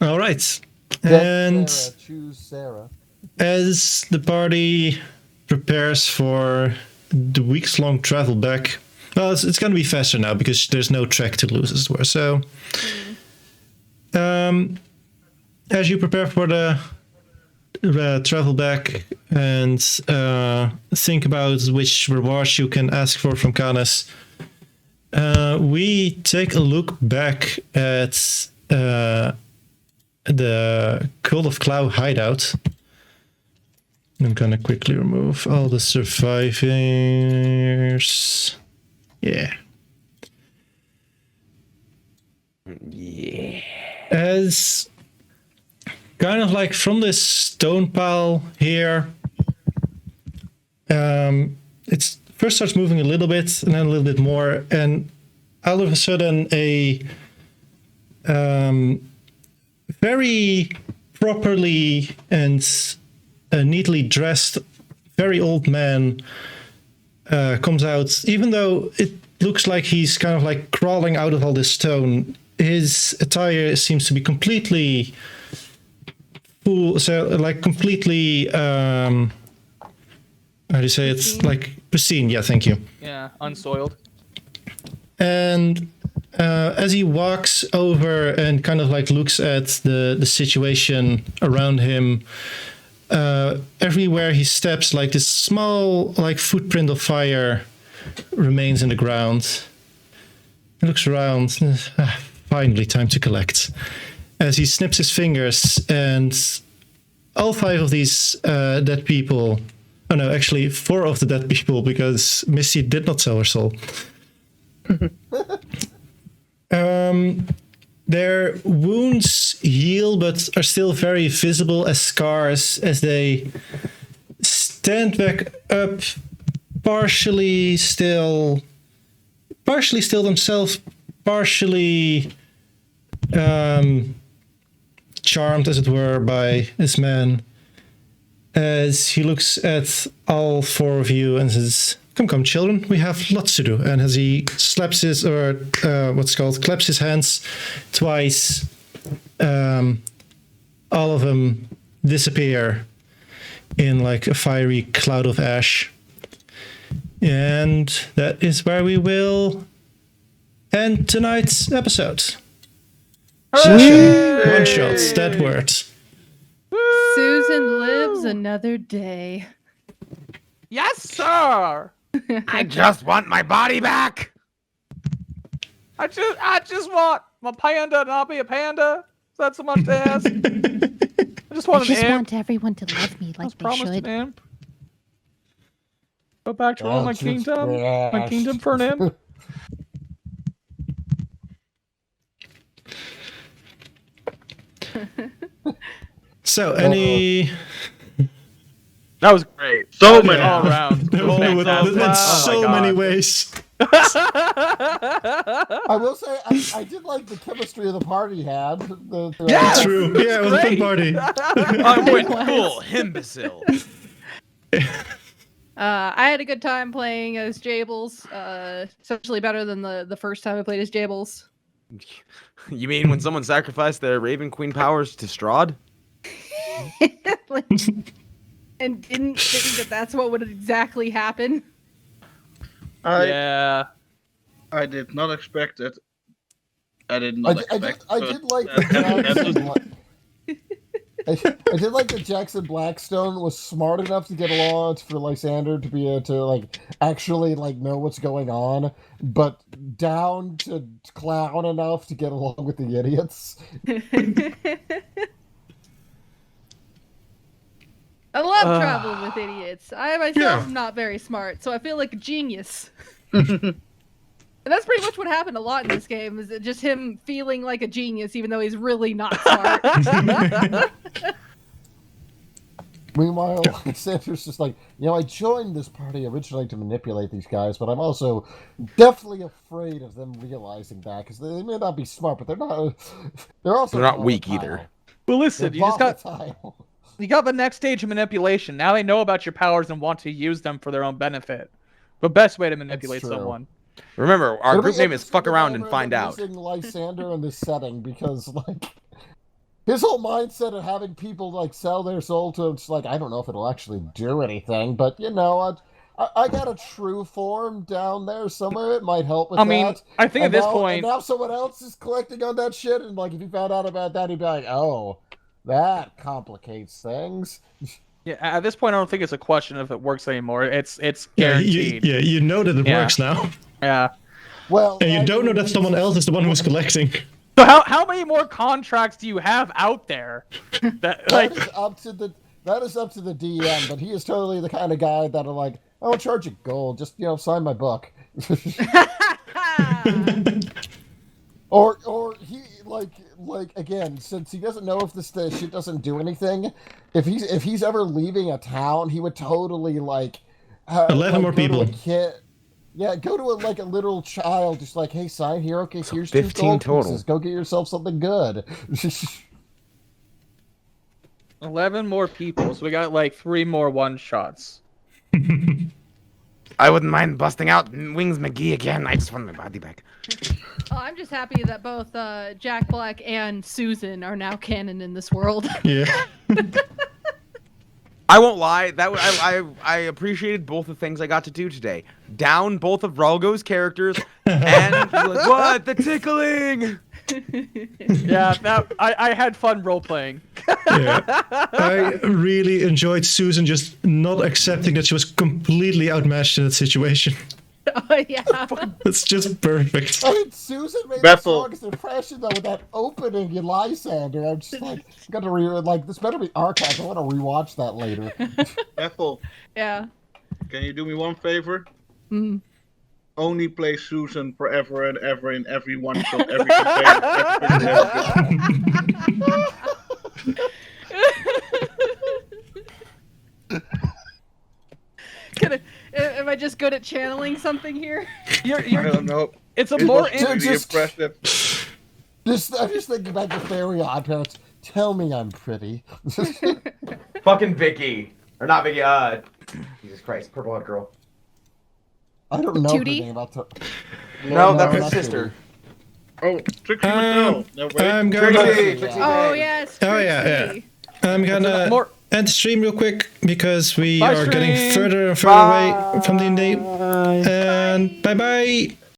S2: All right.
S5: Get
S2: And
S5: Sarah, choose Sarah.
S2: as the party prepares for the weeks-long travel back, well, it's going to be faster now because there's no track to lose, as it were. So, as you prepare for the travel back and think about which rewards you can ask for from Canis, we take a look back at the Cult of Cloud hideout. I'm gonna quickly remove all the survivors. Yeah.
S1: Yeah.
S2: As kind of like from this stone pile here, it's first starts moving a little bit and then a little bit more, and all of a sudden a very properly and neatly dressed, very old man comes out. Even though it looks like he's kind of like crawling out of all this stone, his attire seems to be completely full. So like completely, how do you say it's like pristine? Yeah, thank you.
S3: Yeah, unsoiled.
S2: And as he walks over and kind of like looks at the situation around him, everywhere he steps, like this small like footprint of fire remains in the ground. He looks around. Finally, time to collect. As he snips his fingers, and all 5 of these dead people. Oh no, actually 4 of the dead people, because Missy did not sell her soul. Their wounds heal, but are still very visible as scars as they stand back up, partially still themselves, partially charmed, as it were, by this man. As he looks at all 4 of you and says, Come, children, we have lots to do. And as he claps his hands twice, all of them disappear in like a fiery cloud of ash. And that is where we will end tonight's episode. Session, one shots, that word.
S4: Susan lives another day.
S3: Yes, sir.
S1: I just want my body back.
S3: I just want my panda not be a panda. Is that so much to ask? I just want
S8: I
S3: an
S8: just
S3: imp.
S8: want everyone to love me
S3: I was
S8: like they
S3: promised
S8: should.
S3: an imp. Go back to my kingdom. My kingdom for an imp.
S2: So, any...
S3: That was great.
S7: So
S3: That was
S7: many.
S3: all around.
S2: That's so many ways.
S5: I will say, I did like the chemistry of the party had.
S3: Yeah!
S2: True. Yeah, it was a fun party.
S1: I went full imbecile.
S4: I had a good time playing as Jables, essentially better than the first time I played as Jables.
S1: You mean when someone sacrificed their Raven Queen powers to Strahd?
S4: And didn't think that that's what would exactly happen.
S3: Yeah.
S6: I did not expect it. I did not expect
S5: I did like the I did like that Jackson Blackstone was smart enough to get along for Lysander to be able to like actually like know what's going on, but down to clown enough to get along with the idiots.
S4: I love traveling with idiots. I myself am not very smart, so I feel like a genius. And that's pretty much what happened a lot in this game, is just him feeling like a genius, even though he's really not smart.
S5: Meanwhile, Sanders just like, I joined this party originally to manipulate these guys, but I'm also definitely afraid of them realizing that, because they may not be smart, but they're not. They're also
S1: They're not weak
S5: volatile.
S1: either.
S3: Well, listen,
S5: They're
S3: you just got
S5: volatile.
S3: you got the next stage of manipulation. Now they know about your powers and want to use them for their own benefit. The best way to manipulate
S5: true.
S3: someone.
S1: Remember, our
S5: It'll
S1: group
S5: be
S1: name is
S5: interesting
S1: Fuck
S5: to
S1: Around
S5: ever
S1: and
S5: end
S1: Find
S5: up
S1: Out.
S5: using Lysander in this setting, because his whole mindset of having people sell their soul to him, it's like, I don't know if it'll actually do anything, but I got a true form down there somewhere. It might help with
S3: I mean,
S5: that.
S3: I think at this
S5: And
S3: point,
S5: now someone else is collecting on that shit, and if he found out about that, he'd be like, oh, that complicates things.
S3: yeah, at this point, I don't think it's a question if it works anymore. It's
S2: Yeah,
S3: guaranteed.
S2: you know that it
S3: Yeah.
S2: works now.
S3: Yeah.
S5: Well,
S2: And you don't know that someone else is the one who's collecting.
S3: So how many more contracts do you have out there? That
S5: That is up to the DM, but he is totally the kind of guy that'll I won't charge you gold, just sign my book. Or he again, since he doesn't know if this shit doesn't do anything, if he's ever leaving a town, he would totally
S2: 11 more
S5: go to a
S2: people.
S5: kid. Yeah, go to a little child, just hey, sign here. Okay,
S1: So
S5: here's
S1: 15
S5: 2 gold
S1: total.
S5: pieces. Go get yourself something good.
S3: 11 more people, so we got 3 more one-shots.
S1: I wouldn't mind busting out Wings McGee again. I just want my body back.
S4: Oh, I'm just happy that both Jack Black and Susan are now canon in this world.
S2: Yeah.
S1: I won't lie. I appreciated both the things I got to do today. Down both of Ralgo's characters, and what the tickling.
S3: Yeah, I had fun role-playing.
S2: Yeah. I really enjoyed Susan just not accepting that she was completely outmatched in that situation.
S4: Oh, yeah.
S2: It's just perfect.
S5: I mean, Susan made the
S7: Bethel.
S5: strongest impression though with that opening in Lysander. I'm just got to this better be archived. I want to rewatch that later.
S7: Ethel,
S4: Yeah.
S7: can you do me one favor?
S4: Mm.
S7: Only play Susan forever and ever in every one shot, every campaign,
S4: Am I just good at channeling something here?
S7: I don't know.
S3: It's a
S7: It
S3: more
S7: was really impressive.
S5: I'm just thinking about the fairy oddparents. Tell me I'm pretty.
S1: Fucking Vicky, or not Vicky? Jesus Christ, purple haired girl.
S5: I don't know
S4: Tootie?
S5: anything about the.
S1: No, that's his
S5: not
S1: sister.
S7: Oh, Trixie Mattel. No, wait.
S2: I'm gonna.
S1: Trixie
S4: Oh,
S1: May.
S4: yes.
S2: Oh, yeah,
S4: Trixie.
S2: I'm gonna
S3: more.
S2: end the stream real quick because we
S3: Bye,
S2: are getting
S3: stream.
S2: further and further away from D&D. And bye bye.